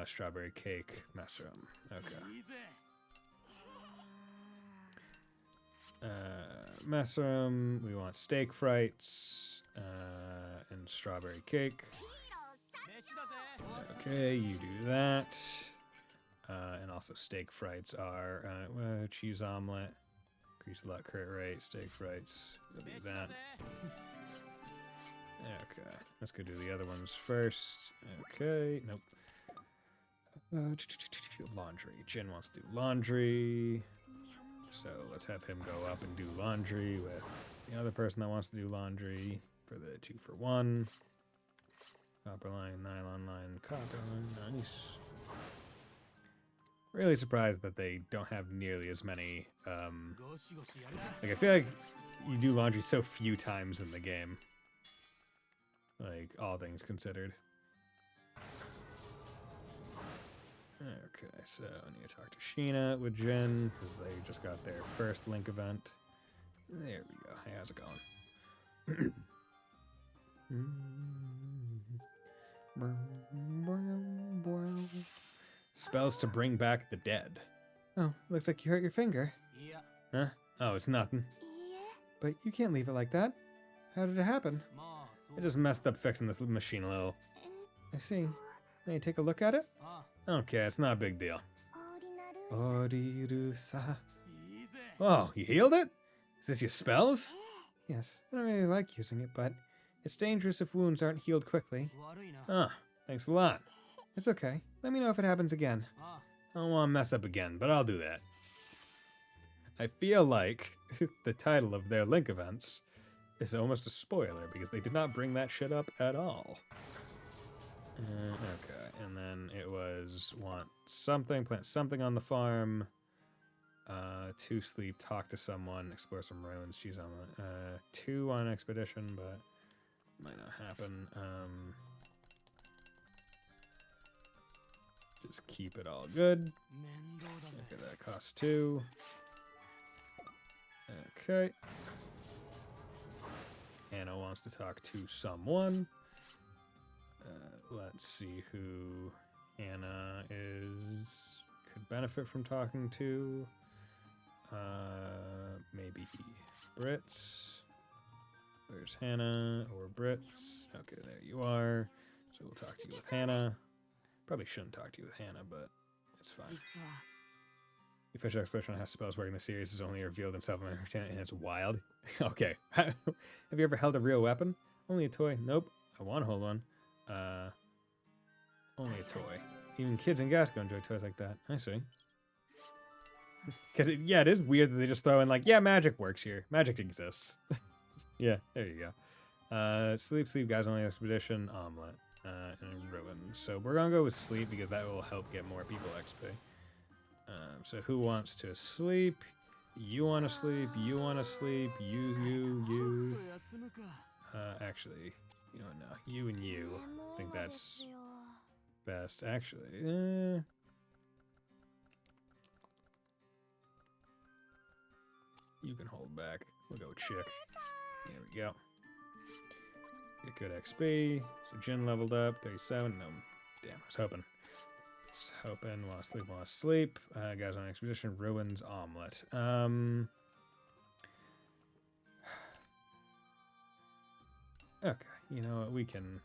Strawberry Cake. Mushroom. Okay. Mushroom. We want Steak Frights. And Strawberry Cake. Okay, you do that. And also Steak Frights are Cheese Omelet. Increase luck, crit rate, Steak Frights. We'll do that. Okay, let's go do the other ones first. Okay, nope. Laundry. Jin wants to do laundry. So let's have him go up and do laundry with the other person that wants to do laundry for the 2-for-1. Copper line, nylon line, copper line. Nice. Really surprised that they don't have nearly as many. Like, I feel like you do laundry so few times in the game. Like, all things considered. Okay, so I need to talk to Sheena with Jin, because they just got their first Link event. There we go. Hey, how's it going? Spells to bring back the dead. Oh, looks like you hurt your finger. Huh? Oh, it's nothing. But you can't leave it like that. How did it happen? I just messed up fixing this machine a little. I see. May I take a look at it? Okay, it's not a big deal. Orirusa. Oh, you healed it? Is this your spells? Yes, I don't really like using it, but it's dangerous if wounds aren't healed quickly. Huh, thanks a lot. It's okay. Let me know if it happens again. I don't want to mess up again, but I'll do that. I feel like the title of their Link events is almost a spoiler because they did not bring that shit up at all. Okay, and then it was want something, plant something on the farm, 2 sleep, talk to someone, explore some ruins. She's on 2 on expedition, but might not happen. Just keep it all good. Okay, that costs 2. Okay. Anna wants to talk to someone. Let's see who Anna could benefit from talking to. Maybe Brits. Where's Hannah or Brits? Okay, there you are. So we'll talk to you with Hannah. Probably shouldn't talk to you with Hannah, but it's fine. The official expression has spells working in the series is only revealed in supplementary content, and it's wild. Okay. Have you ever held a real weapon? Only a toy. Nope. I want to hold one. Only a toy. Even kids in Gasco enjoy toys like that. I see. Because, yeah, it is weird that they just throw in, like, yeah, magic works here. Magic exists. Yeah, there you go. Sleep, guys only expedition, omelet, and ruin. So we're going to go with sleep because that will help get more people XP. So who wants to sleep? You want to sleep, you want to sleep, you. Actually, you know, no, you and you. I think that's best. Actually, you can hold back. We'll go chick. There we go. Get good XP. So Jin leveled up, 37. No, damn, I was hoping. Want to sleep. Guys on expedition, ruins, omelet. Okay, you know what, we can...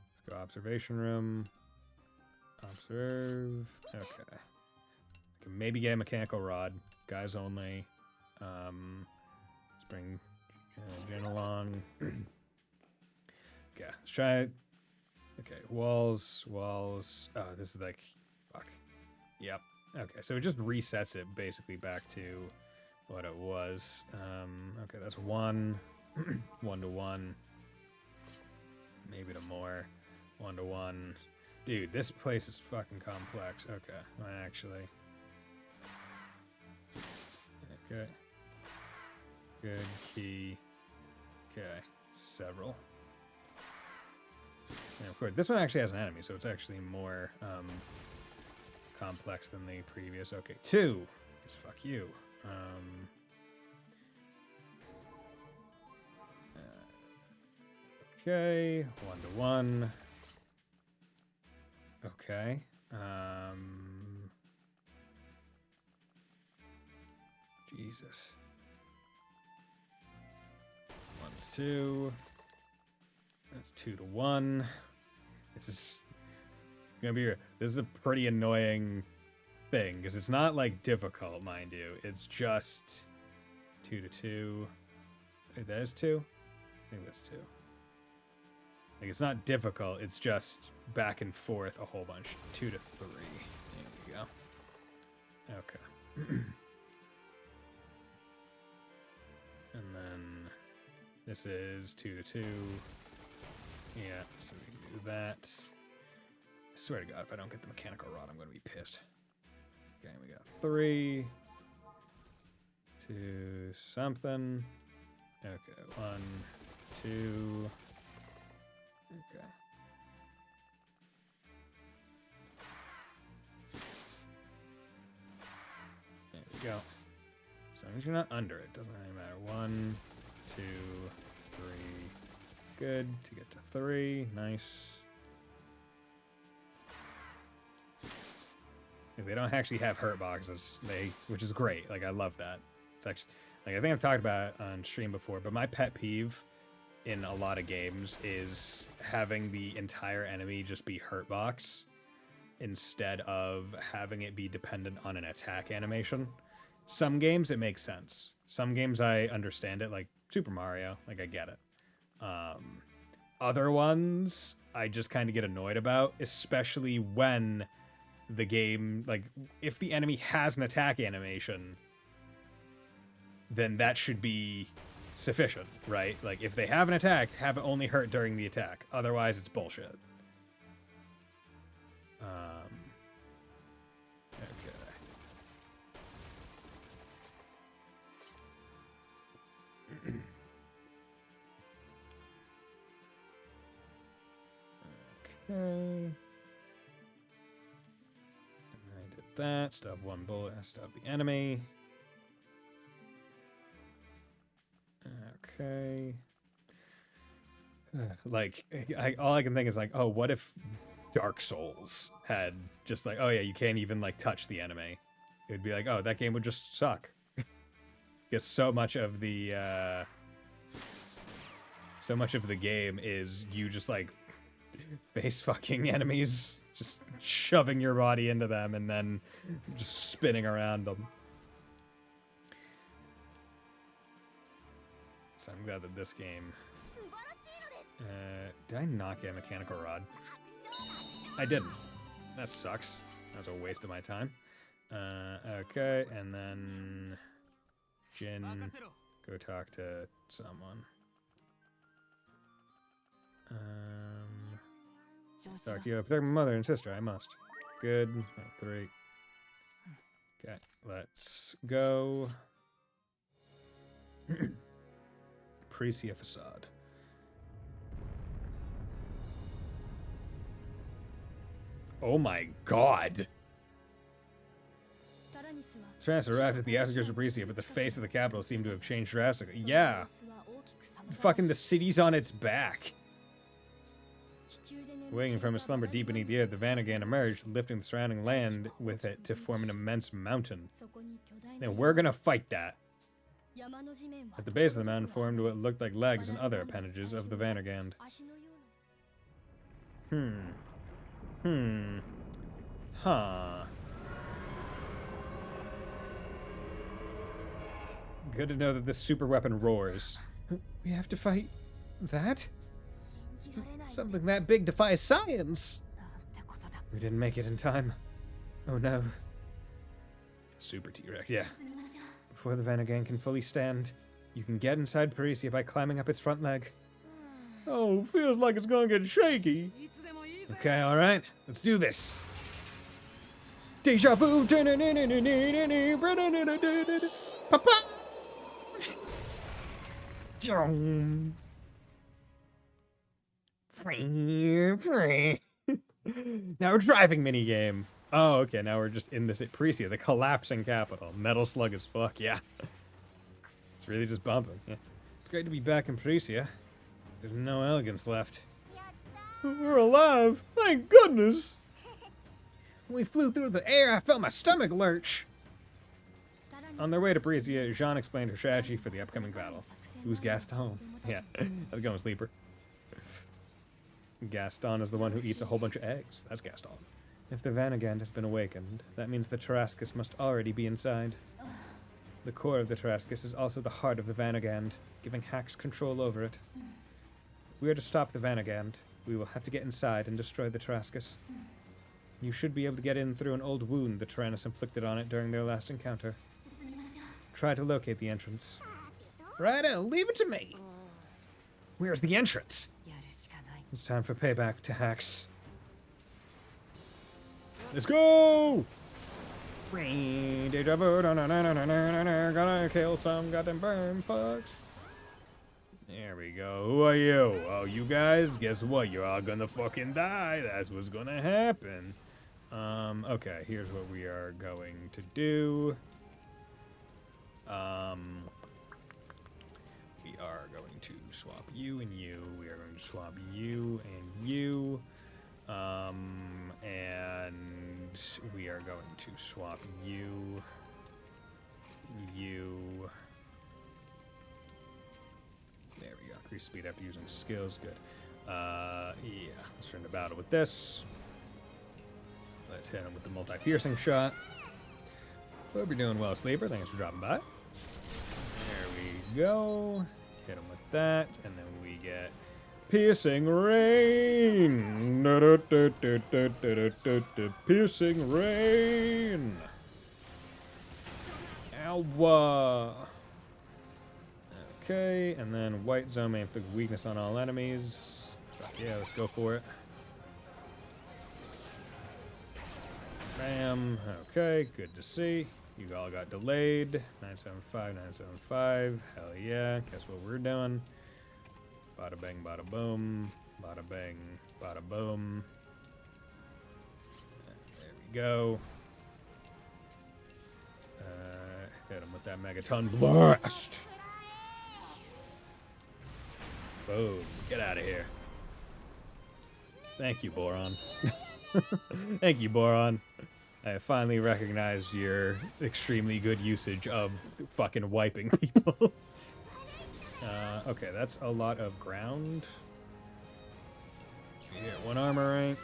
Let's go observation room. Observe. Okay. I can maybe get a mechanical rod. Guys only. Let's bring Jen along. Okay, let's try it. Okay, walls. Oh, this is like... Fuck. Yep. Okay, so it just resets it basically back to what it was. Okay, that's 1. 1 to 1. Maybe to more. 1 to 1. Dude, this place is fucking complex. Okay, well, actually... Okay. Good key. Okay, several. And of course, this one actually has an enemy, so it's actually more complex than the previous. Okay, 2. Because fuck you. Okay, 1 to 1. Okay. Jesus. 1 to 2. That's 2 to 1. This is gonna be. This is a pretty annoying thing because it's not like difficult, mind you. It's just 2 to 2. Wait, that is 2. I think that's 2. Like it's not difficult. It's just back and forth a whole bunch. 2 to 3. There we go. Okay. And then this is 2 to 2. Yeah, so we can do that. I swear to God, if I don't get the mechanical rod, I'm going to be pissed. Okay, we got 3. 2 something. Okay, 1, 2. Okay. As long as you're not under it, doesn't really matter. 1, 2, 3. Good. To get to 3. Nice. They don't actually have hurt boxes, which is great. Like, I love that. It's actually, like, I think I've talked about it on stream before, but my pet peeve in a lot of games is having the entire enemy just be hurt box instead of having it be dependent on an attack animation. Some games it makes sense. Some games I understand it, like Super Mario, like I get it. Other ones I just kind of get annoyed about, especially when the game, like, if the enemy has an attack animation, then that should be sufficient, right? Like, if they have an attack, have it only hurt during the attack. Otherwise, it's bullshit. Okay. I did that. Stub 1 bullet. Stub the enemy. Okay. Like, all I can think is like, oh, what if Dark Souls had just like, oh yeah, you can't even like touch the enemy. It would be like, oh, that game would just suck. Because so much of the game is you just like face fucking enemies, just shoving your body into them and then just spinning around them. So I'm glad that this game... did I not get a mechanical rod? I didn't. That sucks. That was a waste of my time. Okay, and then... Jin, go talk to someone. Talk to you. Protect my mother and sister. I must. Good. 3. Okay, let's go. Precia facade. Oh my god! Trans arrived at the outskirts of Precia, but the face of the capital seemed to have changed drastically. Yeah! Fucking the city's on its back! Waking from a slumber deep beneath the earth, the Vanagan emerged, lifting the surrounding land with it to form an immense mountain. And we're gonna fight that. At the base of the mountain formed what looked like legs and other appendages of the Vanagand. Huh. Good to know that this super weapon roars. We have to fight that? Something that big defies science! We didn't make it in time. Oh no. Super T-Rex, yeah. Before the Vanagan can fully stand, you can get inside Precia by climbing up its front leg. Oh, feels like it's gonna get shaky. Okay, alright, let's do this. Deja vu! Papa! Now we're driving minigame. Oh, okay, now we're just in this Precia, the collapsing capital. Metal slug as fuck, yeah. It's really just bumping, yeah. It's great to be back in Precia. There's no elegance left. We're alive! Thank goodness! When we flew through the air, I felt my stomach lurch. On their way to Precia, Jean explained her strategy for the upcoming battle. Who's Gaston? Yeah, how's it going, sleeper? Gaston is the one who eats a whole bunch of eggs. That's Gaston. If the Vanagand has been awakened, that means the Tarascus must already be inside. The core of the Tarascus is also the heart of the Vanagand, giving hacks control over it. If we are to stop the Vanagand, we will have to get inside and destroy the Tarascus. You should be able to get in through an old wound the Tyrannus inflicted on it during their last encounter. Try to locate the entrance. Righto, leave it to me! Where's the entrance? It's time for payback to hacks. Let's go! Deja vu, gonna kill some goddamn burn fucks. There we go. Who are you? Oh, you guys? Guess what? You're all gonna fucking die. That's what's gonna happen. Okay, here's what we are going to do. We are going to swap you and you. We are going to swap you and you. And we are going to swap you. There we go. Increase speed after using skills. Good. Yeah. Let's turn to battle with this. Let's hit him with the multi-piercing shot. Hope you're doing well, Sleeper. Thanks for dropping by. There we go. Hit him with that, and then we get Piercing Rain. Piercing Rain. Ow. Okay, and then White Zone may inflict weakness on all enemies. Fuck yeah, let's go for it. Bam. Okay, good to see. You all got delayed. 975, 975. Hell yeah. Guess what we're doing? Bada bang, bada boom. Bada bang, bada boom. There we go. Hit him with that Megaton Blast. Boom. Get out of here. Thank you, Boron. Thank you, Boron. I finally recognized your extremely good usage of fucking wiping people. Okay, that's a lot of ground. You get 1 armor rank.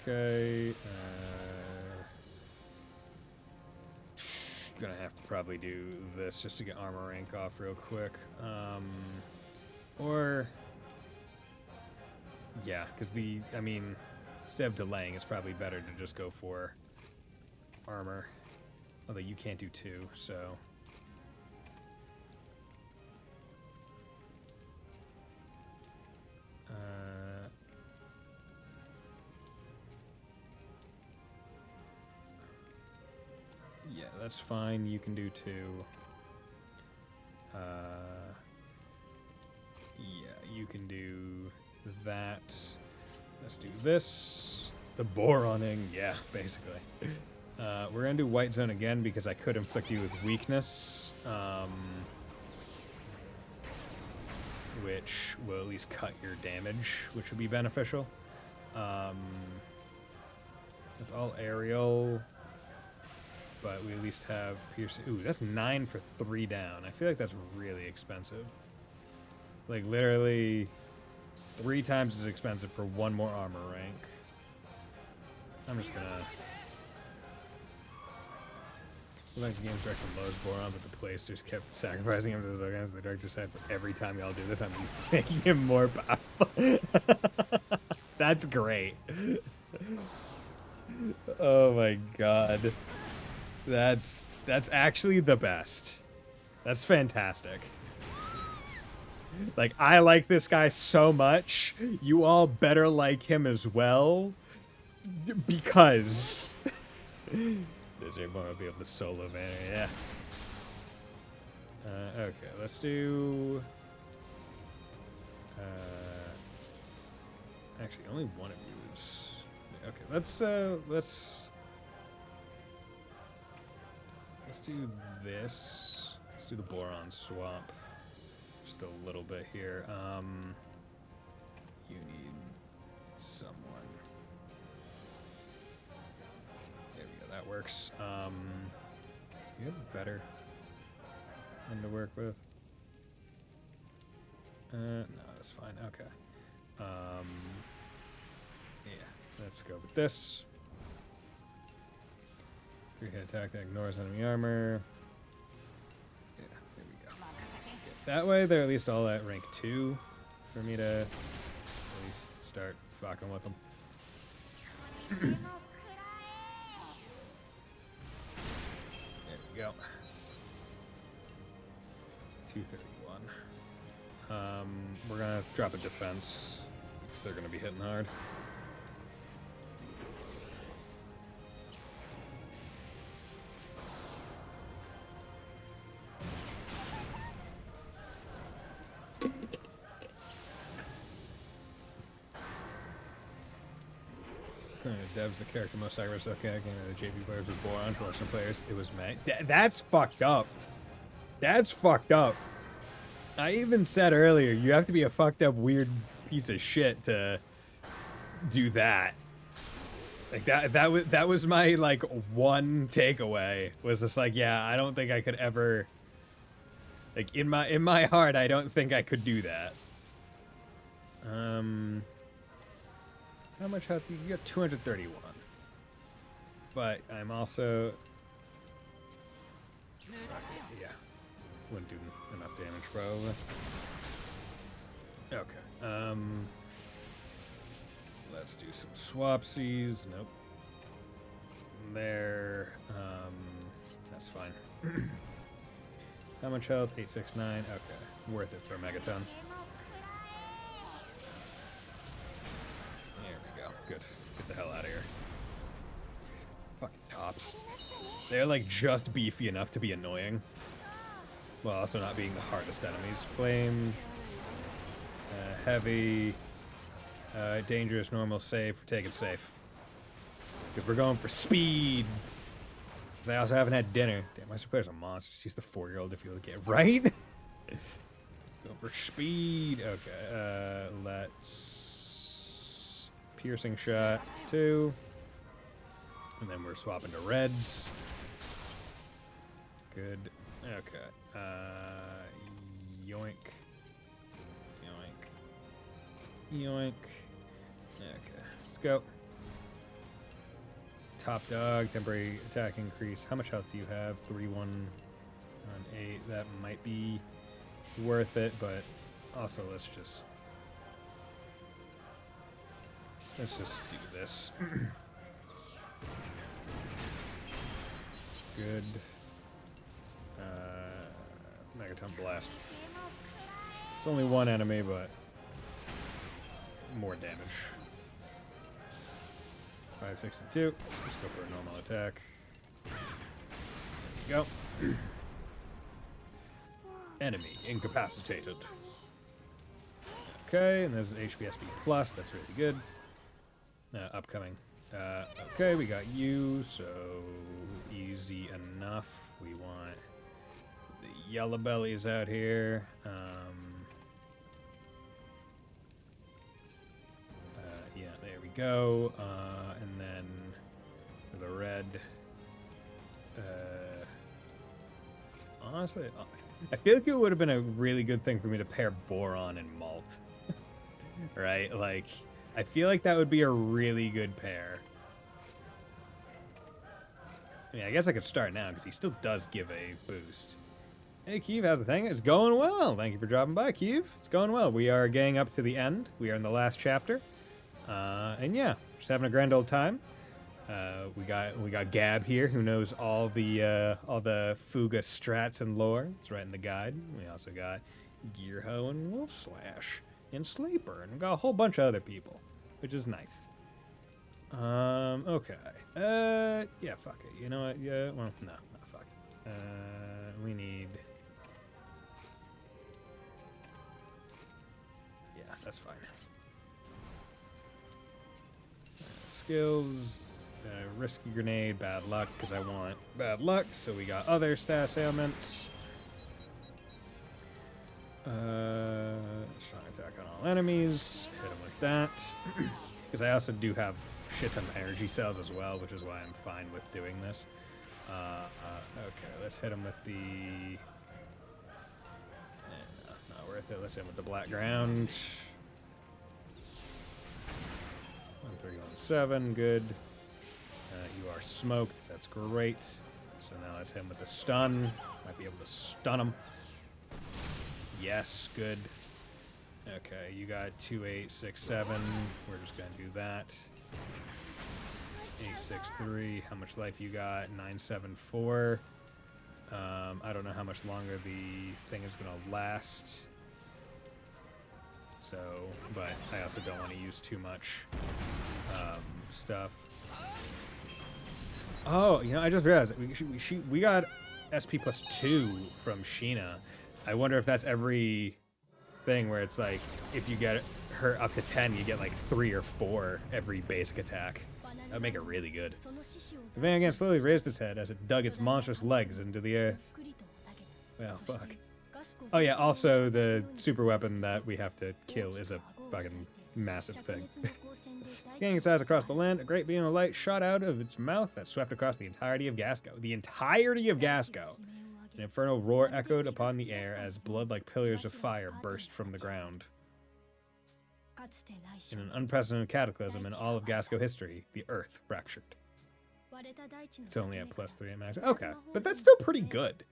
Okay. Gonna have to probably do this just to get armor rank off real quick. Or... yeah, because instead of delaying, it's probably better to just go for armor. Although you can't do 2, so... yeah, that's fine. You can do 2. Yeah, you can do that. Let's do this. The Boroning, yeah, basically. We're gonna do White Zone again because I could inflict you with weakness, which will at least cut your damage, which would be beneficial. It's all aerial, but we at least have piercing. Ooh, that's 9 for 3 down. I feel like that's really expensive. Like literally 3 times as expensive for 1 more armor rank. I'm just gonna... like the game's director loves Boron, but the players just kept sacrificing him to the guys. The director said, for every time y'all do this, I'm making him more powerful. That's great. Oh my god. That's actually the best. That's fantastic. Like, I like this guy so much. You all better like him as well. Because... Does everyone be able to solo Vanner? Yeah. Okay, let's do... actually, only one of you is... okay, let's do this. Let's do the Boron swap. Just a little bit here. You need someone. There we go, that works. You have better one to work with. No, that's fine. Okay. Yeah, let's go with this. 3-hit attack that ignores enemy armor. Yeah, there we go. That way, they're at least all at rank 2 for me to at least start fucking with them. There we go. 231. We're gonna drop a defense because they're gonna be hitting hard. Dev's the character most sacrificed game of the JP players with Boron. Western players, it was May. That's fucked up. That's fucked up. I even said earlier, you have to be a fucked up weird piece of shit to do that. Like that was my like one takeaway, was just like, yeah, I don't think I could ever, like, in my heart, I don't think I could do that. How much health do you got? 231. But I'm also, yeah, wouldn't do enough damage probably. Okay. Let's do some swapsies. Nope. There. That's fine. How much health? 869. Okay. Worth it for a megaton. There we go. Good. Get the hell out of here. Fucking tops. They're like just beefy enough to be annoying, while also not being the hardest enemies. Flame. Heavy. Dangerous, normal, safe. We're taking safe. Because we're going for speed. Because I also haven't had dinner. Damn, my players are monsters. Use the 4-year-old if you look at it. Right? Going for speed. Okay. Let's... Piercing shot. 2. And then we're swapping to reds. Good. Okay. Yoink. Yoink. Yoink. Okay, let's go. Top dog, temporary attack increase. How much health do you have? 3-1 on 8. That might be worth it, but also let's just do this. Good. Megaton blast. It's only one enemy, but more damage. 562. Let's go for a normal attack. There we go. Enemy incapacitated. Okay, and there's an HPSP plus. That's really good. Upcoming. Okay, we got you, so easy enough. We want the yellow bellies out here. Yeah, there we go. And then for the red, honestly, I feel like it would have been a really good thing for me to pair boron and malt. Right? Like, I feel like that would be a really good pair. I mean, I guess I could start now because he still does give a boost. Hey, Keeve, how's the thing? It's going well. Thank you for dropping by, Keeve. It's going well. We are getting up to the end. We are in the last chapter. And yeah, just having a grand old time. We got Gab here, who knows all the Fuga strats and lore. It's right in the guide. We also got Gearho and Wolfslash and Sleeper, and we got a whole bunch of other people, which is nice. Okay. Yeah, fuck it. You know what? Yeah, well, no, fuck it. We need... Yeah, that's fine. Skills, risky grenade, bad luck, because I want bad luck, so we got other status ailments. Strong attack on all enemies, hit them with that. Because I also do have shit ton of energy cells as well, which is why I'm fine with doing this. Okay, let's hit him with the... not worth it, let's hit him with the black ground. 1317, good. You are smoked, that's great. So now let's hit him with the stun. Might be able to stun him. Yes, good. Okay, you got 2867. We're just gonna do that. 863. How much life you got? 974. I don't know how much longer the thing is gonna last. So, but I also don't want to use too much stuff. Oh, you know, I just realized we got SP plus 2 from Sheena. I wonder if that's every thing where it's like, if you get her up to 10, you get like 3 or 4 every basic attack. That'd make it really good. The Vanguard slowly raised its head as it dug its monstrous legs into the earth. Well, fuck. Oh yeah, also the super weapon that we have to kill is a fucking massive thing. Gaining its eyes across the land, a great beam of light shot out of its mouth that swept across the entirety of Gasco. The entirety of Gasco! An infernal roar echoed upon the air as blood-like pillars of fire burst from the ground. In an unprecedented cataclysm in all of Gasco history, the earth fractured. It's only at +3 at max. Okay, but that's still pretty good.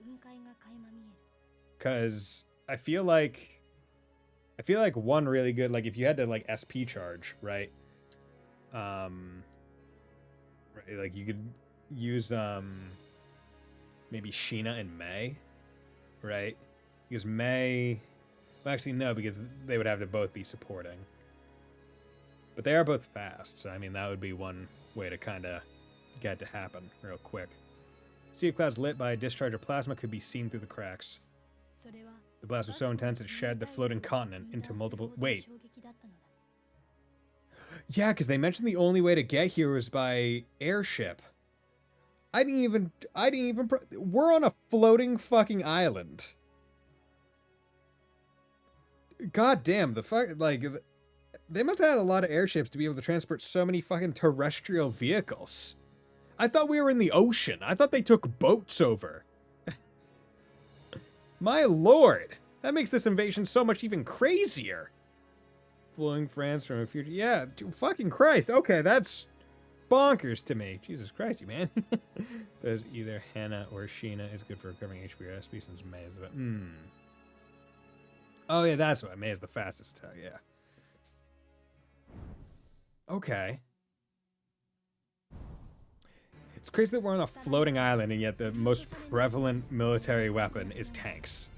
Because I feel like one really good, like if you had to like SP charge, right? Right, like you could use maybe Sheena and May, right? Because May, well, actually no, because they would have to both be supporting. But they are both fast, so I mean that would be one way to kind of get it to happen real quick. Sea of clouds lit by a discharge of plasma could be seen through the cracks. The blast was so intense it shed the floating continent into multiple... Wait. Yeah, because they mentioned the only way to get here was by airship. I didn't even... We're on a floating fucking island. God damn, the fuck... Like, they must have had a lot of airships to be able to transport so many fucking terrestrial vehicles. I thought we were in the ocean. I thought they took boats over. My lord, that makes this invasion so much even crazier. Flowing France from a future... Yeah, fucking Christ. Okay, that's bonkers to me. Jesus Christ, you man. There's either Hannah or Sheena is good for recovering HP or SP since May is the... Oh, yeah, that's why. May is the fastest attack, yeah. Okay. It's crazy that we're on a floating island and yet the most prevalent military weapon is tanks.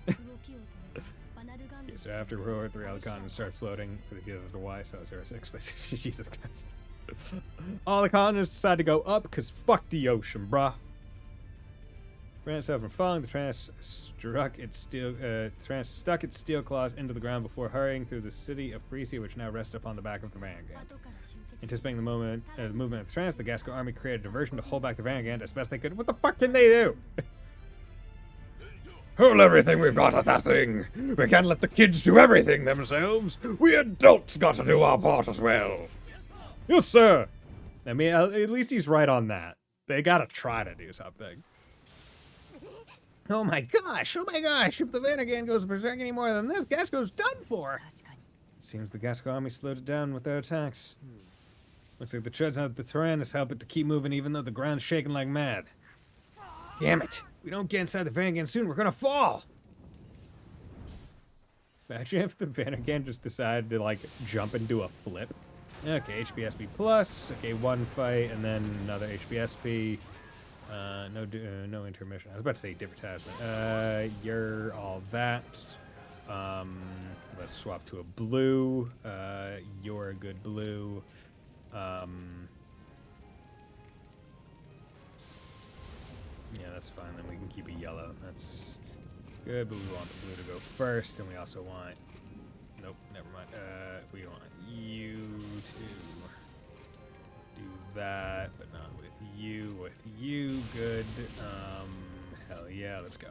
So after World War III, all the continents started floating for the field of the Y, so 06, but Jesus Christ. All the continents decided to go up because fuck the ocean, bruh. Prevent itself from falling, the Trans stuck its steel claws into the ground before hurrying through the city of Parisia, which now rests upon the back of the Vanguard. Anticipating the movement of the Trans, the Gasco army created a diversion to hold back the Vanguard as best they could. What the fuck can they do? Hold everything we've got at that thing. We can't let the kids do everything themselves. We adults got to do our part as well. Yes, sir. I mean, at least he's right on that. They gotta try to do something. Oh my gosh, if the Vanguard goes berserk any more than this, Gasco's done for. Seems the Gasco army slowed it down with their attacks. Looks like the treads out the terrain is helping to keep moving even though the ground's shaking like mad. Damn it! We don't get inside the Vanguard soon, we're gonna fall! Imagine if the Vanguard just decided to, like, jump and do a flip. Okay, HPSP plus. Okay, one fight, and then another HPSP. No intermission. I was about to say different you're all that. Let's swap to a blue. You're a good blue. Yeah, that's fine. Then we can keep a yellow. That's good, but we want the blue to go first, and we also want... Nope, never mind. We want you to do that, but not with you. With you, good. Hell yeah, let's go.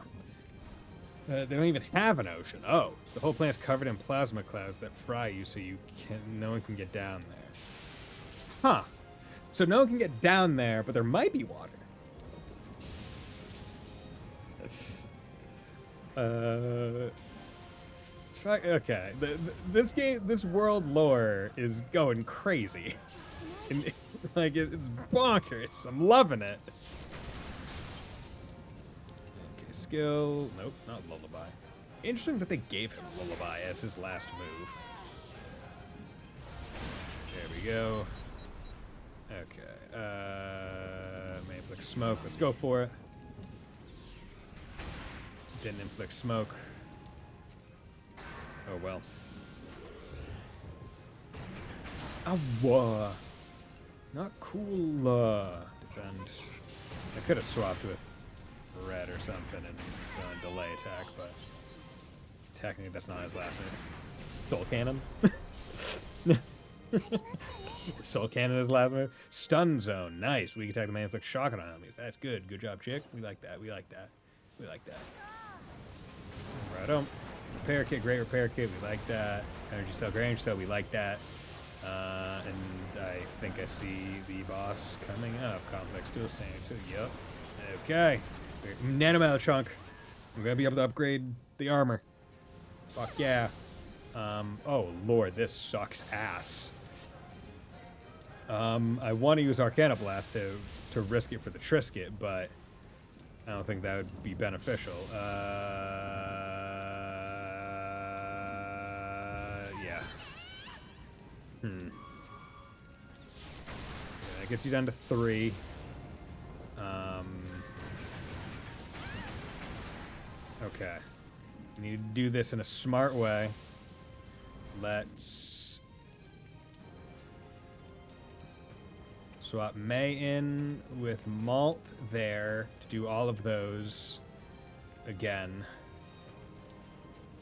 They don't even have an ocean. Oh, the whole planet's covered in plasma clouds that fry you, so no one can get down there. Huh. So no one can get down there, but there might be water. Okay. This world lore is going crazy. Like, it's bonkers. I'm loving it. Okay, skill. Nope, not lullaby. Interesting that they gave him lullaby as his last move. There we go. Okay. May inflict smoke. Let's go for it. Didn't inflict smoke. Oh well. Whoa. Not cool. Defend. I could have swapped with red or something and delay attack, but technically that's not his last move. Soul Cannon. Soul Cannon is last move. Stun Zone. Nice. We can attack the man inflict shock on enemies. That's good. Good job, chick. We like that. We like that. We like that. Right on. Repair kit. Great repair kit. We like that. Energy cell. Great energy cell. We like that. And I think I see the boss coming up. Complex Dual Standard too. Yep. Okay. Nanometal chunk. I'm going to be able to upgrade the armor. Fuck yeah. Oh lord, this sucks ass. I want to use Arcana Blast to risk it for the Trisket, but I don't think that would be beneficial. Yeah. Yeah, that gets you down to 3. Okay. We need to do this in a smart way. Let's swap May in with Malt there to do all of those again.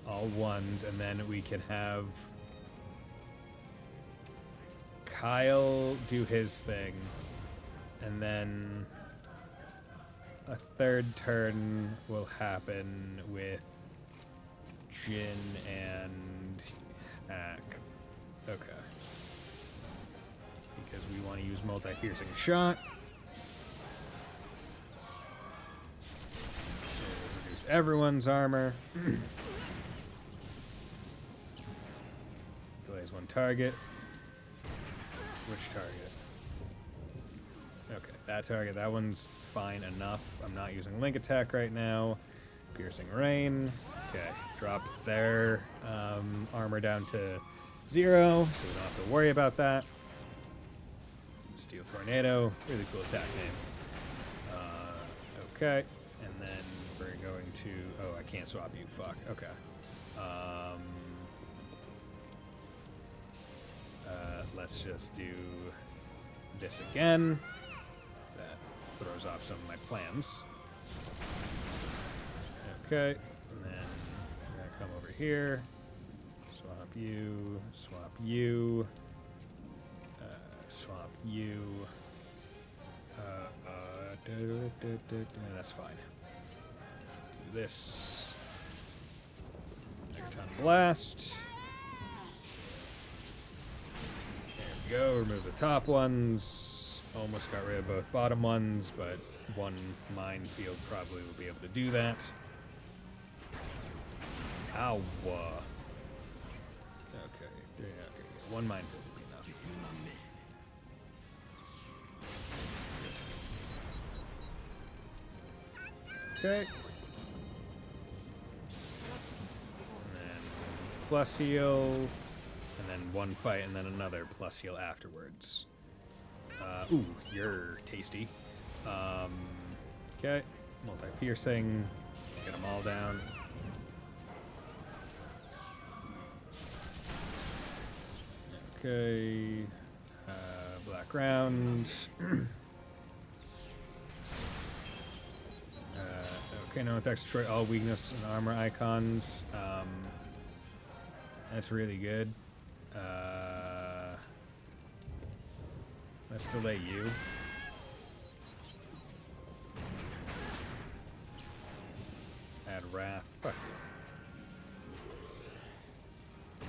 All ones, and then we can have Kyle do his thing. And then a third turn will happen with Jin and Hack. Okay. Because we want to use multi-piercing shot. So reduce everyone's armor. Delays one target. Which target? Okay, that target. That one's fine enough. I'm not using Link Attack right now. Piercing Rain. Okay, drop their armor down to 0, so we don't have to worry about that. Steel Tornado. Really cool attack name. Okay, and then we're going to... Oh, I can't swap you. Fuck. Okay. Let's just do this again. That throws off some of my plans. Okay, and then we're gonna come over here. Swap you, swap you, swap you. That's fine. Do this. Megaton Blast. There we go. Remove the top ones. Almost got rid of both bottom ones, but one minefield probably will be able to do that. Ow. Okay. One minefield will be enough. Okay. And then plus heal, and then one fight, and then another plus heal afterwards. Ooh, you're tasty. Okay. Multi-piercing. Get them all down. Okay. Black round. Okay, no attacks destroy all weakness and armor icons. That's really good. Let's delay you. Add Wrath. Fuck you.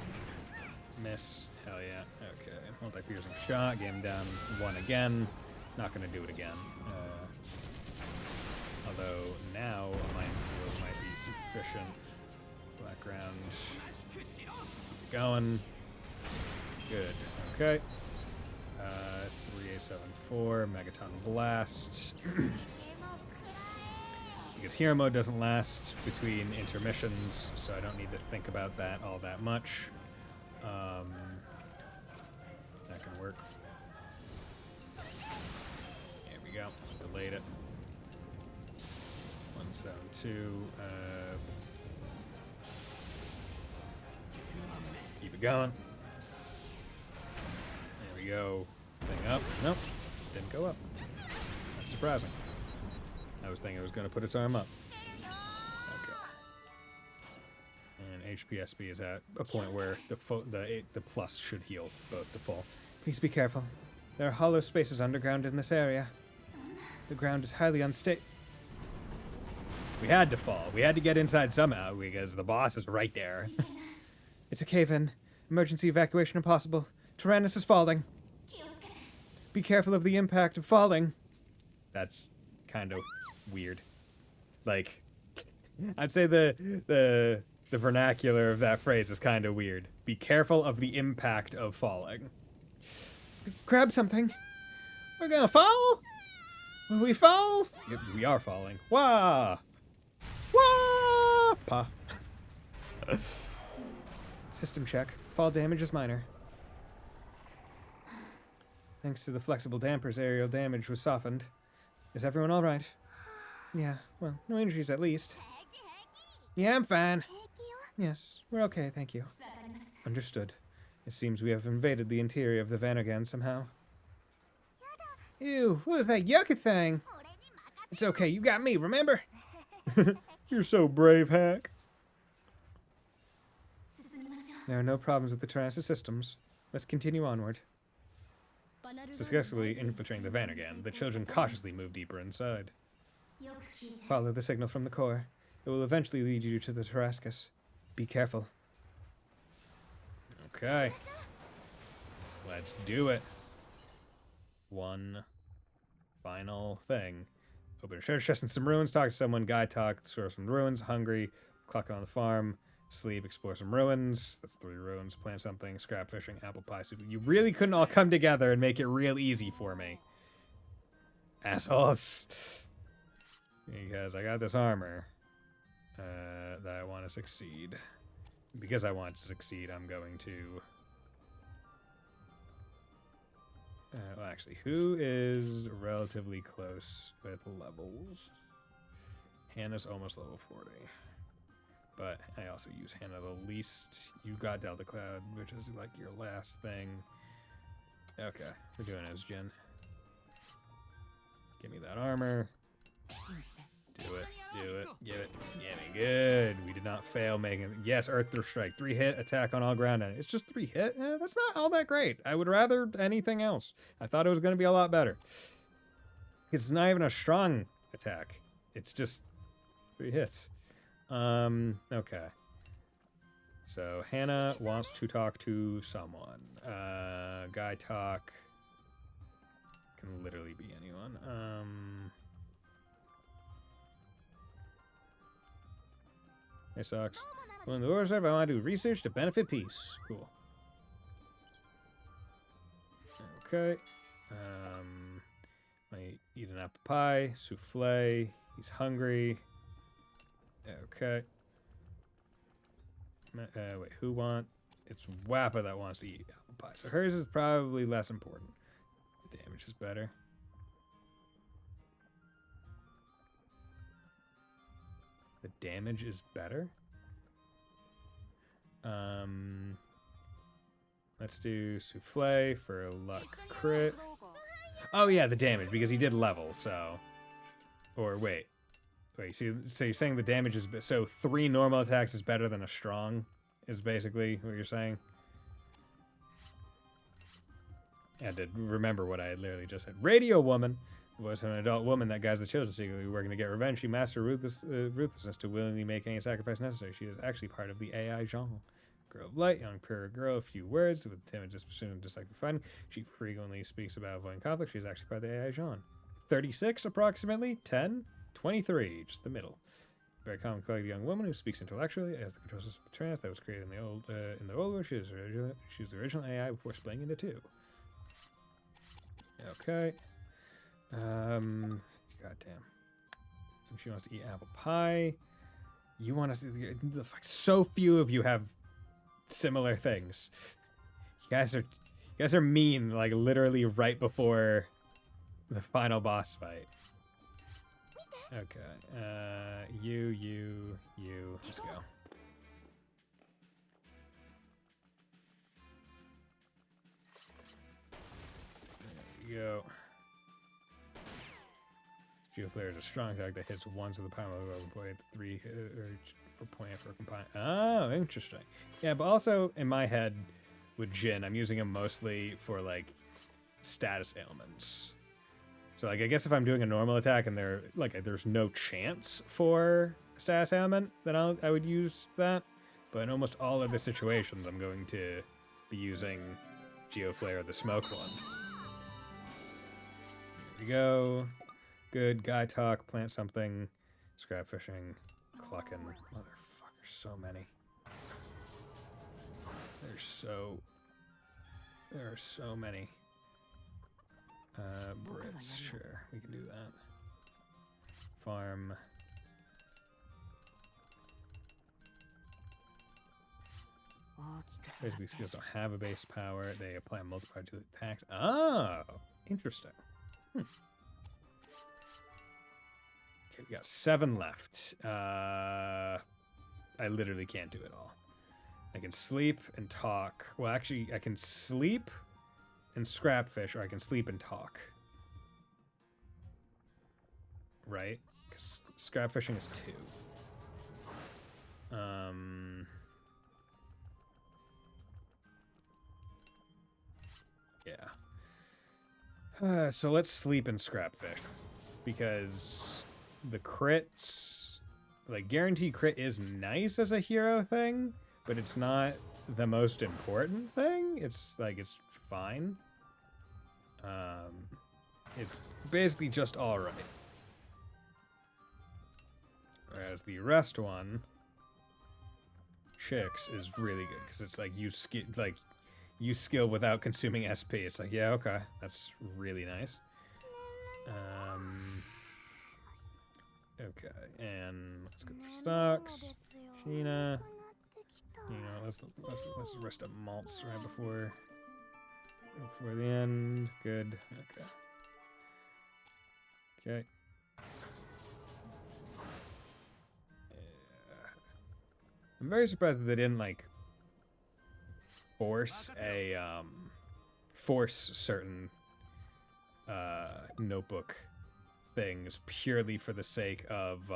Miss. Hell yeah. Okay. Multi-piercing shot. Game down 1 again. Not going to do it again. Although now a minefield might be sufficient. Black round. Keep going. Good. Okay. 3874. Megaton Blast. Because hero mode doesn't last between intermissions, so I don't need to think about that all that much. That can work. There we go. Delayed it. 172. Keep it going. There we go. Thing up. Nope. Didn't go up. That's surprising. I was thinking it was going to put its arm up. Okay. And HPSB is at a point where the plus should heal both the full. Please be careful. There are hollow spaces underground in this area. The ground is highly unstable. We had to fall. We had to get inside somehow because the boss is right there. It's a cave-in. Emergency evacuation impossible. Tyrannus is falling. Be careful of the impact of falling. That's kind of weird. Like, I'd say the vernacular of that phrase is kind of weird. Be careful of the impact of falling. Grab something. We're gonna fall? Will we fall? Yep, we are falling. Wah! Wah! Pa. System check. Fall damage is minor. Thanks to the flexible dampers, aerial damage was softened. Is everyone alright? Yeah, well, no injuries at least. Yeah, I'm fine. Yes, we're okay, thank you. Understood. It seems we have invaded the interior of the van again somehow. Ew, what was that yucca thing? It's okay, you got me, remember? You're so brave, Hack. There are no problems with the Tyrannus systems. Let's continue onward. Successfully infiltrating the van again, the children cautiously move deeper inside. Follow the signal from the core. It will eventually lead you to the Tarascus. Be careful. Okay. Let's do it. One final thing. Open a treasure chest in some ruins, talk to someone, guy talk, explore some ruins, hungry, clock on the farm, sleep, explore some ruins. That's 3 ruins, plant something, scrap fishing, apple pie soup. You really couldn't all come together and make it real easy for me. Assholes. Because I got this armor that I want to succeed. Because I want to succeed, I'm going to... well, actually, who is relatively close with levels? Hannah's almost level 40. But I also use Hannah the least. You got Delta Cloud, which is like your last thing. Okay, we're doing it as Jin. Give me that armor. Do it. Do it. Give it. Give me. Good. We did not fail making it. Yes, Earth Through Strike. 3 hit, attack on all ground. It's just 3 hit? That's not all that great. I would rather anything else. I thought it was going to be a lot better. It's not even a strong attack. It's just 3 hits. Okay. So, Hannah wants to talk to someone. Guy talk. Can literally be anyone. It sucks. Well, in the order I want to do research to benefit peace. Cool. Okay. Might eat an apple pie, souffle. He's hungry. Okay. Wait, who want? It's Wappa that wants to eat apple pie. So hers is probably less important. The damage is better. The damage is better. Let's do souffle for luck crit. Oh yeah, the damage because he did level. So, or wait, so you're saying the damage is so 3 normal attacks is better than a strong is basically what you're saying. I had to remember what I had literally just said. Radio woman was an adult woman that guides the children secretly working to get revenge. She mastered ruthlessness to willingly make any sacrifice necessary. She is actually part of the AI genre. Girl of light, young pure girl, a few words with timid disposition and dislike for fighting. She frequently speaks about avoiding conflict. She is actually part of the AI genre. 36 approximately, 10, 23, just the middle. Very common collected young woman who speaks intellectually as the control system of the trance that was created in the old world. She was the original AI before splitting into 2. Okay. Goddamn. She wants to eat apple pie. You want to see so few of you have similar things. You guys are mean, like literally right before the final boss fight. Okay. You. Let's go. There you go. Geoflare is a strong attack that hits once with the power level avoid 3 hit, or for point for combine. Oh, interesting. Yeah, but also in my head with Jin, I'm using him mostly for like status ailments. So like I guess if I'm doing a normal attack and there's no chance for status ailment, then I would use that. But in almost all other situations, I'm going to be using Geoflare, the smoke one. There we go. Good. Guy talk, plant something, scrap fishing, clucking. Motherfucker, so many. There are so many. Brits, sure, we can do that. Farm. Basically, skills don't have a base power. They apply a multiplier to attacks. Oh, interesting. Okay, we got 7 left. I literally can't do it all. I can sleep and talk. Well, actually, I can sleep and scrap fish, or I can sleep and talk. Right? Because scrap fishing is 2. Yeah. So let's sleep and scrap fish. Because the crits, like guarantee crit is nice as a hero thing, but it's not the most important thing. It's like, it's fine. It's basically just all right. Whereas the rest one, Chicks, is really good because it's like you skill without consuming SP. It's like, yeah, okay, that's really nice. Okay, and let's go for stocks. Sheena. You know, let's rest up malts right before the end. Good. Okay. Okay. Yeah. I'm very surprised that they didn't like force certain notebook things purely for the sake of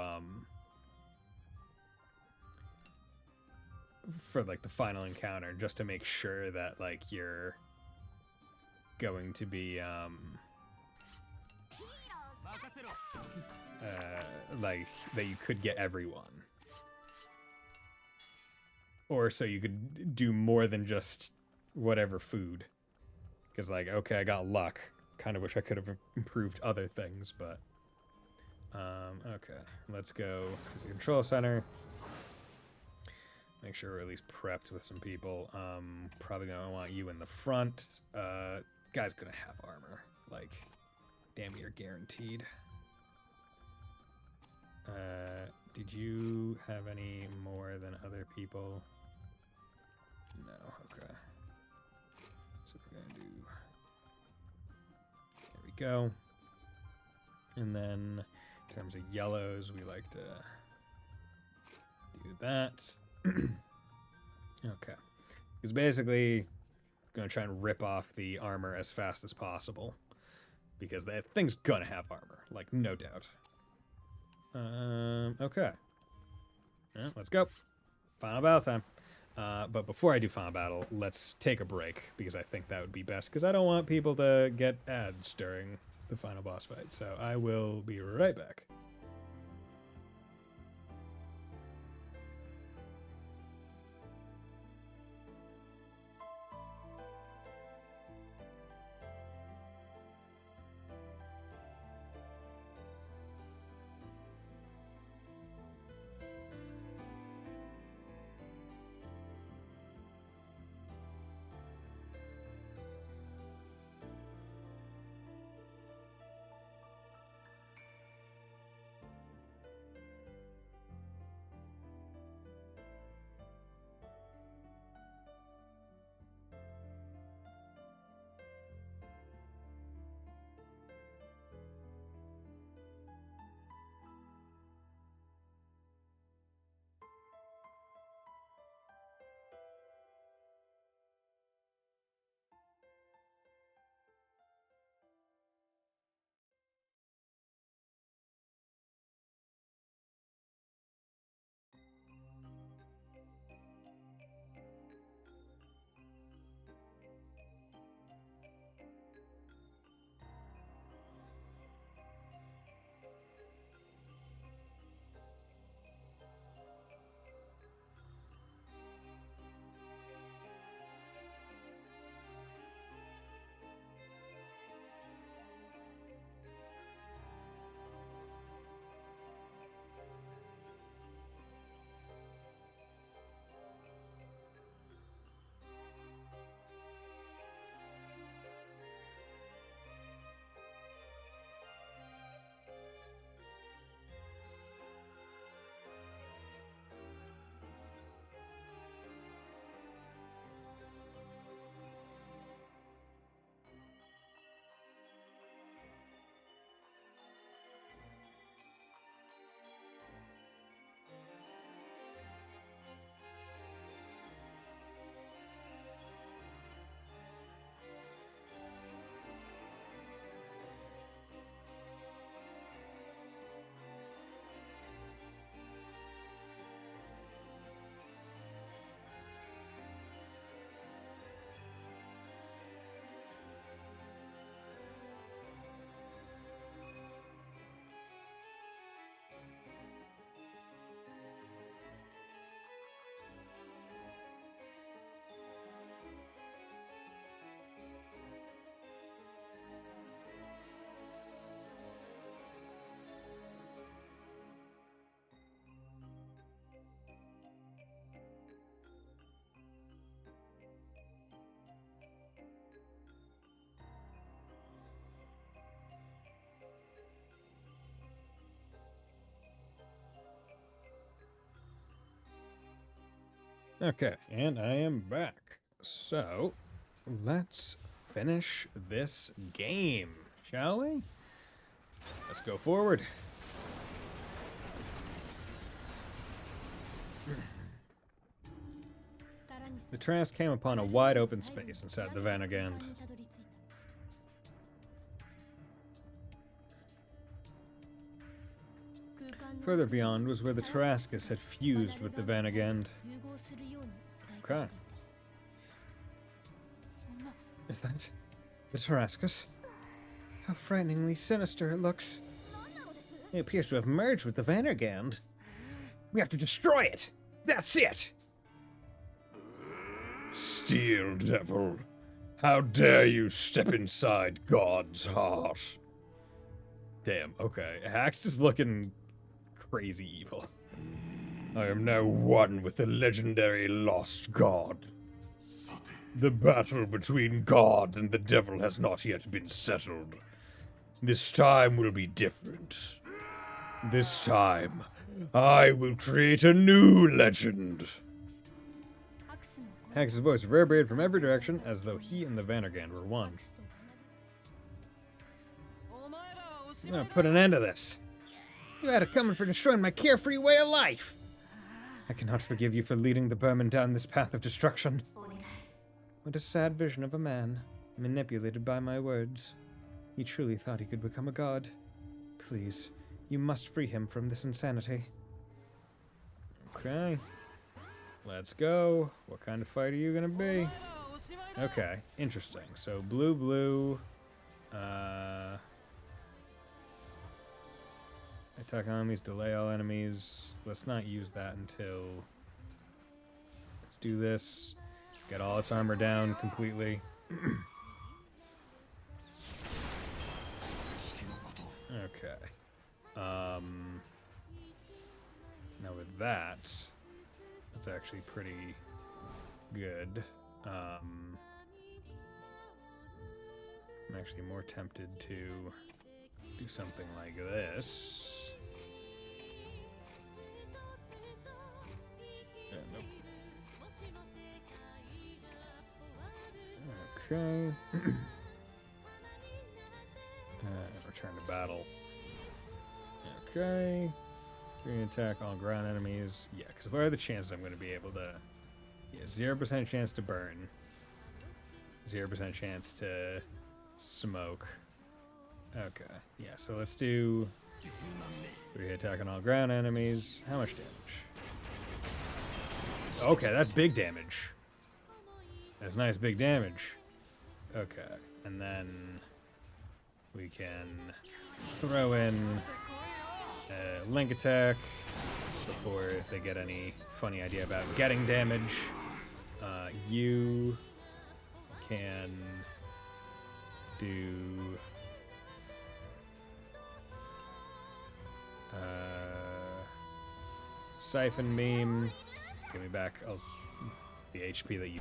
for like the final encounter, just to make sure that like you're going to be like that you could get everyone, or so you could do more than just whatever food, because like, okay, I got luck, kind of wish I could have improved other things, but okay, let's go to the control center. Make sure we're at least prepped with some people. Probably gonna want you in the front. Guy's gonna have armor, like damn near guaranteed. Did you have any more than other people? No, okay. So we're gonna do, there we go. And then in terms of yellows, we like to do that. Okay. Because basically, I'm going to try and rip off the armor as fast as possible. Because that thing's going to have armor. Like, no doubt. Okay. Yeah, let's go. Final battle time. But before I do final battle, let's take a break. Because I think that would be best. Because I don't want people to get ads during the final boss fight. So I will be right back. Okay, and I am back. So, let's finish this game, shall we? Let's go forward. The Trask came upon a wide open space inside the Vanagand. Further beyond was where the Tarascus had fused with the Vanagand. Okay. Is that the Tarascus? How frighteningly sinister it looks. It appears to have merged with the Vanagand. We have to destroy it! That's it! Steel Devil, how dare you step inside God's heart? Damn, okay. Hax is looking crazy evil. I am now one with the legendary lost god. The battle between God and the devil has not yet been settled. This time will be different. This time, I will create a new legend. Hax's voice reverberated from every direction as though he and the Vanagand were one. I'm gonna put an end to this. You had it coming for destroying my carefree way of life. I cannot forgive you for leading the Burman down this path of destruction. What a sad vision of a man, manipulated by my words. He truly thought he could become a god. Please, you must free him from this insanity. Okay. Let's go. What kind of fight are you gonna be? Okay, interesting. So blue, attack enemies, delay all enemies. Let's not use that until... Let's do this. Get all its armor down completely. Okay. Now with that, that's actually pretty good. I'm actually more tempted to do something like this. Nope. Okay. Return to battle. Okay. Green attack all ground enemies. Yeah, because what are the chances I'm going to be able to... Yeah, 0% chance to burn. 0% chance to smoke. Okay. Yeah, so let's do 3 attack on all ground enemies. How much damage? Okay, that's big damage. That's nice big damage. Okay, and then we can throw in a link attack before they get any funny idea about getting damage. You can do Siphon Beam. Give me back the HP that you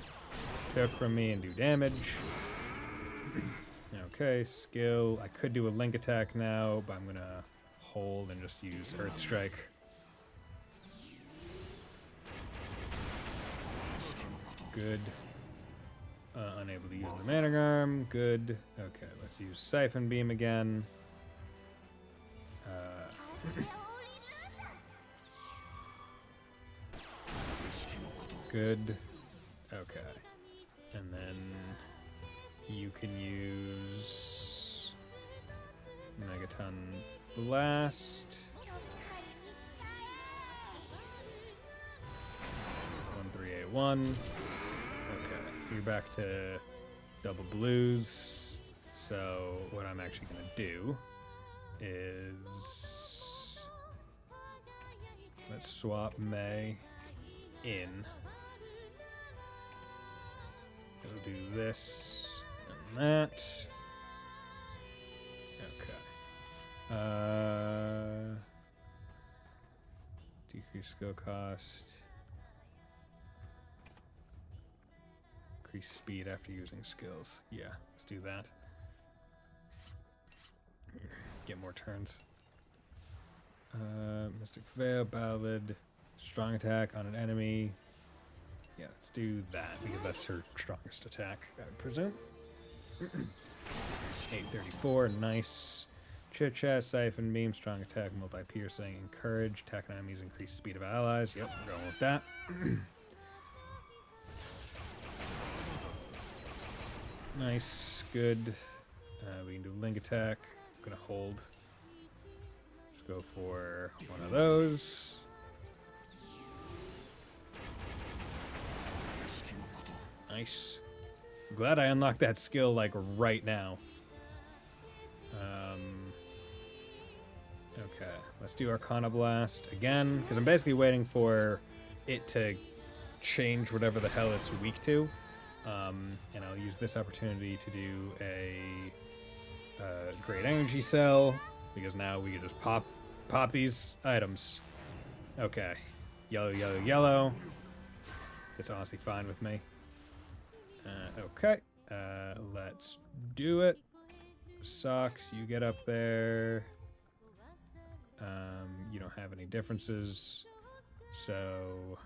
took from me and do damage. Okay, skill. I could do a link attack now, but I'm gonna hold and just use Earth Strike. Good. Unable to use the Manning Arm. Good. Okay, let's use Siphon Beam again. Good. Okay. And then you can use Megaton Blast. 1381. Okay. You're back to double blues. So what I'm actually going to do is let's swap May in. We'll do this and that. Okay. Decrease skill cost. Increase speed after using skills. Yeah, let's do that. Get more turns. Mystic Veil, Ballad, strong attack on an enemy. let's do that because that's her strongest attack, I would presume. 834, nice. Chit Chat, Siphon Beam, strong attack, multi-piercing, encourage, attack on enemies, increase speed of allies. Yep, we're going with that. Nice, good. We can do link attack. I'm gonna hold. Just go for one of those. Nice. Glad I unlocked that skill like right now. Okay, let's do Arcana Blast again, because I'm basically waiting for it to change whatever the hell it's weak to. And I'll use this opportunity to do a Great Energy Cell, because now we can just pop these items. Okay, yellow, yellow, yellow. That's honestly fine with me. Okay, let's do it. Socks, you get up there. You don't have any differences, so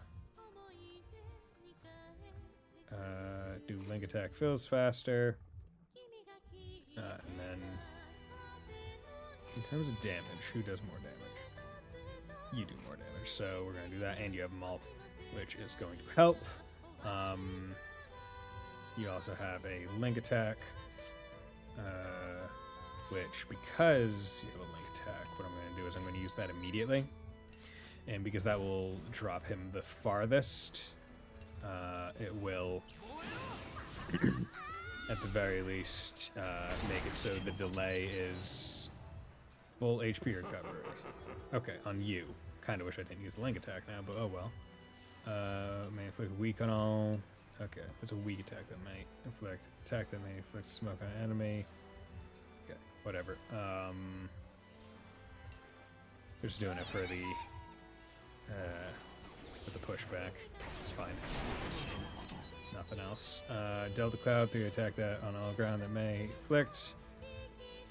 do link attack fills faster. And then in terms of damage, who does more damage? You do more damage, so we're gonna do that, and you have Malt, which is going to help. You also have a link attack, which, because you have a link attack, what I'm going to do is I'm going to use that immediately. And because that will drop him the farthest, it will, at the very least, make it so the delay is full HP recovery. Okay, on you. Kind of wish I didn't use the link attack now, but oh well. May inflict weak on all. Okay, it's a weak attack that may inflict. Attack that may inflict smoke on an enemy. Okay, whatever. We're just doing it for the pushback. It's fine. Nothing else. Delta Cloud, 3 attack that on all ground that may inflict.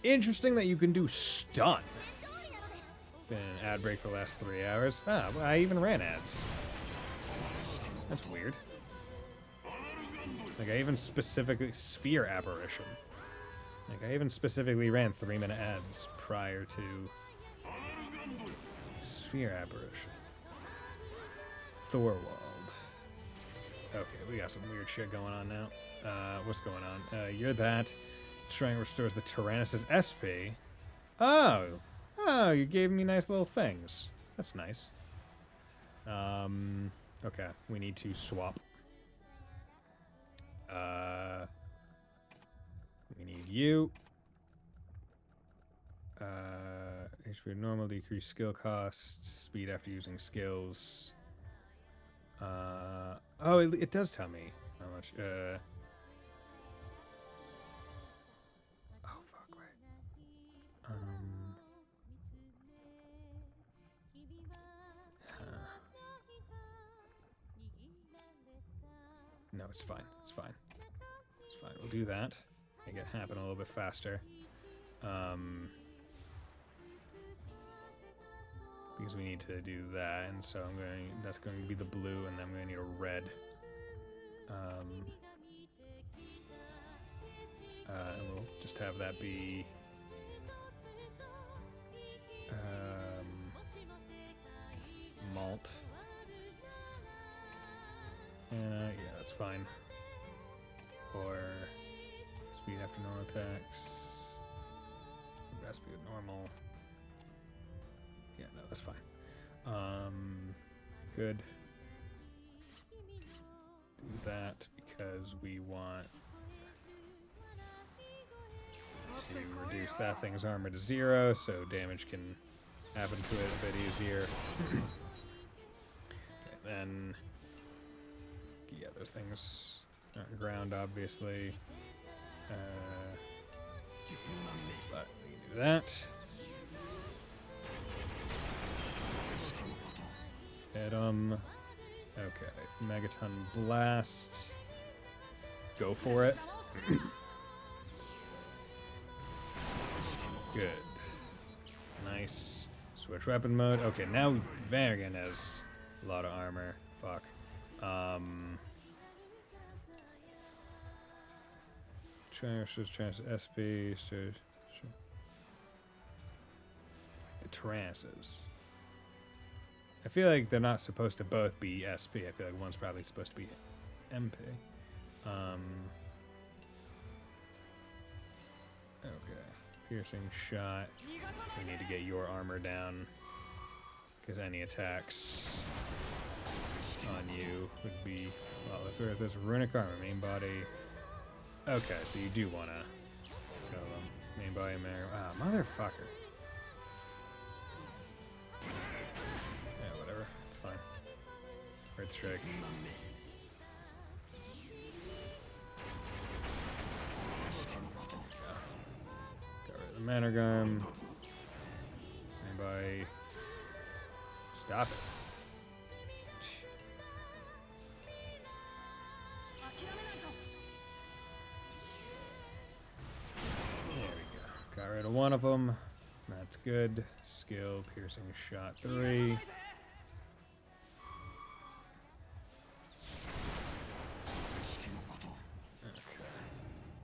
Interesting that you can do stun. Been an ad break for the last 3 hours. Ah, well, I even ran ads. That's weird. Like, I even specifically... Sphere Apparition. Like, I even specifically ran 3-minute ads prior to... Sphere Apparition. Thorwald. Okay, we got some weird shit going on now. What's going on? You're that. Strength restores the Tyrannus' SP. Oh! Oh, you gave me nice little things. That's nice. Okay, we need to swap. We need you. HP normal, decrease skill cost, speed after using skills. Oh, it does tell me how much. Oh, fuck, wait. No, it's fine. It's fine. It's fine. We'll do that. Make it happen a little bit faster. Because we need to do that, and so that's going to be the blue, and then I'm going to need a red. And we'll just have that be Malt. Yeah, that's fine. Or speed after normal attacks. Best be with normal. Yeah, no, that's fine. Good. Do that because we want to reduce that thing's armor to 0, so damage can happen to it a bit easier. Okay, then, yeah, those things aren't ground, obviously. But we can do that. Hit him. Okay, Megaton Blast. Go for it. Good. Nice. Switch weapon mode. Okay, now Vanrigan has a lot of armor. Fuck. trans SP. The trances. I feel like they're not supposed to both be SP. I feel like one's probably supposed to be MP. Okay. Piercing shot. We need to get your armor down. Because any attacks on you would be... Well, let's start with this runic armor. Main body. Okay, so you do want to kill them. Main body, ah, motherfucker. Yeah, whatever. It's fine. Red strike. Got rid of the Managarm. Anybody? Stop it. There we go. Got rid of one of them. That's good. Skill, piercing shot 3. Okay.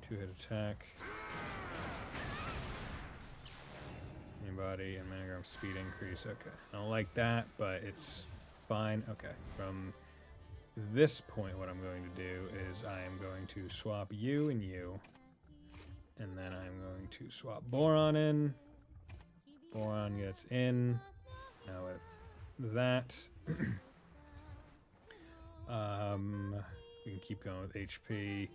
2-hit attack. Anybody and Managram speed increase. Okay. I don't like that, but it's fine. Okay. From this point, what I'm going to do is I am going to swap you and you. And then I'm going to swap Boron in. Boron gets in. Now with that. We can keep going with HP.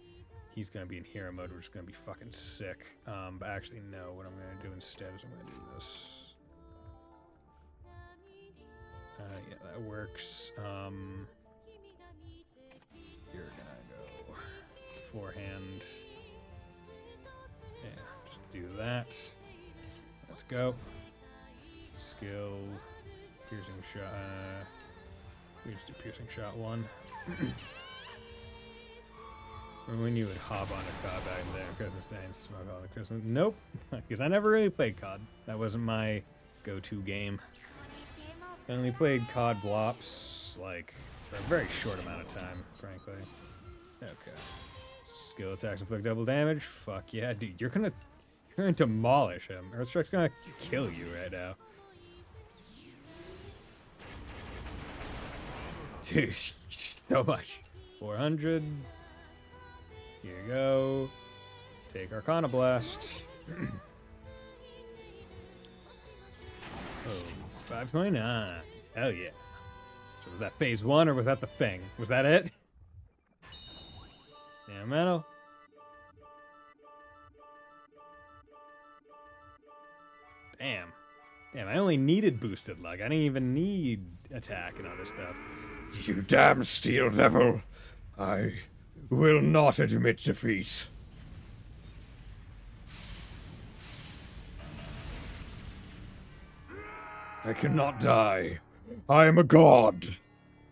He's going to be in hero mode, which is going to be fucking sick. But actually, no. What I'm going to do instead is I'm going to do this. Yeah, that works. You're going to go forehand. Yeah, just do that. Let's go. Skill. Piercing shot. We just do piercing shot 1. Remember when you would hop on a COD back in the day on Christmas Day and smoke all the Christmas? Nope, because I never really played COD. That wasn't my go-to game. I only played COD Blops, like, for a very short amount of time, frankly. Okay. Skill attacks inflict double damage? Fuck yeah, dude. You're gonna demolish him. Earthstrike's gonna kill you right now. Dude, so much. 400. Here you go. Take Arcana Blast. Oh, 529. Hell yeah. So was that phase 1 or was that the thing? Was that it? Yeah, metal. Damn. Damn, I only needed boosted luck. I didn't even need attack and other stuff. You damn steel devil. I will not admit defeat. I cannot die. I am a god.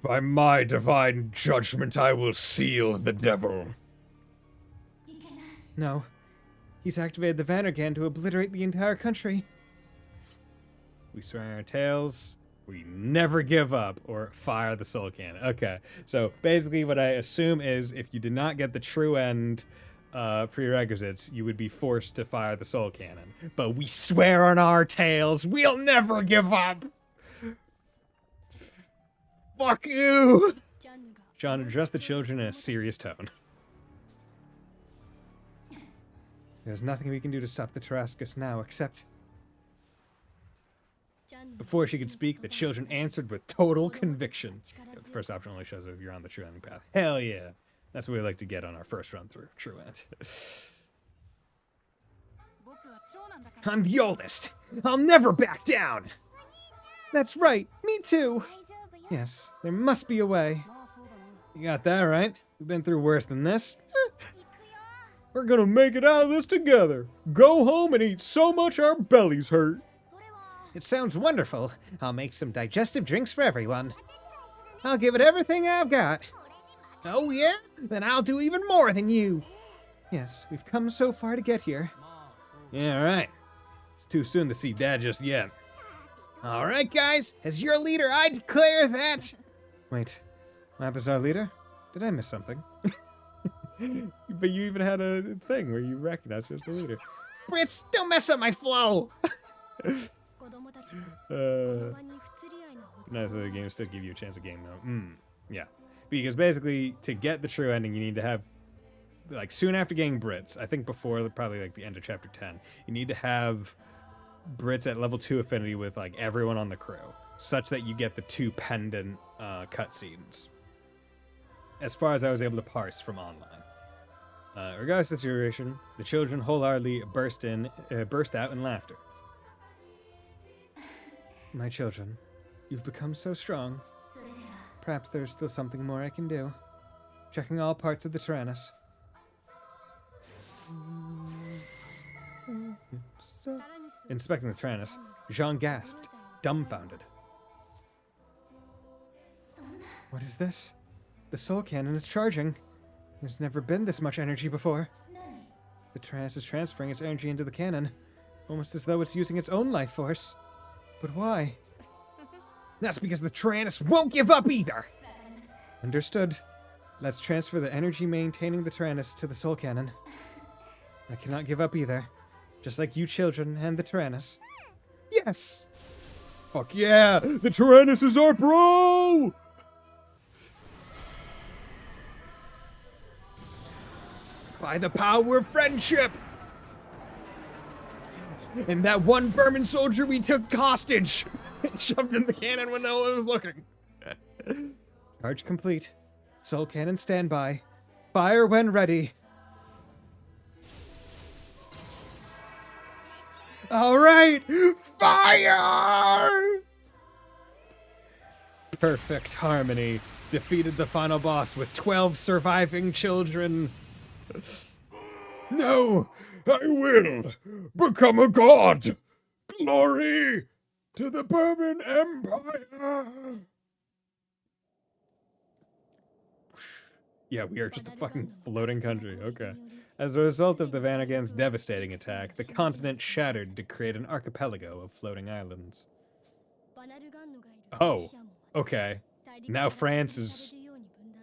By my divine judgment, I will seal the devil. No. He's activated the Vandergan to obliterate the entire country. We swear on our tails. We never give up or fire the soul cannon. Okay, so basically what I assume is if you did not get the true end prerequisites, you would be forced to fire the soul cannon. But we swear on our tails, we'll never give up. Fuck you! John, address the children in a serious tone. There's nothing we can do to stop the Tarascus now, except... Before she could speak, the children answered with total conviction. The first option only shows if you're on the true ending path. Hell yeah. That's what we like to get on our first run through. True end. I'm the oldest. I'll never back down. That's right. Me too. Yes, there must be a way. You got that right. We've been through worse than this. We're gonna make it out of this together. Go home and eat so much our bellies hurt. It sounds wonderful. I'll make some digestive drinks for everyone. I'll give it everything I've got. Oh yeah? Then I'll do even more than you. Yes, we've come so far to get here. Yeah, right. It's too soon to see Dad just yet. All right, guys. As your leader, I declare that... Wait, Map is our leader? Did I miss something? But you even had a thing where you recognized her as the leader. Brits, don't mess up my flow! Nice that the game still give you a chance to game mode. Yeah. Because basically, to get the true ending, you need to have, like, soon after getting Brits, I think before probably like the end of chapter 10, you need to have Brits at level 2 affinity with like everyone on the crew, such that you get the 2 pendant cutscenes. As far as I was able to parse from online. Regardless of the situation, the children wholeheartedly burst out in laughter. My children, you've become so strong. Perhaps there's still something more I can do. Checking all parts of the Tyrannus. Inspecting the Tyrannus, Jean gasped, dumbfounded. What is this? The soul cannon is charging. There's never been this much energy before. The Tyrannus is transferring its energy into the cannon, almost as though it's using its own life force. But why? That's because the Tyrannus won't give up either! Understood. Let's transfer the energy maintaining the Tyrannus to the soul cannon. I cannot give up either, just like you children and the Tyrannus. Yes! Fuck yeah! The Tyrannus is our bro! By the power of friendship! And that one Burman soldier we took hostage and shoved in the cannon when no one was looking. Charge complete. Soul cannon standby. Fire when ready. All right, fire! Perfect harmony defeated the final boss with 12 surviving children. No, I will become a god! Glory to the Bourbon Empire! Yeah, we are just a fucking floating country. Okay. As a result of the Vanagan's devastating attack, the continent shattered to create an archipelago of floating islands. Oh, okay. Now France is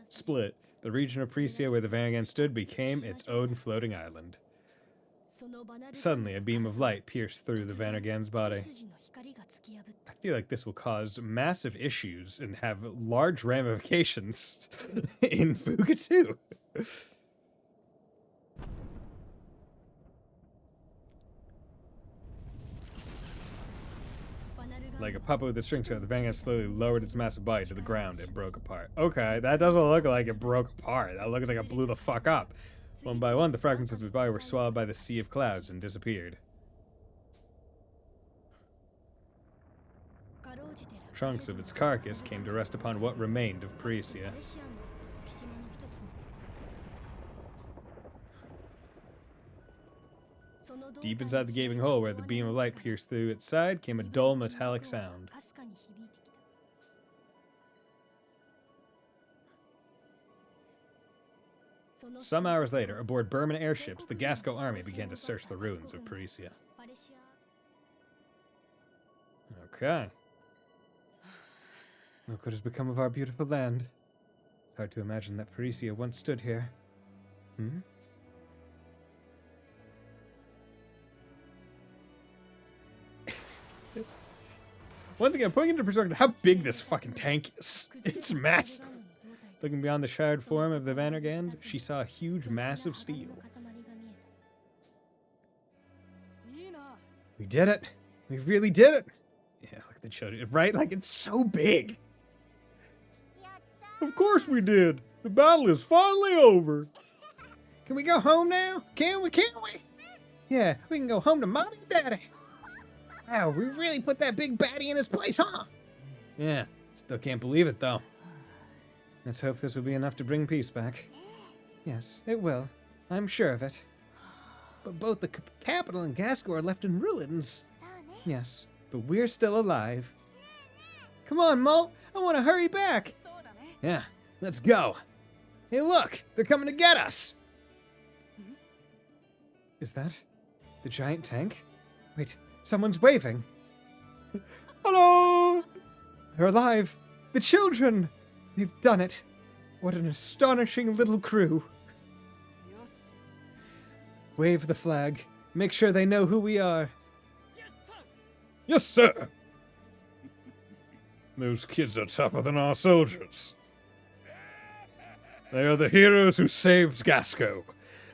split. The region of Prisia where the Vanagan stood became its own floating island. Suddenly, a beam of light pierced through the Vanagan's body. I feel like this will cause massive issues and have large ramifications in Fuga 2. Like a puppet with a string to it, the Vanagan slowly lowered its massive body to the ground and broke apart. Okay, that doesn't look like it broke apart. That looks like it blew the fuck up. One by one, the fragments of his body were swallowed by the sea of clouds and disappeared. Chunks of its carcass came to rest upon what remained of Prisia. Deep inside the gaping hole where the beam of light pierced through its side came a dull metallic sound. Some hours later, aboard Burman airships, the Gasco army began to search the ruins of Prisia. Okay. Look what has become of our beautiful land. Hard to imagine that Prisia once stood here. Hmm? Once again, putting into perspective how big this fucking tank is. It's massive. Looking beyond the shroud form of the Vandergand, she saw a huge mass of steel. We did it. We really did it. Yeah, look at the children. Right? Like, it's so big. Of course we did. The battle is finally over. Can we go home now? Can we? Yeah, we can go home to Mommy and Daddy. Wow, we really put that big baddie in his place, huh? Yeah, still can't believe it, though. Let's hope this will be enough to bring peace back. Yes, it will. I'm sure of it. But both the capital and Gasco are left in ruins. Yes, but we're still alive. Come on, Molt. I want to hurry back. Yeah, let's go. Hey, look! They're coming to get us! Is that the giant tank? Wait, someone's waving. Hello! They're alive! The children! They've done it! What an astonishing little crew! Wave the flag. Make sure they know who we are. Yes, sir! Those kids are tougher than our soldiers. They are the heroes who saved Gasco.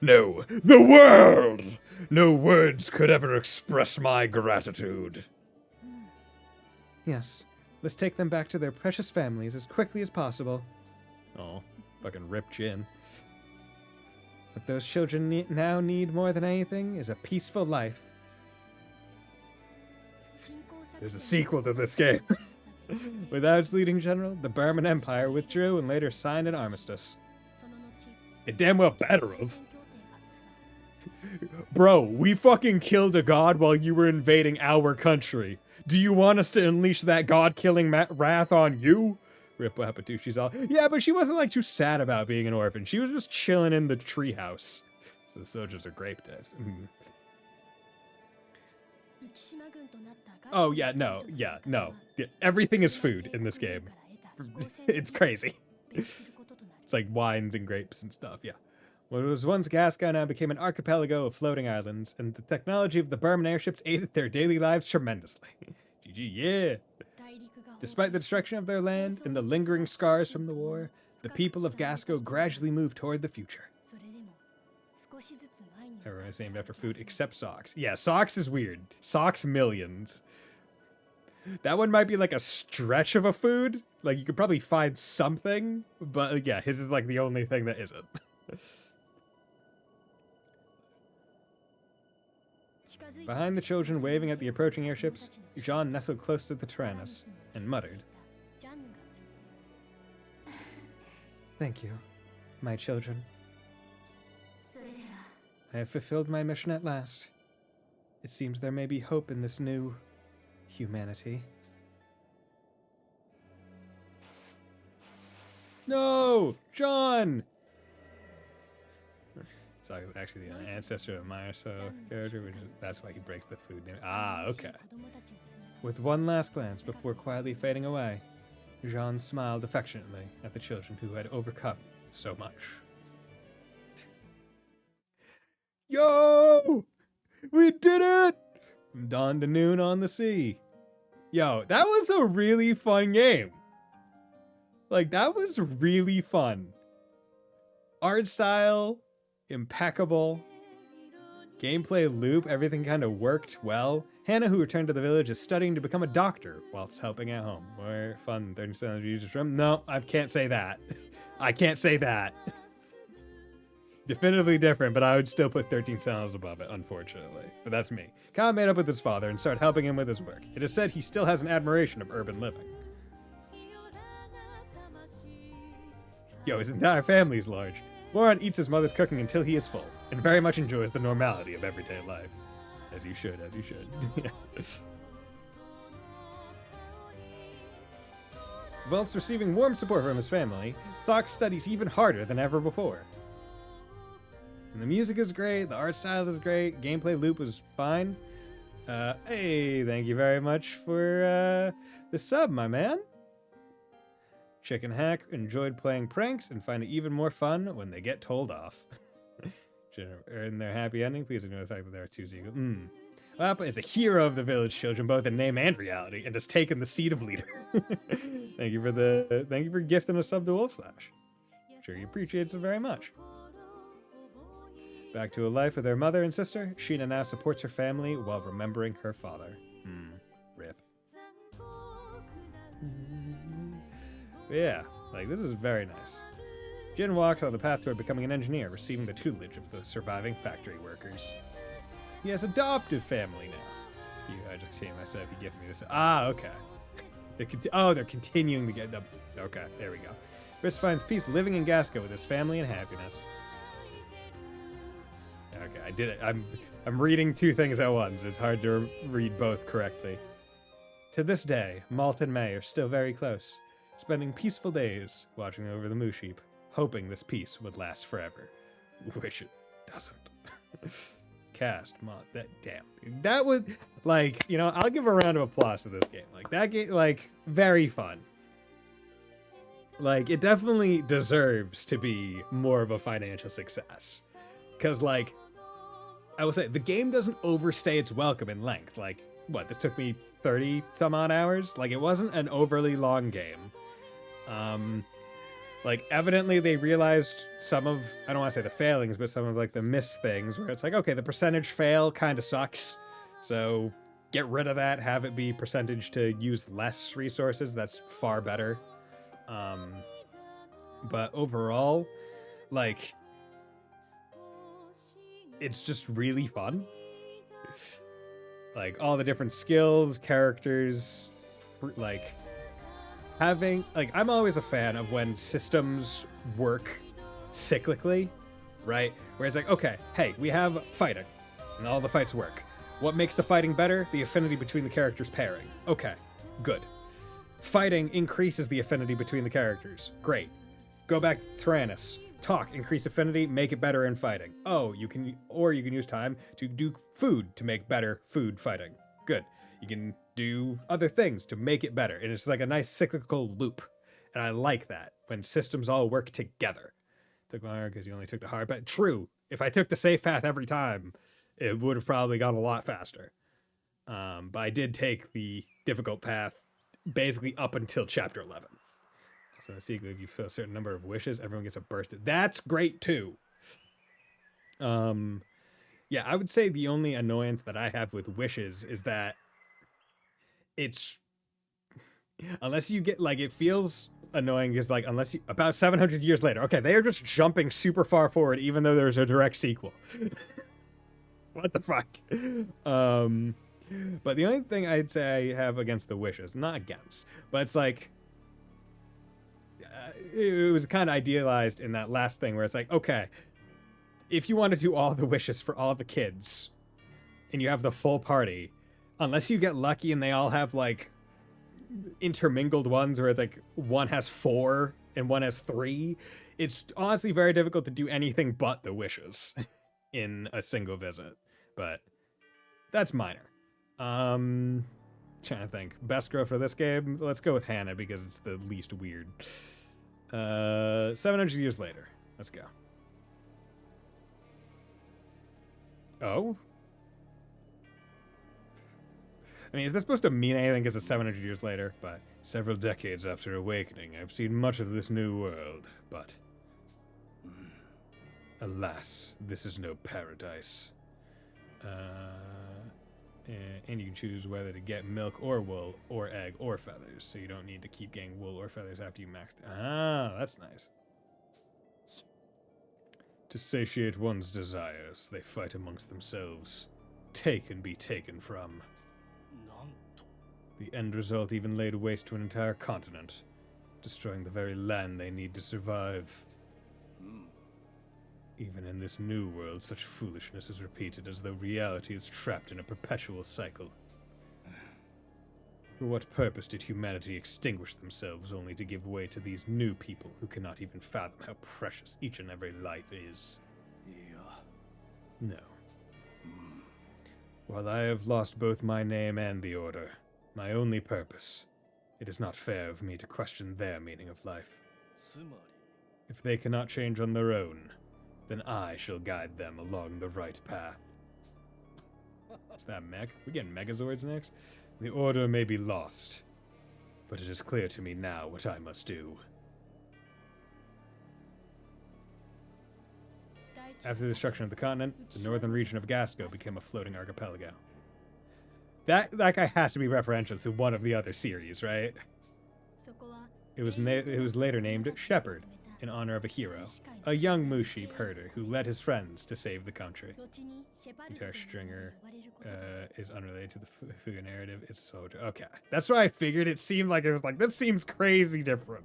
No, the world! No words could ever express my gratitude. Yes. Let's take them back to their precious families as quickly as possible. Oh, fucking rip chin. What those children now need more than anything is a peaceful life. There's a sequel to this game. Without its leading general, the Burman Empire withdrew and later signed an armistice. It damn well better of. Bro, we fucking killed a god while you were invading our country. Do you want us to unleash that god-killing wrath on you? Rip Wapatushi's all, yeah, but she wasn't like too sad about being an orphan. She was just chilling in the treehouse. So the soldiers are grape types. Oh, yeah, no. Yeah, everything is food in this game. It's crazy. It's like wines and grapes and stuff, yeah. What was once Gasco now became an archipelago of floating islands, and the technology of the Burman airships aided their daily lives tremendously. GG, yeah! Despite the destruction of their land and the lingering scars from the war, the people of Gasco gradually moved toward the future. Everyone is named after food except socks. Yeah, socks is weird. Socks millions. That one might be like a stretch of a food. Like, you could probably find something, but yeah, his is like the only thing that isn't. Behind the children waving at the approaching airships, Jean nestled close to the Tyrannus and muttered, "Thank you, my children. I have fulfilled my mission at last. It seems there may be hope in this new humanity." No! John! It's actually the ancestor of Mayaso character, that's why he breaks the food. Ah, okay. With one last glance before quietly fading away, Jean smiled affectionately at the children who had overcome so much. Yo! We did it! From dawn to noon on the sea. Yo, that was a really fun game. Like, that was really fun. Art style, impeccable. Gameplay loop, everything kind of worked well. Hannah, who returned to the village, is studying to become a doctor whilst helping at home. More fun, 30% of users room. No, I can't say that. I can't say that. Definitively different, but I would still put 13 Sentinels above it, unfortunately. But that's me. Kyle made up with his father and started helping him with his work. It is said he still has an admiration of urban living. Yo, his entire family is large. Boron eats his mother's cooking until he is full, and very much enjoys the normality of everyday life. As you should, as you should. Whilst receiving warm support from his family, Sox studies even harder than ever before. And the music is great, the art style is great, gameplay loop was fine. Hey, thank you very much for the sub, my man. Chicken Hack enjoyed playing pranks and find it even more fun when they get told off. Earn their happy ending. Please ignore the fact that there are two sequels. Appa is a hero of the village children, both in name and reality, and has taken the seat of leader. Thank you for gifting a sub to Wolf Slash. Sure he appreciates it very much. Back to a life with her mother and sister, Sheena now supports her family while remembering her father. Rip. But yeah, like, this is very nice. Jin walks on the path toward becoming an engineer, receiving the tutelage of the surviving factory workers. He has adoptive family now. I just seen myself, you gifted me this. Ah, okay. They're continuing to get them. Okay, there we go. Chris finds peace living in Gasco with his family and happiness. Okay, I did it. I'm reading two things at once. It's hard to read both correctly. To this day, Malt and May are still very close, spending peaceful days watching over the moo sheep, hoping this peace would last forever. Which it doesn't. Cast, Malt, that would, like, you know, I'll give a round of applause to this game. Like, that game, like, very fun. Like, it definitely deserves to be more of a financial success. Because, like, I will say the game doesn't overstay its welcome in length. Like, what, this took me 30 some odd hours? Like, it wasn't an overly long game. Like, evidently they realized some of, I don't want to say the failings, but some of like the missed things where it's like, okay, the percentage fail kind of sucks. So get rid of that, have it be percentage to use less resources. That's far better. But overall, like, it's just really fun. Like, all the different skills, characters, like, having, like, I'm always a fan of when systems work cyclically, right? Where it's like, okay, hey, we have fighting, and all the fights work. What makes the fighting better? The affinity between the characters pairing. Okay, good. Fighting increases the affinity between the characters. Great. Go back to Tyrannus. Talk, increase affinity, make it better in fighting. Oh, you can use time to do food to make better food fighting. Good. You can do other things to make it better. And it's like a nice cyclical loop. And I like that when systems all work together. Took longer because you only took the hard path. True. If I took the safe path every time, it would have probably gone a lot faster. But I did take the difficult path basically up until chapter 11. So in the sequel, if you fill a certain number of wishes, everyone gets a burst. That's great too. Yeah, I would say the only annoyance that I have with wishes is that it's, unless you get, like, it feels annoying because, like, unless you, about 700 years later, okay, they are just jumping super far forward even though there's a direct sequel. What the fuck? But the only thing I'd say I have against the wishes, not against, but it's like, it was kind of idealized in that last thing where it's like, okay, if you want to do all the wishes for all the kids and you have the full party, unless you get lucky and they all have like intermingled ones where it's like one has 4 and one has 3, it's honestly very difficult to do anything but the wishes in a single visit. But that's minor. Trying to think. Best girl for this game? Let's go with Hannah because it's the least weird. 700 years later. Let's go. Oh? I mean, is this supposed to mean anything because it's 700 years later? But several decades after awakening, I've seen much of this new world, but alas, this is no paradise. And you can choose whether to get milk or wool or egg or feathers, so you don't need to keep getting wool or feathers after you maxed. Ah, that's nice. To satiate one's desires, they fight amongst themselves. Take and be taken from. The end result even laid waste to an entire continent, destroying the very land they need to survive. Even in this new world, such foolishness is repeated as though reality is trapped in a perpetual cycle. For what purpose did humanity extinguish themselves only to give way to these new people who cannot even fathom how precious each and every life is? No. While I have lost both my name and the Order, my only purpose, it is not fair of me to question their meaning of life. If they cannot change on their own, then I shall guide them along the right path. Is that mech? We getting Megazords next? The Order may be lost, but it is clear to me now what I must do. After the destruction of the continent, the northern region of Gasco became a floating archipelago. That guy has to be referential to one of the other series, right? It was later named Shepherd, in honor of a hero, a young moose sheep herder who led his friends to save the country. Guitar Stringer is unrelated to the Fuga narrative. It's soldier. Okay, that's what I figured. It seemed like it was like, this seems crazy different.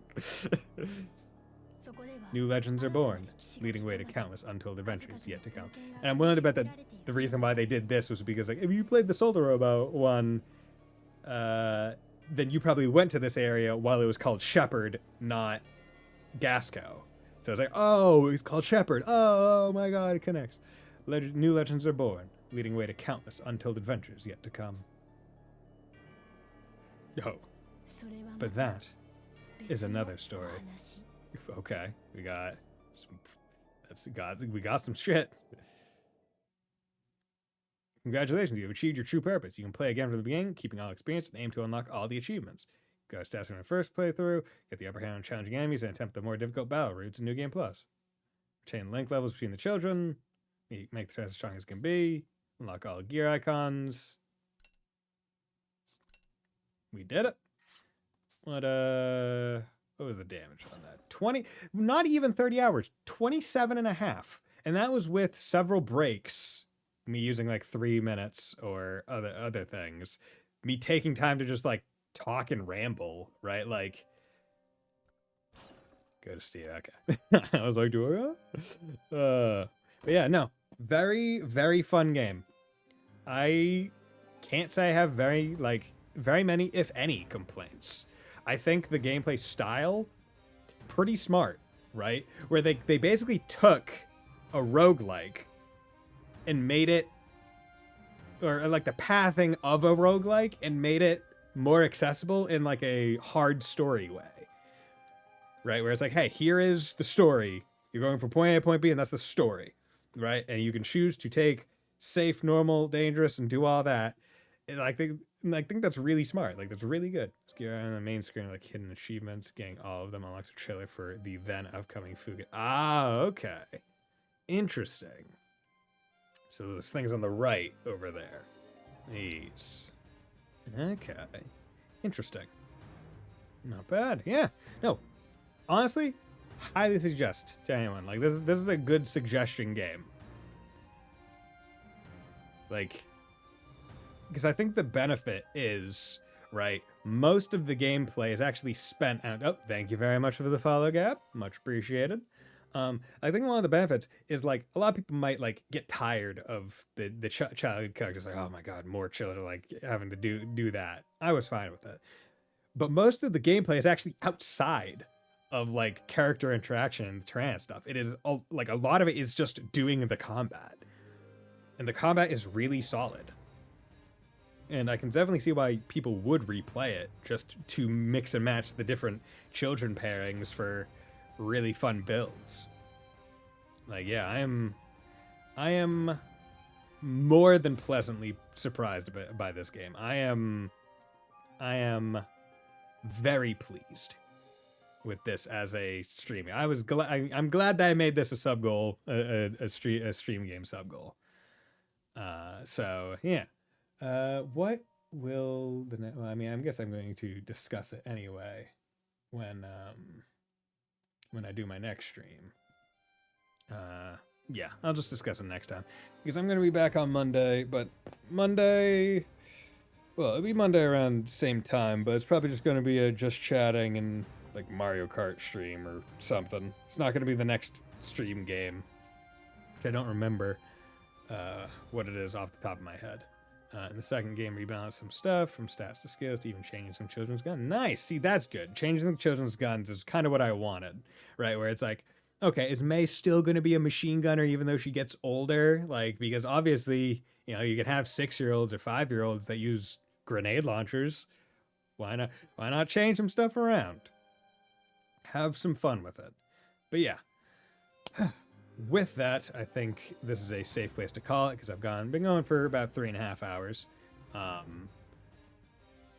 New legends are born, leading way to countless untold adventures yet to come. And I'm willing to bet that the reason why they did this was because, like, if you played the Soldier Robo one, then you probably went to this area while it was called Shepherd, not Gasco. So it's like, oh, it's called Shepherd. Oh my god, it connects. New legends are born, leading way to countless untold adventures yet to come. Oh. But that is another story. Okay, we got some shit. Congratulations, you've achieved your true purpose. You can play again from the beginning, keeping all experience, and aim to unlock all the achievements. Got stats from the first playthrough, get the upper hand on challenging enemies, and attempt the more difficult battle routes in New Game Plus. Retain link levels between the children, make the trans as strong as can be, unlock all gear icons. We did it. What was the damage on that? 20, not even 30 hours, 27 and a half. And that was with several breaks, me using like 3 minutes or other things, me taking time to just like talk and ramble, right? Like, go to Steve. Okay. I was like, do I? But yeah, no, very, very fun game. I can't say I have very many, if any, complaints. I think the gameplay style, pretty smart, right? Where they basically took a roguelike and made it, or like the pathing of a roguelike, and made it more accessible in like a hard story way. Right? Where it's like, hey, here is the story. You're going from point A to point B, and that's the story. Right? And you can choose to take safe, normal, dangerous, and do all that. And I think that's really smart. Like, that's really good. On the main screen, like hidden achievements, getting all of them unlocks a trailer for the then upcoming Fuga. Ah, okay. Interesting. So those things on the right over there. These. Okay. Interesting. Not bad. Yeah. No. Honestly, highly suggest to anyone. Like, this is a good suggestion game. Like, because I think the benefit is, right, most of the gameplay is actually spent out. Oh, thank you very much for the follow, Gab. Much appreciated. I think one of the benefits is, like, a lot of people might, like, get tired of the child characters. Like, oh my god, more children, like, having to do that. I was fine with it. But most of the gameplay is actually outside of, like, character interaction and trans stuff. It is, like, a lot of it is just doing the combat. And the combat is really solid. And I can definitely see why people would replay it, just to mix and match the different children pairings for really fun builds. Like, yeah, I am more than pleasantly surprised by this game. I am very pleased with this as a stream. I'm glad that I made this a sub goal, a stream game sub goal. So yeah. What will I guess I'm going to discuss it anyway when I do my next stream. Yeah, I'll just discuss it next time because I'm going to be back on Monday, but Monday, well, it'll be Monday around same time, but it's probably just going to be a just chatting and like Mario Kart stream or something. It's not going to be the next stream game, which I don't remember what it is off the top of my head. In the second game, rebalance some stuff from stats to skills to even changing some children's gun. Nice. See, that's good. Changing the children's guns is kind of what I wanted, right? Where it's like, okay, is May still going to be a machine gunner even though she gets older? Like, because obviously, you know, you can have 6-year-olds or 5-year-olds that use grenade launchers. Why not change some stuff around? Have some fun with it. But yeah. With that, I think this is a safe place to call it because I've been going for about 3.5 hours.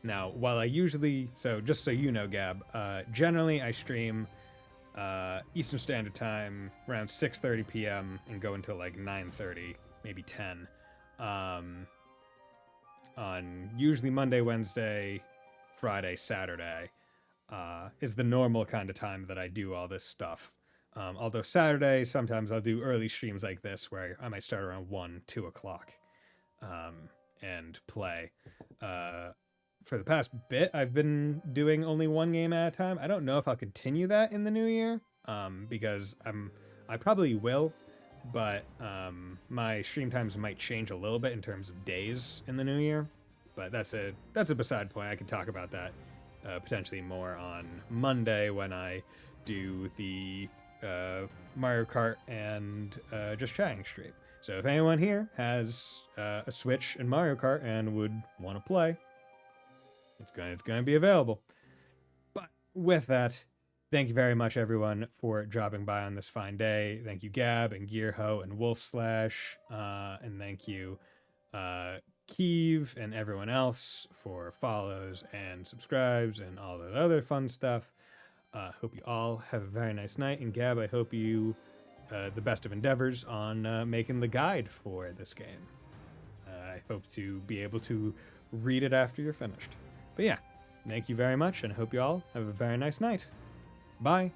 Now, while I usually, so just so you know, Gab, generally I stream Eastern Standard Time around 6:30 p.m. and go until like 9:30, maybe 10. On usually Monday, Wednesday, Friday, Saturday is the normal kind of time that I do all this stuff. Although Saturday, sometimes I'll do early streams like this where I might start around 1, 2 o'clock and play. For the past bit, I've been doing only one game at a time. I don't know if I'll continue that in the new year because I probably will, but my stream times might change a little bit in terms of days in the new year. But that's a beside point. I can talk about that potentially more on Monday when I do the Mario Kart and just chatting stream. So if anyone here has a Switch and Mario Kart and would want to play, it's going to be available. But with that, thank you very much everyone for dropping by on this fine day. Thank you Gab and Gearho and Wolf Slash, and thank you Keeve and everyone else for follows and subscribes and all that other fun stuff. Hope you all have a very nice night. And Gab, I hope you the best of endeavors on making the guide for this game. I hope to be able to read it after you're finished. But yeah, thank you very much, and hope you all have a very nice night. Bye.